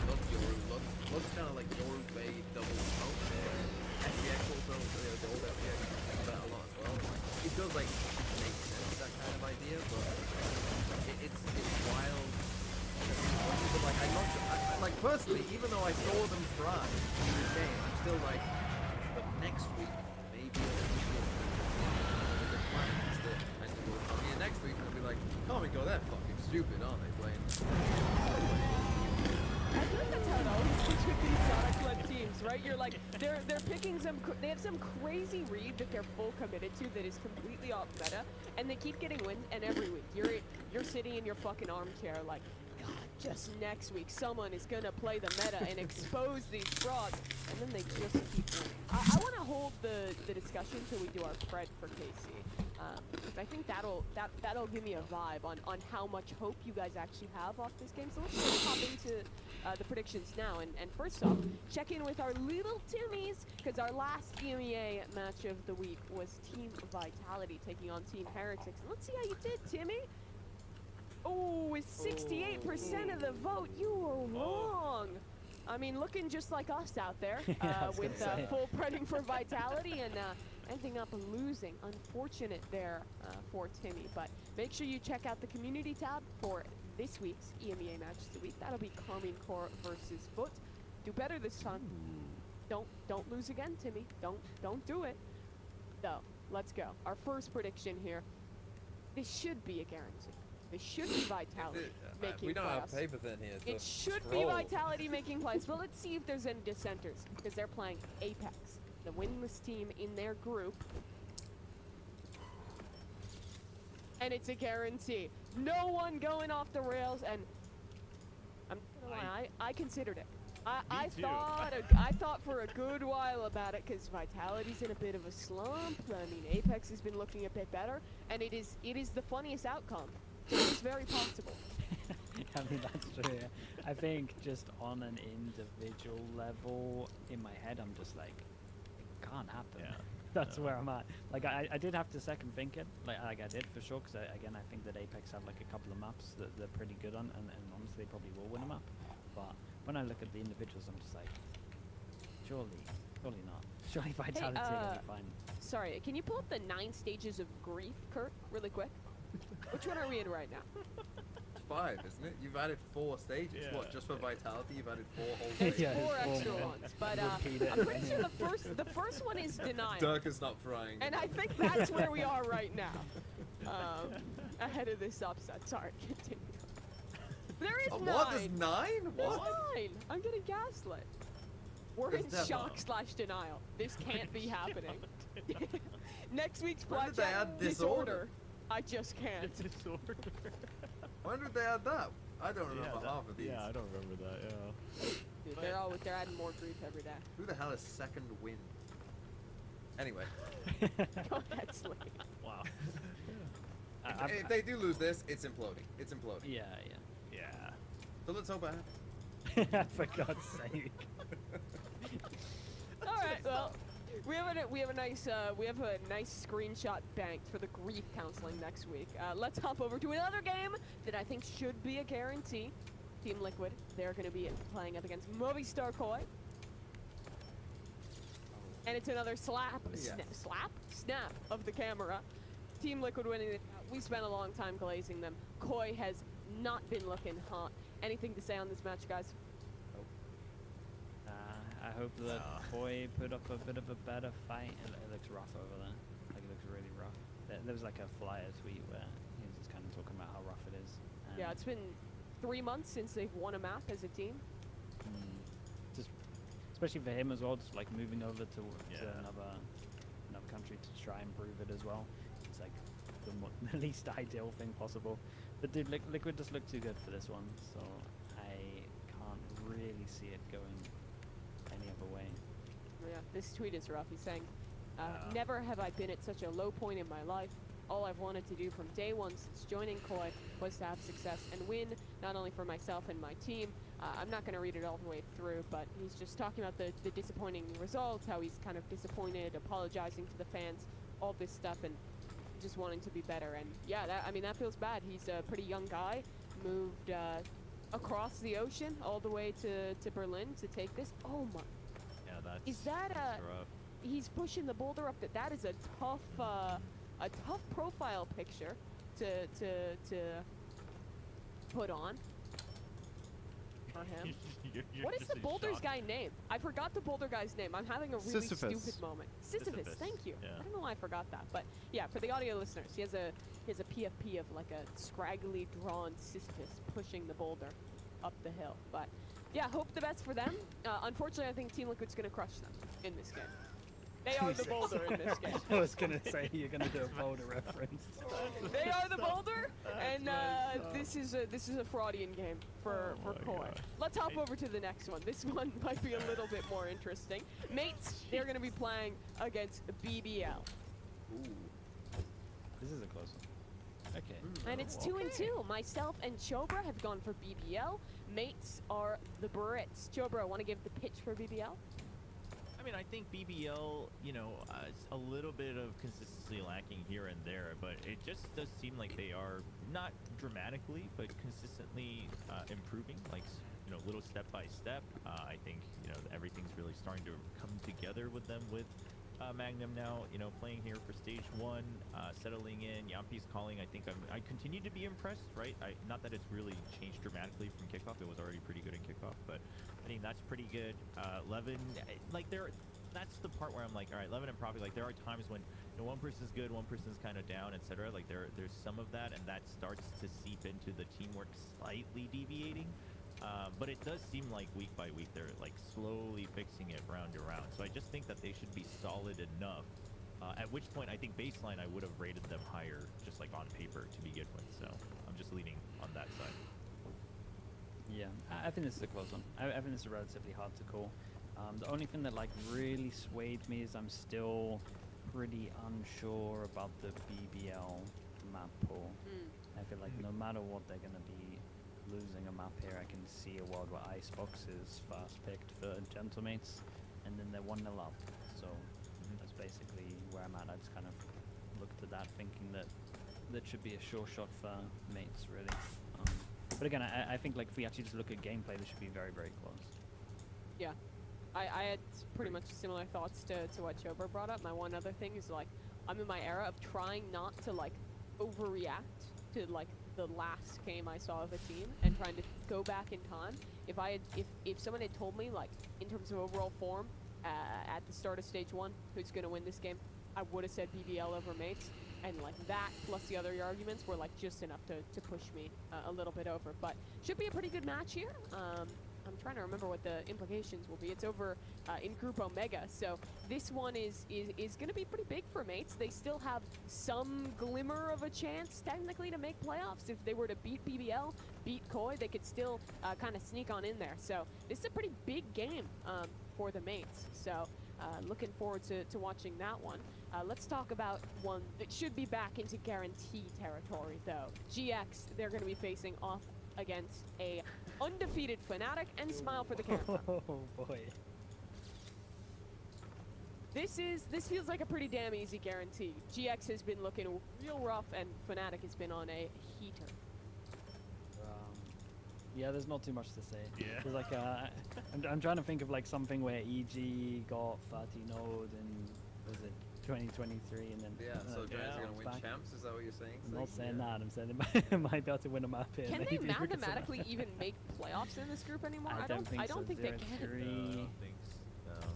loves Yoru, loves kind of like Yoru Bay double smoke. FPX also, the old FPX do that a lot as well. It does, like, make sense, that kind of idea, but it's wild. But, like, like, personally, even though I saw them try in this game, I'm still like, but next week, maybe the plan is to kind of go, I mean, next week we'll be like, oh my god, that fucking stupid, aren't they, playing? I feel like that's how it always is with these Sonic-led teams. games, right? You're like, they're picking they have some crazy read that they're full committed to that is completely off meta, and they keep getting wins. And every week, you're sitting in your fucking armchair like, God, just next week someone is gonna play the meta and expose these frauds, and then they just keep winning. I want to hold the discussion till we do our spread for KC, because I think that'll give me a vibe on how much hope you guys actually have off this game. So let's just hop into the predictions now, and first off, check in with our little Timmies, because our last EMEA match of the week was Team Vitality taking on Team Heretics. And let's see how you did, Timmy. Oh, with 68% of the vote, you were wrong. I mean, looking just like us out there, with full predding for Vitality and ending up losing. Unfortunate there for Timmy, but make sure you check out the community tab for this week's EMEA match of the week. That'll be Carmine Core versus Foot. Do better this time. Don't lose again, Timmy. Don't do it. So let's go. Our first prediction here. This should be a guarantee. This should be Vitality making we don't playoffs. have paper thin here. It should be Vitality making plays. Well, let's see if there's any dissenters, because they're playing Apex, the winless team in their group. And it's a guarantee. No one going off the rails, and I'm not gonna lie, I considered it. I thought for a good while about it, because Vitality's in a bit of a slump. I mean, Apex has been looking a bit better, and it is the funniest outcome. It is very possible. I mean, that's true. Yeah. I think just on an individual level, in my head, I'm just like, it can't happen. Yeah. That's where I'm at. Like, I did have to second think it. Like I did for sure, because again, I think that Apex have like a couple of maps that they're pretty good on, and honestly, they probably will win a map. But when I look at the individuals, I'm just like, surely not. Surely Vitality will be fine. Sorry, can you pull up the 9 stages of grief, Kurt, really quick? Which one are we in right now? It's 5, isn't it? You've added 4 stages. Yeah. What, just for Vitality, you've added 4 whole There's stages? 4 extra ones, but I'm pretty sure the first one is Denial. Dirk is not frying. And I think that's where we are right now. Ahead of this upset. Sorry, continue. There is 9. What? There's 9? There's What? 9. I'm getting gaslit. We're in shock/denial. This can't be happening. Next week's When did they blackjack add disorder? I just can't. Disorder. When did they add that? I don't remember half of these. Yeah, I don't remember that. Yeah. Dude, they're adding more grief every day. Who the hell is Second Wind? Anyway. Go ahead, Slee. Wow. If they do lose this, it's imploding. It's imploding. Yeah. So let's hope it happens. For God's sake. All right. Well, we have a nice screenshot banked for the grief counseling next week. Let's hop over to another game that I think should be a guarantee. Team Liquid. They're going to be playing up against Movistar Koi. And it's another snap of the camera. Team Liquid winning it. We spent a long time glazing them. Koi has not been looking hot. Anything to say on this match, guys? I hope that Koi put up a bit of a better fight. It looks rough over there. Like, it looks really rough. There was like a flyer tweet where he was just kind of talking about how rough it is. Yeah, it's been 3 months since they've won a map as a team. Just, especially for him as well, just like moving over to another country to try and prove it as well. It's like the least ideal thing possible. But dude, Liquid just looked too good for this one, so I can't really see it going any other way. Yeah, this tweet is rough. He's saying, never have I been at such a low point in my life. All I've wanted to do from day one since joining Koi was to have success and win, not only for myself and my team. I'm not going to read it all the way through, but he's just talking about the disappointing results, how he's kind of disappointed, apologizing to the fans, all this stuff, and just wanting to be better. And yeah, that feels bad. He's a pretty young guy, moved across the ocean all the way to Berlin to take this. Oh my! Yeah, that's rough. He's pushing the boulder up. That is a tough profile picture to put on for him. What is the boulder's guy name? I forgot the boulder guy's name. I'm having a really stupid moment. Sisyphus, thank you. Yeah. I don't know why I forgot that, but yeah, for the audio listeners, he has a PFP of like a scraggly drawn Sisyphus pushing the boulder up the hill. But yeah, hope the best for them. Unfortunately, I think Team Liquid's gonna crush them in this game. They are the Boulder in this game. I was gonna say you're gonna do a Boulder reference. They are the Boulder, and this is a Fraudian game for Koi. Let's hop over to the next one. This one might be a little bit more interesting. Mates, they're gonna be playing against BBL. Ooh. This is a close one. Okay. And it's 2-2. Myself and Chobra have gone for BBL. Mates are the Brits. Chobra, want to give the pitch for BBL? I mean, I think BBL, you know, is a little bit of consistency lacking here and there, but it just does seem like they are not dramatically, but consistently improving, like, you know, little step by step. I think, you know, everything's really starting to come together with them with Magnum now, you know, playing here for stage 1, settling in. Yampi's calling. I think I continue to be impressed, right? Not that it's really changed dramatically from kickoff. It was already pretty good in kickoff, but I think that's pretty good. Levin, like that's the part where I'm like, all right, Levin and Prophet, like there are times when, you know, one person's good, one person's kind of down, etc. Like there's some of that, and that starts to seep into the teamwork slightly deviating. But it does seem like week by week they're like slowly fixing it round to round. So I just think that they should be solid enough. At which point I think baseline I would have rated them higher, just like on paper to begin with. So I'm just leaning on that side. Yeah, I think this is a close one. I think this is relatively hard to call. The only thing that like really swayed me is I'm still pretty unsure about the BBL map pool. I feel like no matter what they're going to be losing a map here, I can see a world where Icebox is fast picked for Gentlemates, and then they're 1-0 up. So that's basically where I'm at. I just kind of looked at that thinking that should be a sure shot for Mates, really. But again, I think like if we actually just look at gameplay, this should be very, very close. Yeah. I had pretty much similar thoughts to what Chobra brought up. My one other thing is like, I'm in my era of trying not to like overreact to like the last game I saw of a team and trying to go back in time. If someone had told me like in terms of overall form at the start of stage 1 who's gonna win this game, I would have said BBL over Mates, and like that plus the other arguments were like just enough to push me a little bit over. But should be a pretty good match here. I'm trying to remember what the implications will be. It's over in Group Omega, so this one is going to be pretty big for Mates. They still have some glimmer of a chance, technically, to make playoffs. If they were to beat BBL, beat Koi, they could still kind of sneak on in there. So this is a pretty big game for the Mates. So looking forward to watching that one. Let's talk about one that should be back into guarantee territory, though. GX, they're going to be facing off against a undefeated Fnatic, and smile for the camera. Oh boy. This feels like a pretty damn easy guarantee. GX has been looking real rough, and Fnatic has been on a heater. Yeah, there's not too much to say. Yeah. There's like I'm trying to think of like something where EG got 30 node in, was it 2023, and then so Giants are gonna win champs. Is that what you're saying? I'm not saying that. I'm saying they might be able to win a map here. Can they mathematically even make playoffs in this group anymore? I don't think they can. I don't think so.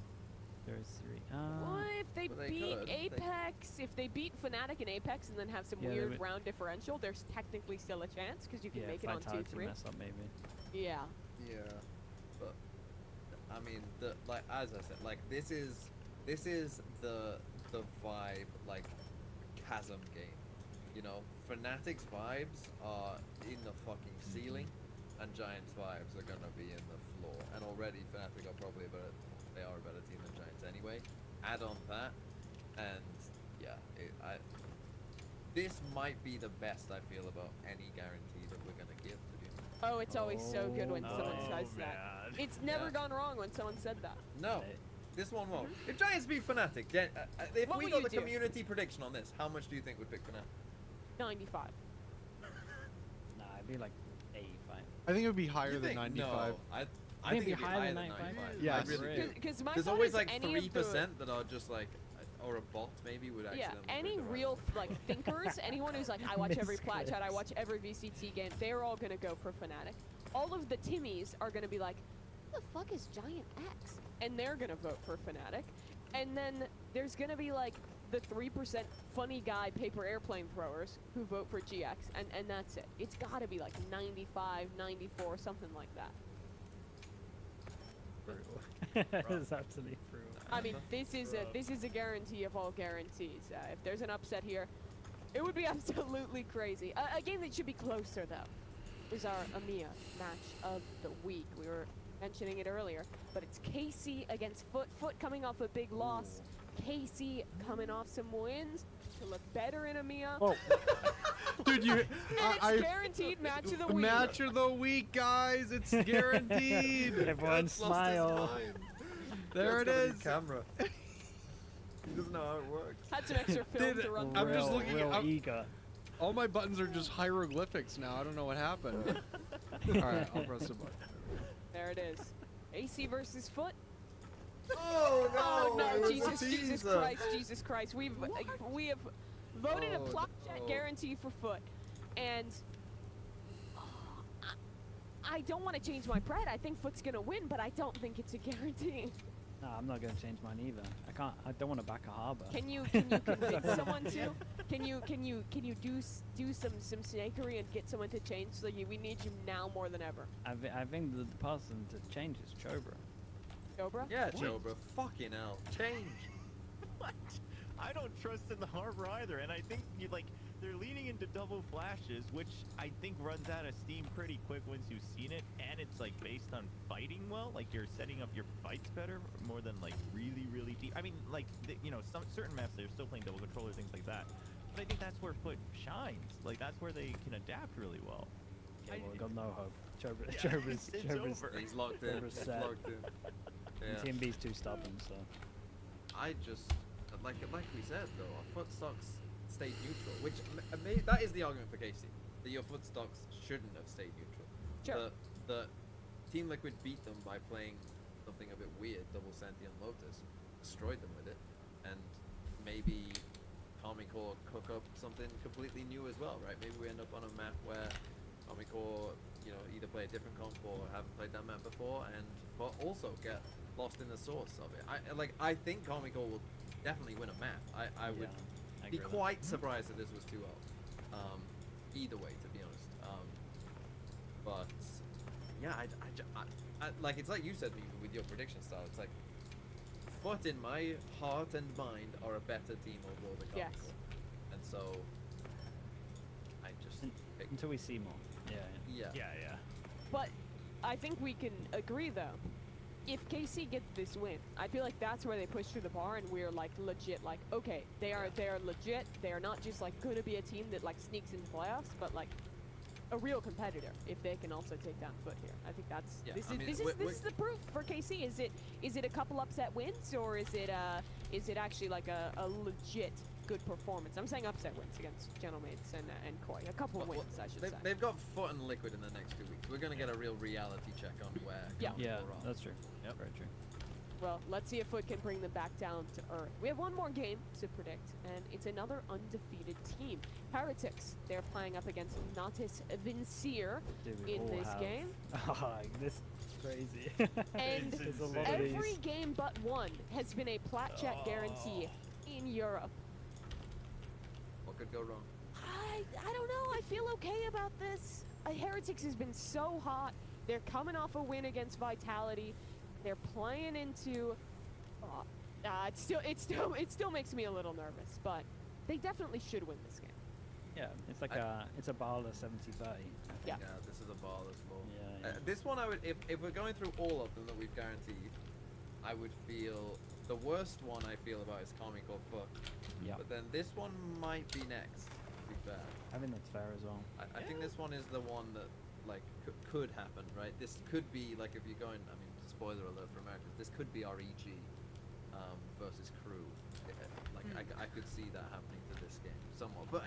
There's 3. What if they beat Apex? If they beat Fnatic in Apex and then have some weird round differential, there's technically still a chance because you can make it on 2-3. Mess up maybe. Yeah. Yeah, but I mean, like as I said, like this is the vibe, like chasm game. You know, Fnatic's vibes are in the fucking ceiling, and Giants' vibes are gonna be in the floor. And already Fnatic are probably they are a better team than Giants anyway. Add on that, and yeah, this might be the best I feel about any guarantee that we're gonna give, to be honest. Oh, it's always so good when someone says that. It's never gone wrong when someone said that. No. This one won't. If Giants beat Fnatic, if we got the community prediction on this, how much do you think would pick Fnatic? 95. Nah, it'd be like 85. I think it would be higher than 95. No, I think it'd be higher than 95. Yeah, I really do. Because my there's thought always is like any 3% of the, that are just like, or a bot maybe would actually. Yeah, any real like thinkers, anyone who's like, I watch every plat chat, I watch every VCT game, they're all gonna go for Fnatic. All of the Timmies are gonna be like, who the fuck is Giant X? And they're gonna vote for Fnatic. And then there's gonna be like the 3% funny guy paper airplane throwers who vote for GX, and that's it. It's gotta be like 95, 94, something like that. It's absolutely brutal. I mean, this is a guarantee of all guarantees. If there's an upset here, it would be absolutely crazy. A game that should be closer though is our EMEA match of the week. We were mentioning it earlier, but it's KC against Foot. Foot coming off a big loss. KC coming off some wins to look better in EMEA. Oh. Dude, it's guaranteed match of the week. Match of the week, guys. It's guaranteed. Everyone smile. There it is. Camera. He doesn't know how it works. Had some extra film to run. I'm just looking real at. eager. All my buttons are just hieroglyphics now. I don't know what happened. All right, I'll press the button. There it is. AC versus Foot. Oh no! Oh no! It was a Jesus teaser. Christ! Jesus Christ! We have voted a blackjack guarantee for Foot, and I don't want to change my bet. I think Foot's gonna win, but I don't think it's a guarantee. No, I'm not going to change mine either. I don't want to back a harbor. Can you convince someone to? Can you do some snakery and get someone to change? So we need you now more than ever. I think the person to change is Chobra. Chobra? Yeah, What? Chobra. Fucking hell. Change. What? I don't trust in the harbor either, and I think they're leaning into double flashes, which I think runs out of steam pretty quick once you've seen it, and it's like based on fighting well, like you're setting up your fights better more than like really deep. I mean, like some certain maps they're still playing double controller, things like that. But I think that's where Foot shines. Like that's where they can adapt really well. Yeah, well, we've got no hope. Chobra's over. He's locked in. Chobra's He's set. locked in. Yeah. Team B's too stubborn, so. I just like we said though, our foot stocks stayed neutral, which that is the argument for Casey, that your foot stocks shouldn't have stayed neutral. Sure. The Team Liquid beat them by playing something a bit weird, double Sentient Lotus, destroyed them with it, and maybe Army Corps cook up something completely new as well, right? Maybe we end up on a map where Army Corps, either play a different comp or haven't played that map before, but also get lost in the source of it. I think Army Corps will definitely win a map. I would be quite surprised if this was 2-0. Either way, to be honest. But yeah, I like it's like you said even with your prediction style. It's like Foot in my heart and mind are a better team overall than Army Corps. And so I just until we see more. Yeah. But I think we can agree though. If KC gets this win, I feel like that's where they push through the bar and we're like legit like, okay, they are legit. They are not just like gonna be a team that like sneaks into playoffs, but like a real competitor if they can also take down Foot here. I think that's this is the proof for KC. Is it a couple upset wins or is it actually like a legit good performance? I'm saying upset wins against Gentlemates and Koi. A couple of wins, I should say. They've got Foot and Liquid in the next 2 weeks. We're going to get a real reality check on where. Yeah, are. that's true. Yep. Very true. Well, let's see if Foot can bring them back down to earth. We have one more game to predict, and it's another undefeated team. Heretics, they're playing up against Natis Vincere in this game. This is crazy. And every game but one has been a Platchat guarantee in Europe. What could go wrong? I don't know. I feel okay about this. Heretics has been so hot. They're coming off a win against Vitality. They're playing into. It still makes me a little nervous, but they definitely should win this game. Yeah, it's like it's a Bala 70-30. Yeah. This is a baller's law. Yeah. This one, I would, if we're going through all of them that we've guaranteed, I would feel the worst one I feel about is Karmic or Foot. Yeah. But then this one might be next. To be fair. I think that's fair as well. I think this one is the one that like could happen, right? This could be like if you're going. I mean, spoiler alert for Americans. This could be REG versus Crew. I could see that happening to this game somewhat. But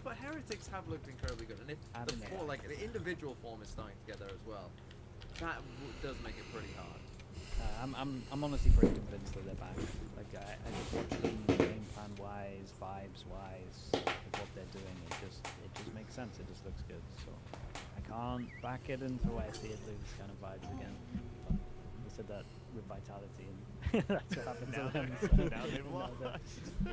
but Heretics have looked incredibly good, and if the individual form is starting to get there as well, that does make it pretty hard. I'm honestly pretty convinced that they're back. Like I just watch them game plan wise, vibes wise, with what they're doing. It just makes sense. It just looks good. So I can't back it until I see it do this kind of vibes again. But we said that with Vitality, and that's what happened to them. Now they've lost.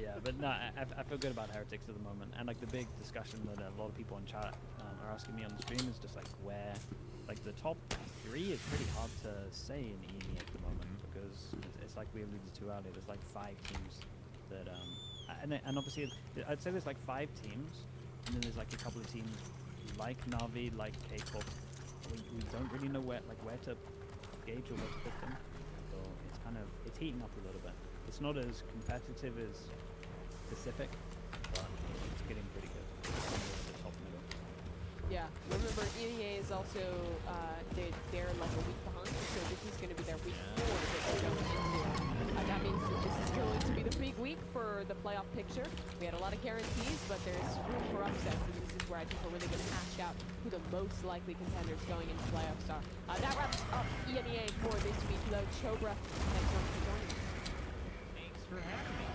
Yeah, but no, I feel good about Heretics at the moment. And like the big discussion that a lot of people in chat are asking me on the stream is just like where, like the top 3 is pretty hard to say in EME at the moment because because it's like we alluded to earlier. There's like 5 teams that and obviously I'd say there's like 5 teams, and then there's like a couple of teams like Navi, like K-pop. We don't really know where to gauge or where to put them. So it's heating up a little bit. It's not as competitive as Pacific, but it's getting pretty good. The top middle. Yeah, remember EMEA is also they're like a week behind, so this is going to be their week 4 that they're going into. That means that this is going to be the big week for the playoff picture. We had a lot of guarantees, but there's room for upsets, and this is where I think we're really going to hash out who the most likely contenders going into playoffs are. That wraps up EMEA for this week, though. Chobra, thanks so much for joining us. Thanks for having me.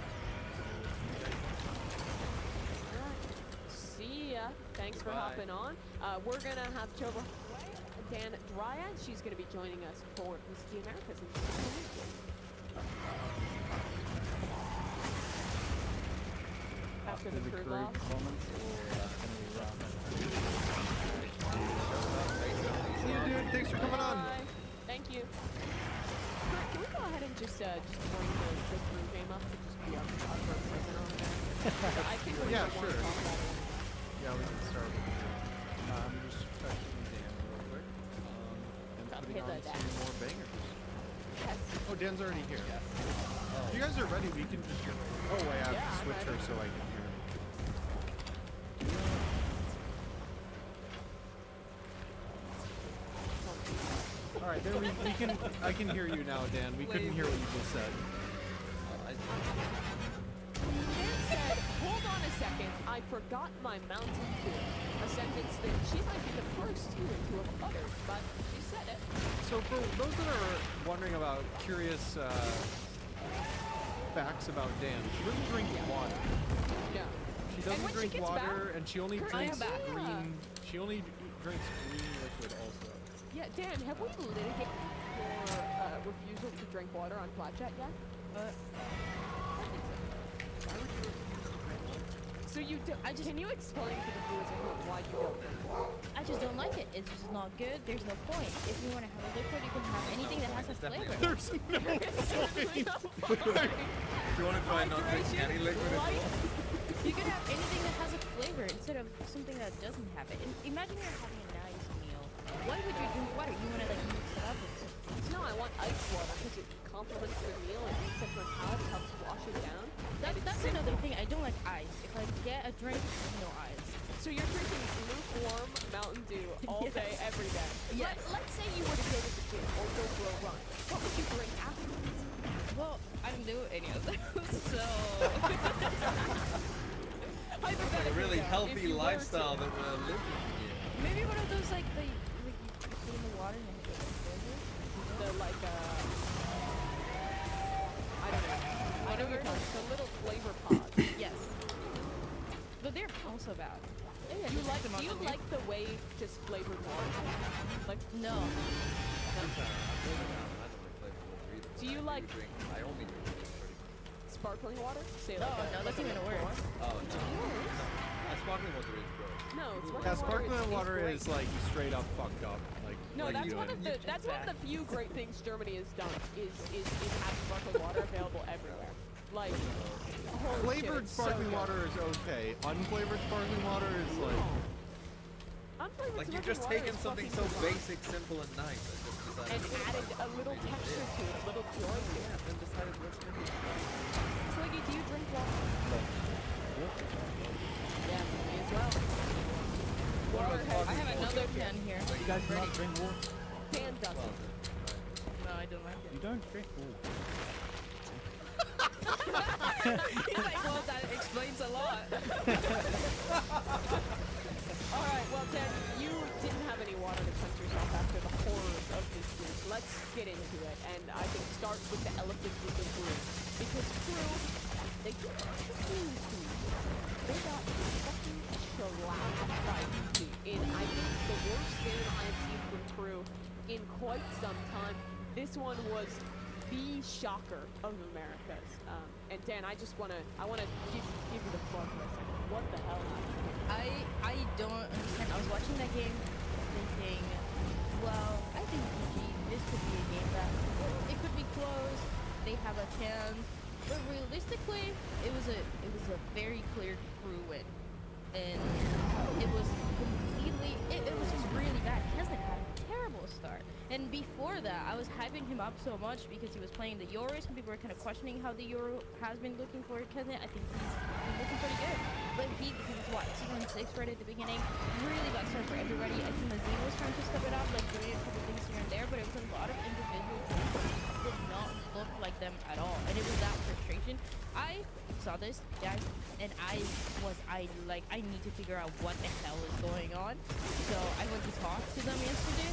See ya. Thanks for hopping on. We're gonna have Chobra Dan Dryad. She's gonna be joining us for Miss T Americas in just a few minutes. After the crew loss. See you, dude. Thanks for coming on. Thank you. Can we go ahead and just bring the crew game up to just be our first person on there? I think we're Yeah, gonna sure. want to talk about it. Yeah, we can start with I'm just fetching Dan real quick. And putting on some more bangers. Yes. Oh, Dan's already here. If you guys are ready, we can just... Oh, wait, I have to switch her so I can hear. Alright, there we can... I can hear you now, Dan. We couldn't hear what you just said. Dan said, hold on a second, I forgot my Mountain Dew. A sentence that she might be the first human to have uttered, but she said it. So for those that are wondering about curious facts about Dan, she doesn't drink water. No. She doesn't drink water, and she only drinks back. green. She only drinks green liquid also. Yeah, Dan, have we litigated your refusal to drink water on Flat Chat yet? So you do, can you explain to the viewers at home why you don't drink water? I just don't like it. It's just not good. There's no point. If you want to have a liquid, you can have anything that has a flavor. There's no point. You want to try not drinking any liquid at all? You can have anything that has a flavor instead of something that doesn't have it. And imagine you're having a nice meal. Why would you drink water? You want to like mix it up with something. No, I want ice water because it complements the meal. It makes it for palate, it helps wash it down. That's another thing. I don't like ice. If I get a drink, no ice. So you're drinking lukewarm Mountain Dew all day, every day. Yes. Let's say you were to go to the gym or go for a run. What would you drink afterwards? Well, I don't do any of those, so... Sounds like a really healthy lifestyle that we're living here. Maybe one of those like you put in the water and then you get the flavor. The like I don't know. I know you're talking the little flavor pods. Yes. But they're also bad. Yeah, do you like the way just flavored water? Like no. Do you like I only drink sparkling water? Say No, like no, that's even worse. Oh no. Sparkling water is gross. No, Yeah, sparkling water is like straight up fucked up. Like, no, what are you that's one doing? of the one of the few great things Germany has done is have sparkling water available everywhere. Like holy Flavored shit, sparkling so water is okay. Unflavored sparkling water is like... Unflavored Like you've sparkling just water taken is something so fucking basic, simple, and nice, and added a little texture to it, a little joy to it. and decided let's make it. Swiggy, do you drink water? Yeah, me as well. Water has I have another can here. You guys do not drink water? Dan doesn't. No, I don't like it. You don't drink water. He's like, well, that explains a lot. Alright, well Dan, you didn't have any water to quench yourself after the horrors of this week. Let's get into it, and I think start with the elephant in the room. Because Crew, they got fucking shellacked by ET in, I think, the worst game I have seen from Crew in quite some time. This one was the shocker of Americas. And Dan, I wanna give you the floor for a second. What the hell happened? I don't understand. I was watching that game thinking, well, I think PG, this this could be a game that it could be close. They have a chance, but realistically, it was a very clear crew win, and it was completely. It was just really bad. Kesnet had a terrible start, and before that, I was hyping him up so much because he was playing the Euros, and people were kind of questioning how the Euro has been looking for Kesnet. I think he's been looking pretty good, but he was what 6 right at the beginning. Really bad start for everybody. I think Mazine was trying to step it up, like doing a couple things here and there, but it was a lot of individual things that did not look like them at all, and it was that frustration. I saw this, guys, and I need to figure out what the hell is going on. So I went to talk to them yesterday.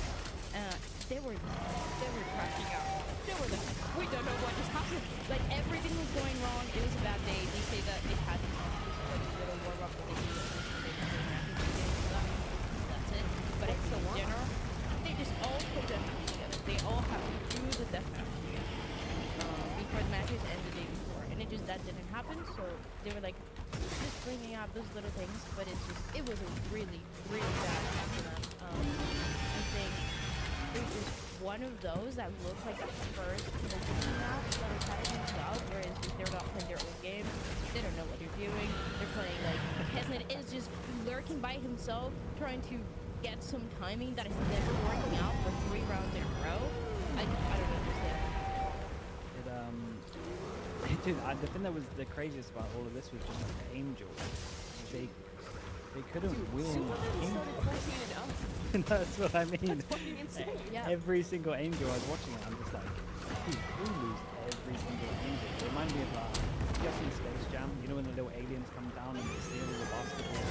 They were crashing out. They were like, we don't know what just happened. Like everything was going wrong. It was a bad day. They say that it had this little warm up that they do. That's it. But it's in general, they just all put their hands together. They all have to do the death match before the matches end the day before, and that didn't happen. So they were like just bringing out those little things, but it was a really bad match for them. I think it was just one of those that looked like the first match that was happening well, whereas they're not playing their own game. They don't know what they're doing. They're playing like Kesnet is just lurking by himself, trying to get some timing that is never working out for 3 rounds in a row. I don't understand. Dude, the thing that was the craziest about all of this was just like the Angel. They couldn't win. That's what I mean. That's fucking insane. Every single Angel I was watching it, I'm just like, dude, we lose every single Angel. It reminded me of just in Space Jam, you know when the little aliens come down and they steal the basketball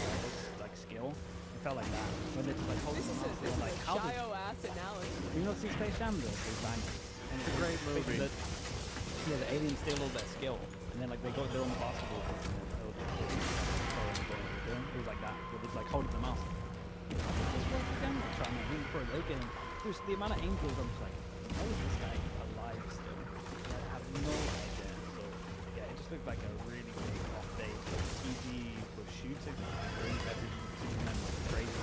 like skill? It felt like that. When they just like hold them up, they were like, how did ass analogy. you not see Space Jam though? It's banging. And it's a great movie. Yeah, the aliens steal all their skill, and then like they're on the basketball court, and then it was like that. Where they like holding them up. Just work again, like trying to win for a leg, and just the amount of angels. I'm just like, how is this guy alive still? I have no idea. So yeah, it just looked like a really big off day. TG was shooting, every Superman was crazy.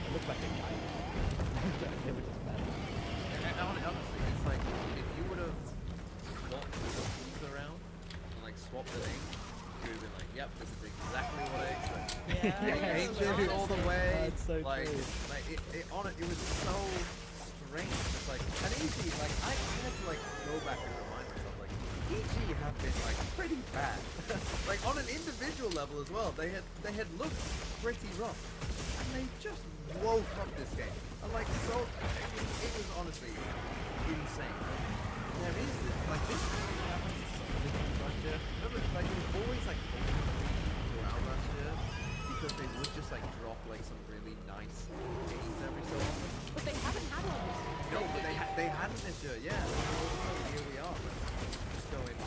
It looked like a guy. Honestly, it's like if you would have swapped the teams around and like swapped the names, you would have been like, yep, this is exactly what I expected. Yeah, Angels all the way. That's so like, cool. like it was so strange. It's like, and EG, like I had to like go back and remind myself, like EG have been like pretty bad. Like on an individual level as well, they had looked pretty rough, and they just woke up this game. And like so, it was honestly insane. There is this, like this happens last year. Remember, like it was always like throughout last year because they would just like drop like some really nice games every so often. But they haven't had one this year. No, but they hadn't this year. Yeah, here we are. Just going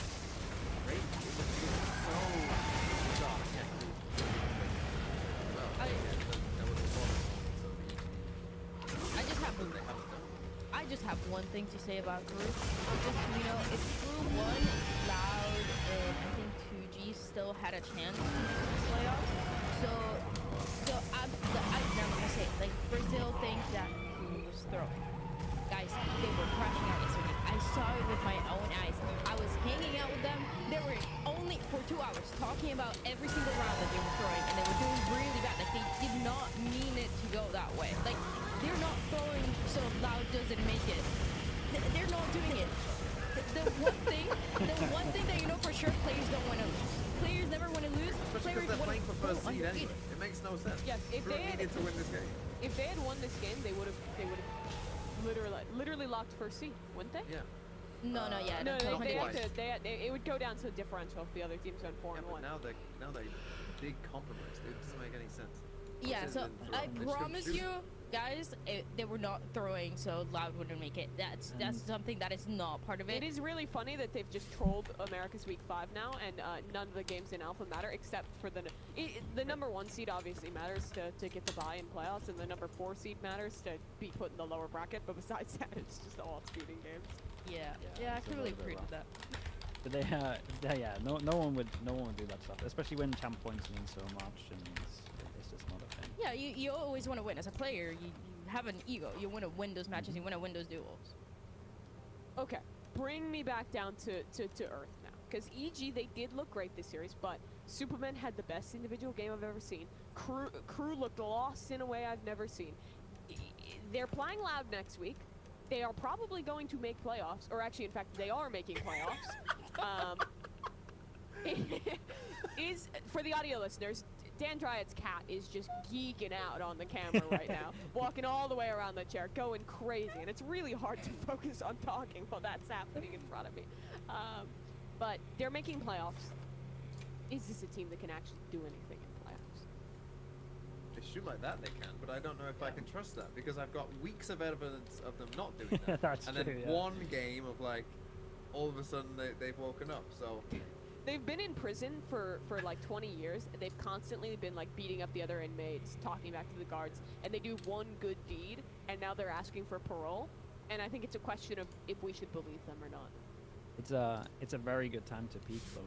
great. It was so bizarre. Yeah. Well, there was a lot of I just have one thing to say about Group. Just, if Group 1, Loud, and I think 2G still had a chance in the playoffs. So I'm never gonna say it. Like Brazil thinks that Group was throwing. Guys, they were crashing out yesterday. I saw it with my own eyes. I was hanging out with them. They were only for 2 hours talking about every single round that they were throwing, and they were doing really bad. Like they did not mean it to go that way. Like they're not throwing so Loud doesn't make it. They're not doing it. The one thing that you know for sure, players don't want to lose. Players never want to lose. Especially because they're playing for first seed anyway. It makes no sense. Yes, if they needed to win this game. If they had won this game, they would have literally locked first seed, wouldn't they? Yeah. No, yeah. No, it would go down to the differential if the other teams went 4-1. But now they big compromise. It doesn't make any sense. Yeah, so I promise you, guys, they were not throwing so Loud wouldn't make it. That's something that is not part of it. It is really funny that they've just trolled America's Week 5 now, and none of the games in Alpha matter except for the number 1 seed obviously matters to get the bye in playoffs, and the number 4 seed matters to be put in the lower bracket, but besides that, it's just all shooting games. Yeah, I can really agree with that. But no one would do that stuff, especially when champ points mean so much, and it's just not a Yeah, you always want to win as a player. You have an ego. You want to win those matches. You want to win those duels. Okay, bring me back down to earth now. Because EG, they did look great this series, but Superman had the best individual game I've ever seen. Crew looked lost in a way I've never seen. They're playing Loud next week. They are probably going to make playoffs, or actually, in fact, they are making playoffs. Is for the audio listeners, Dan Dryad's cat is just geeking out on the camera right now, walking all the way around the chair, going crazy, and it's really hard to focus on talking while that's happening in front of me. But they're making playoffs. Is this a team that can actually do anything in playoffs? They shoot like that, they can, but I don't know if I can trust that because I've got weeks of evidence of them not doing that. That's and true, then yeah. one game of like, all of a sudden they've woken up. So they've been in prison for like 20 years. They've constantly been like beating up the other inmates, talking back to the guards, and they do one good deed, and now they're asking for parole. And I think it's a question of if we should believe them or not. It's a very good time to peak though.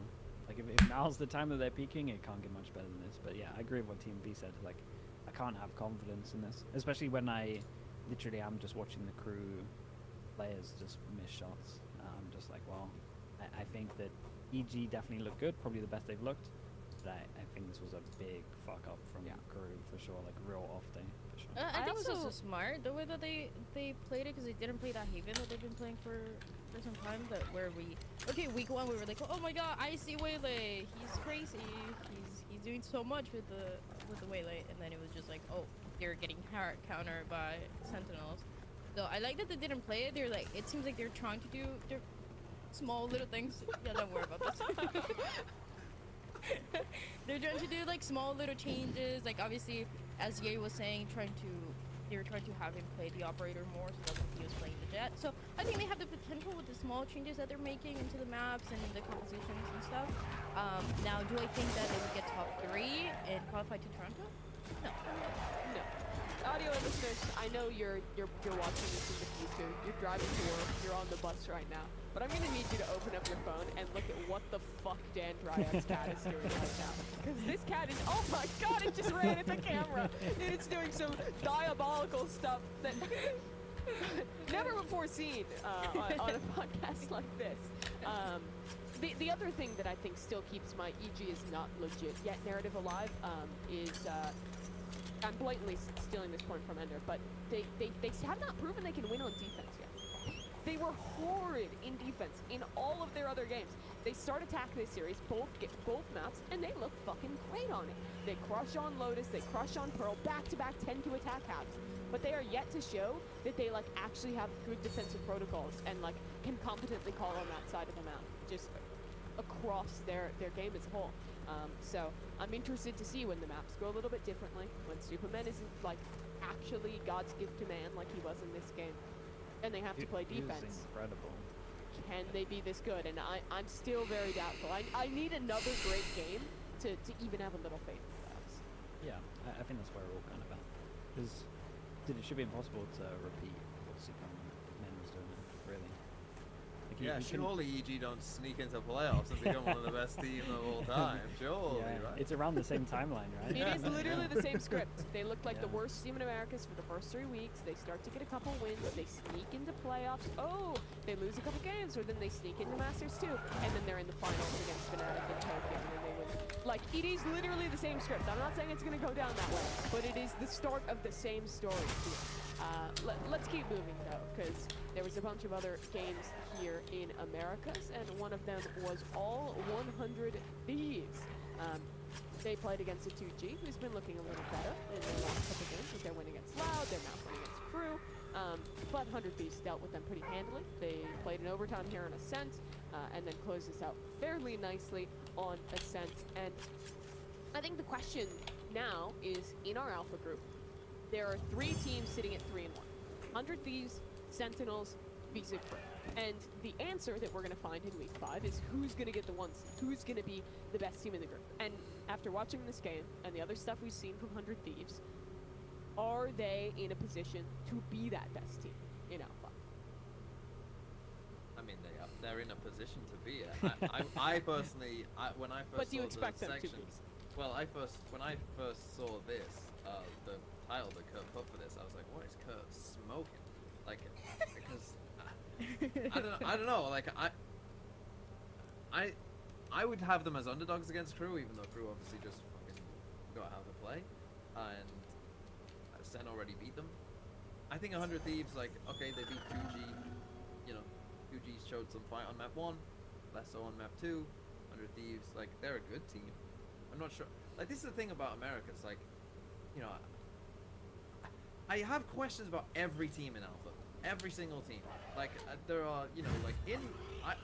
Like if now's the time that they're peaking, it can't get much better than this. But yeah, I agree with what Team B said. Like I can't have confidence in this, especially when I literally am just watching the crew players just miss shots. I'm just like, well, I think that EG definitely looked good, probably the best they've looked. But I think this was a big fuck up from crew for sure, like real off day for sure. I think this was smart the way that they played it because they didn't play that Haven that they've been playing for some time. That where week 1 we were like, oh my god, I see Waylay, he's crazy, he's doing so much with the Waylay, and then it was just like, oh, they're getting countered by Sentinels. So I like that they didn't play it. They're like, it seems like they're trying to do their small little things. Yeah, don't worry about this. They're trying to do like small little changes, like obviously as Ye was saying, they were trying to have him play the operator more so that he was playing the jet. So I think they have the potential with the small changes that they're making into the maps and the compositions and stuff. Now, do I think that they would get top 3 and qualify to Toronto? No. Audio listeners, I know you're watching this in the future. You're driving to work. You're on the bus right now. But I'm gonna need you to open up your phone and look at what the fuck Dan Dryad's cat is doing right now. Because this cat is, oh my god, it just ran at the camera. And it's doing some diabolical stuff that never before seen on a podcast like this. The other thing that I think still keeps my EG is not legit yet narrative alive is I'm blatantly stealing this point from Ender, but they have not proven they can win on defense yet. They were horrid in defense in all of their other games. They start attack this series, both maps, and they look fucking great on it. They crush on Lotus, they crush on Pearl, back-to-back 10-to-attack halves. But they are yet to show that they like actually have good defensive protocols and like can competently call on that side of the map, just across their game as a whole. So I'm interested to see when the maps go a little bit differently, when Superman isn't like actually God's gift to man like he was in this game, and they have to play defense. Incredible. Can they be this good? And I'm still very doubtful. I need another great game to even have a little faith in the playoffs. Yeah, I think that's where we're all kind of at. Because it should be impossible to repeat what Superman was doing, really. Like yeah, surely EG don't sneak into playoffs and become one of the best teams of all time. Surely, right? It's around the same timeline, right? It is literally the same script. They look like the worst team in Americas for the first 3 weeks. They start to get a couple wins. They sneak into playoffs. Oh, they lose a couple games, or then they sneak into Masters too. And then they're in the finals against Fnatic and Tokyo, and then they win. Like, it is literally the same script. I'm not saying it's going to go down that way, but it is the start of the same story here. Let's keep moving, though, because there was a bunch of other games here in Americas, and one of them was all 100 Thieves. They played against a 2G, who's been looking a little better in their last couple games with their win against Loud, their map win against Crew. But 100 Thieves dealt with them pretty handily. They played in overtime here on Ascent, and then closed this out fairly nicely on Ascent. And I think the question now is, in our alpha group, there are 3 teams sitting at 3-1. 100 Thieves, Sentinels, VZ Crew. And the answer that we're going to find in week 5 is who's going to get the 1 seed, who's going to be the best team in the group. And after watching this game and the other stuff we've seen from 100 Thieves, are they in a position to be that best team in Alpha? I mean, they're in a position to be it. I personally, when I first but do you saw expect the them sections, to be? well, when I first saw this, the title that Kurt put for this, I was like, what is Kurt smoking? Like, because I don't know. Like I would have them as underdogs against Crew, even though Crew obviously just fucking got how to play, and Sen already beat them. I think 100 Thieves, like, okay, they beat 2G. You know, 2G showed some fight on map 1, less so on map 2. 100 Thieves, like, they're a good team. I'm not sure. Like, this is the thing about America. It's like, you know, I have questions about every team in Alpha. Every single team. Like, there are, you know, like,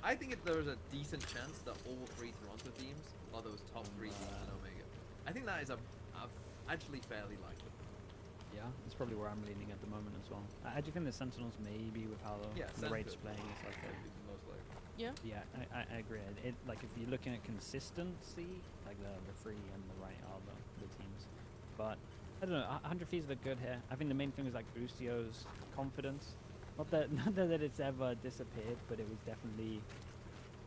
I think there's a decent chance that all 3 Toronto teams are those top 3 teams in Omega. I think that is actually fairly likely. Yeah, it's probably where I'm leaning at the moment as well. I do think the Sentinels maybe with how the rate's playing is like most likely. Yeah. Yeah, I agree. It like if you're looking at consistency, like the free and the right are the teams. But I don't know. 100 Thieves look good here. I think the main thing was like Boostio's confidence. Not that it's ever disappeared, but it was definitely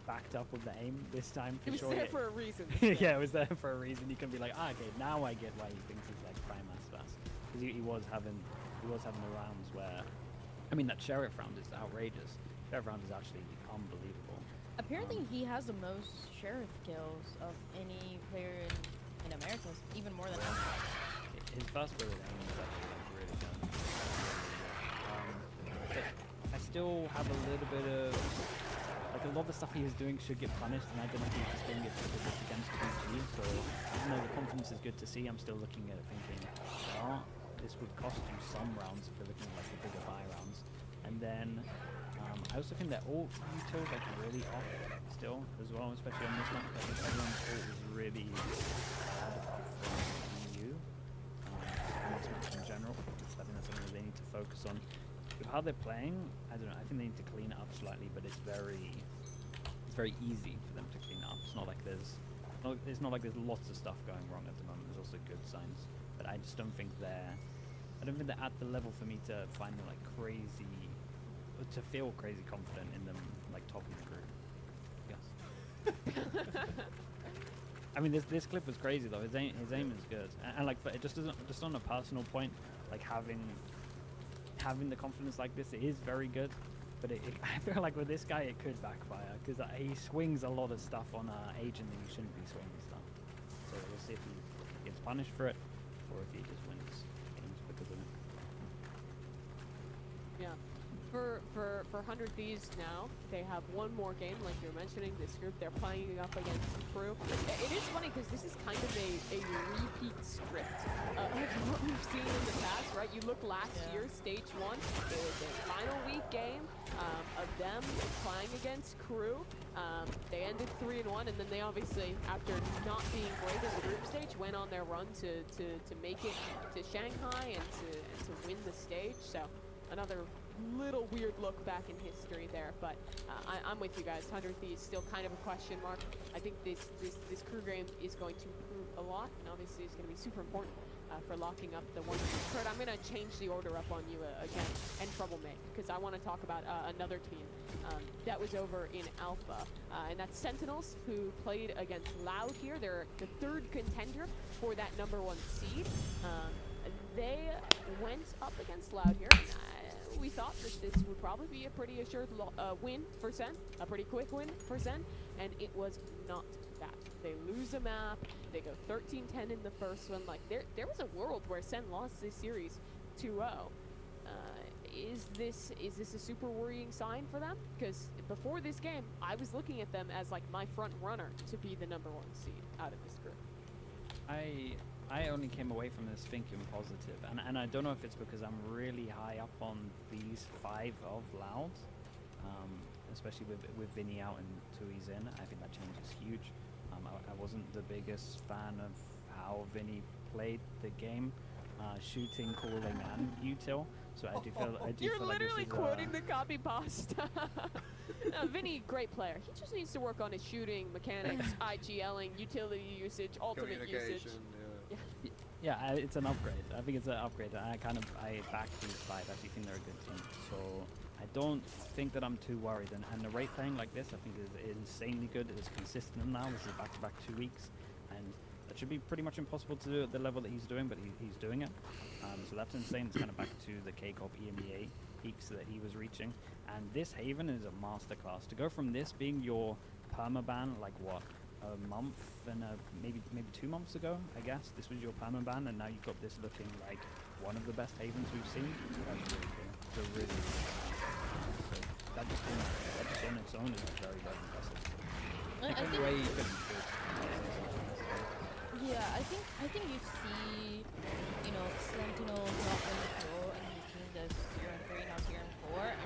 backed up with the aim this time for sure. It was there for a reason. Yeah, it was there for a reason. You can be like, okay, now I get why he thinks he's like prime mass fast. Because he was having the rounds where, I mean, that Sheriff round is outrageous. Sheriff round is actually unbelievable. Apparently, he has the most Sheriff kills of any player in America, even more than us. His first bullet aim is actually like really good. But I still have a little bit of like a lot of the stuff he was doing should get punished, and I don't think he's just doing it because it's against 2G. So even though the confidence is good to see, I'm still looking at it thinking, well, this would cost you some rounds if you're looking at like the bigger buy rounds. And then I also think that all utils like really off still as well, especially on this map. I think everyone's ult is really bad from EU on this map in general. So I think that's something that they need to focus on. With how they're playing, I don't know. I think they need to clean it up slightly, but it's very easy for them to clean up. It's not like there's lots of stuff going wrong at the moment. There's also good signs, but I just don't think they're at the level for me to find them like crazy, to feel crazy confident in them like topping the group. Yes. I mean, this clip was crazy though. His aim is good, and like it just on a personal point, like having the confidence like this, it is very good. But I feel like with this guy, it could backfire because he swings a lot of stuff on agent that he shouldn't be swinging stuff. So we'll see if he gets punished for it, or if he just wins games because of it. Yeah. For 100 Thieves now, they have one more game, like you're mentioning, this group, they're playing up against Crew. It is funny because this is kind of a repeat script of what we've seen in the past, right? You look last year, stage 1, it was a final week game of them playing against Crew. They ended 3-1, and then they obviously, after not being great in the group stage, went on their run to make it to Shanghai and to win the stage. So another little weird look back in history there, but I'm with you guys. 100 Thieves still kind of a question mark. I think this Crew game is going to prove a lot, and obviously it's going to be super important for locking up the one. Kurt, I'm going to change the order up on you again, and Troublemaker, because I want to talk about another team that was over in Alpha, and that's Sentinels, who played against Loud here. They're the 3rd contender for that #1 seed. They went up against Loud here. We thought that this would probably be a pretty assured win for Sen, a pretty quick win for Sen, and it was not that. They lose a map, they go 13-10 in the first one. Like, there was a world where Sen lost this series 2-0. Is this a super worrying sign for them? Because before this game, I was looking at them as like my front runner to be the #1 seed out of this group. I only came away from this thinking positive, and I don't know if it's because I'm really high up on these 5 of Loud, especially with Vinny out and Tui's in. I think that change is huge. I wasn't the biggest fan of how Vinny played the game, shooting, calling, and util. So I do feel You're feel literally like this is, quoting the copy pasta. No, Vinny, great player. He just needs to work on his shooting, mechanics, IGLing, utility usage, ultimate usage. Yeah, it's an upgrade. I think it's an upgrade. I back these 5. I actually think they're a good team. So I don't think that I'm too worried. And the rate playing like this, I think is insanely good. It's consistent now. This is back-to-back 2 weeks. And the should be pretty much impossible to do at the level that he's doing, but he's doing it. So that's insane. It's kind of back to the K-Corp EMEA peaks that he was reaching. And this Haven is a masterclass. To go from this being your permaban, like what, a month and maybe 2 months ago, I guess, this was your permaban, and now you've got this looking like one of the best Havens we've seen. That's really cool. So really, so that just on its own is very, very impressive. I think way you could improve. Yeah, I think you see, you know, Sentinel not in the pro and his team does 0-3, now 0-4, and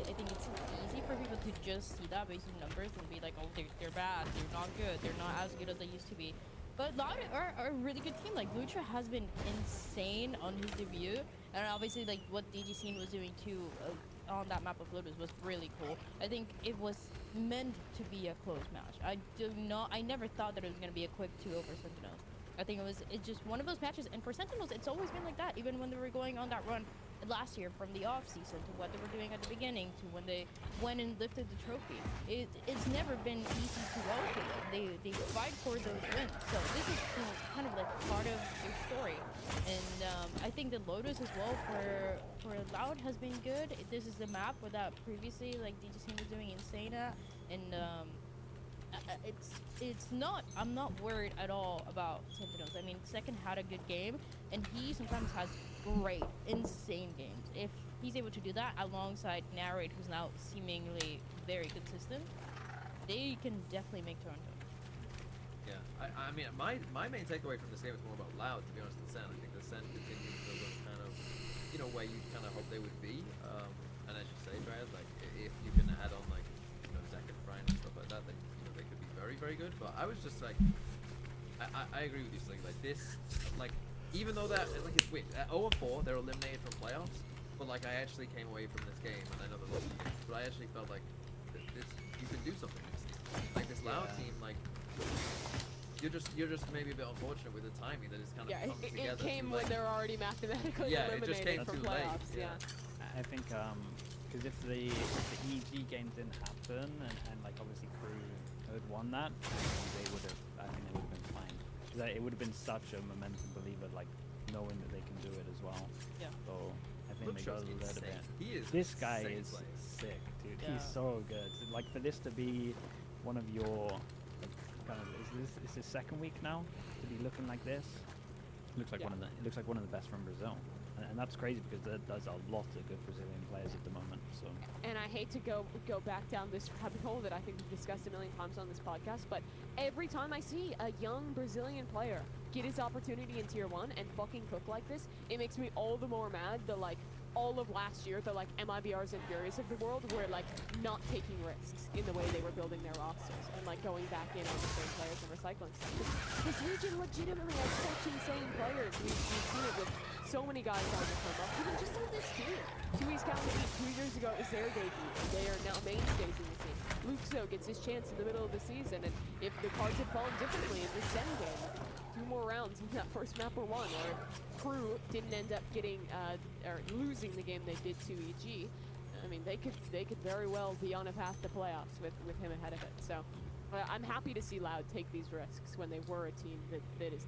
I think it's easy for people to just see that based on numbers and be like, oh, they're bad, they're not good, they're not as good as they used to be. But Loud are a really good team. Like, Lucha has been insane on his debut, and obviously, like, what DG Scene was doing too on that map of Lotus was really cool. I think it was meant to be a close match. I never thought that it was going to be a quick 2 over Sentinels. I think it's just one of those matches, and for Sentinels, it's always been like that, even when they were going on that run last year, from the off season to what they were doing at the beginning to when they went and lifted the trophy. It's never been easy to go for them. They fight for those wins. So this is, you know, kind of like part of their story. And I think the Lotus as well for Loud has been good. This is the map where that previously like DGC was doing insane at, and it's not, I'm not worried at all about Sentinels. I mean, Second had a good game, and he sometimes has great, insane games. If he's able to do that alongside Narrate, who's now seemingly very consistent, they can definitely make Toronto. Yeah, I mean, my main takeaway from this game is more about Loud, to be honest, than Sen. I think the Sen continues to look kind of, you know, where you kind of hope they would be. And as you say, Dryad, like, if you can add on, like, you know, Zach and Brian and stuff like that, then, you know, they could be very, very good. But I was just like, I agree with you, Sling. Like, this, like, even though that, like, it's weird. At 0-4, they're eliminated from playoffs. But, like, I actually came away from this game, and I know they're losing games, but I actually felt like this, you can do something with this team. Like, this Loud team, like, you're just maybe a bit unfortunate with the timing that it's kind of come together. It came when they're already mathematically eliminated from playoffs. Yeah. I think because if the EG game didn't happen and like obviously Crew had won that, they would have. I think they would have been fine. Because it would have been such a momentum believer, like knowing that they can do it as well. Yeah. So I think they got a little bit. He is this guy is sick, dude. Yeah. He's so good. Like for this to be one of your like, kind of is this second week now to be looking like this? Looks like it looks like one of the best from Brazil. And that's crazy because there's a lot of good Brazilian players at the moment. So. And I hate to go back down this rabbit hole that I think we've discussed a million times on this podcast, but every time I see a young Brazilian player get his opportunity in Tier 1 and fucking cook like this, it makes me all the more mad that, like, all of last year, the, like, MIBRs and Furious of the world were, like, not taking risks in the way they were building their rosters and, like, going back in on the same players and recycling stuff. This region legitimately has such insane players. We've seen it with so many guys on the come up, even just on this team. 2E's County 2 years ago is their debut, and they are now mainstays in the team. Luxo gets his chance in the middle of the season, and if the cards had fallen differently in this Sen game, 2 more rounds in that first map were won, or if Crew didn't end up getting or losing the game they did to EG, I mean, they could very well be on a path to playoffs with him ahead of it. So I'm happy to see Loud take these risks when they were a team that is losing.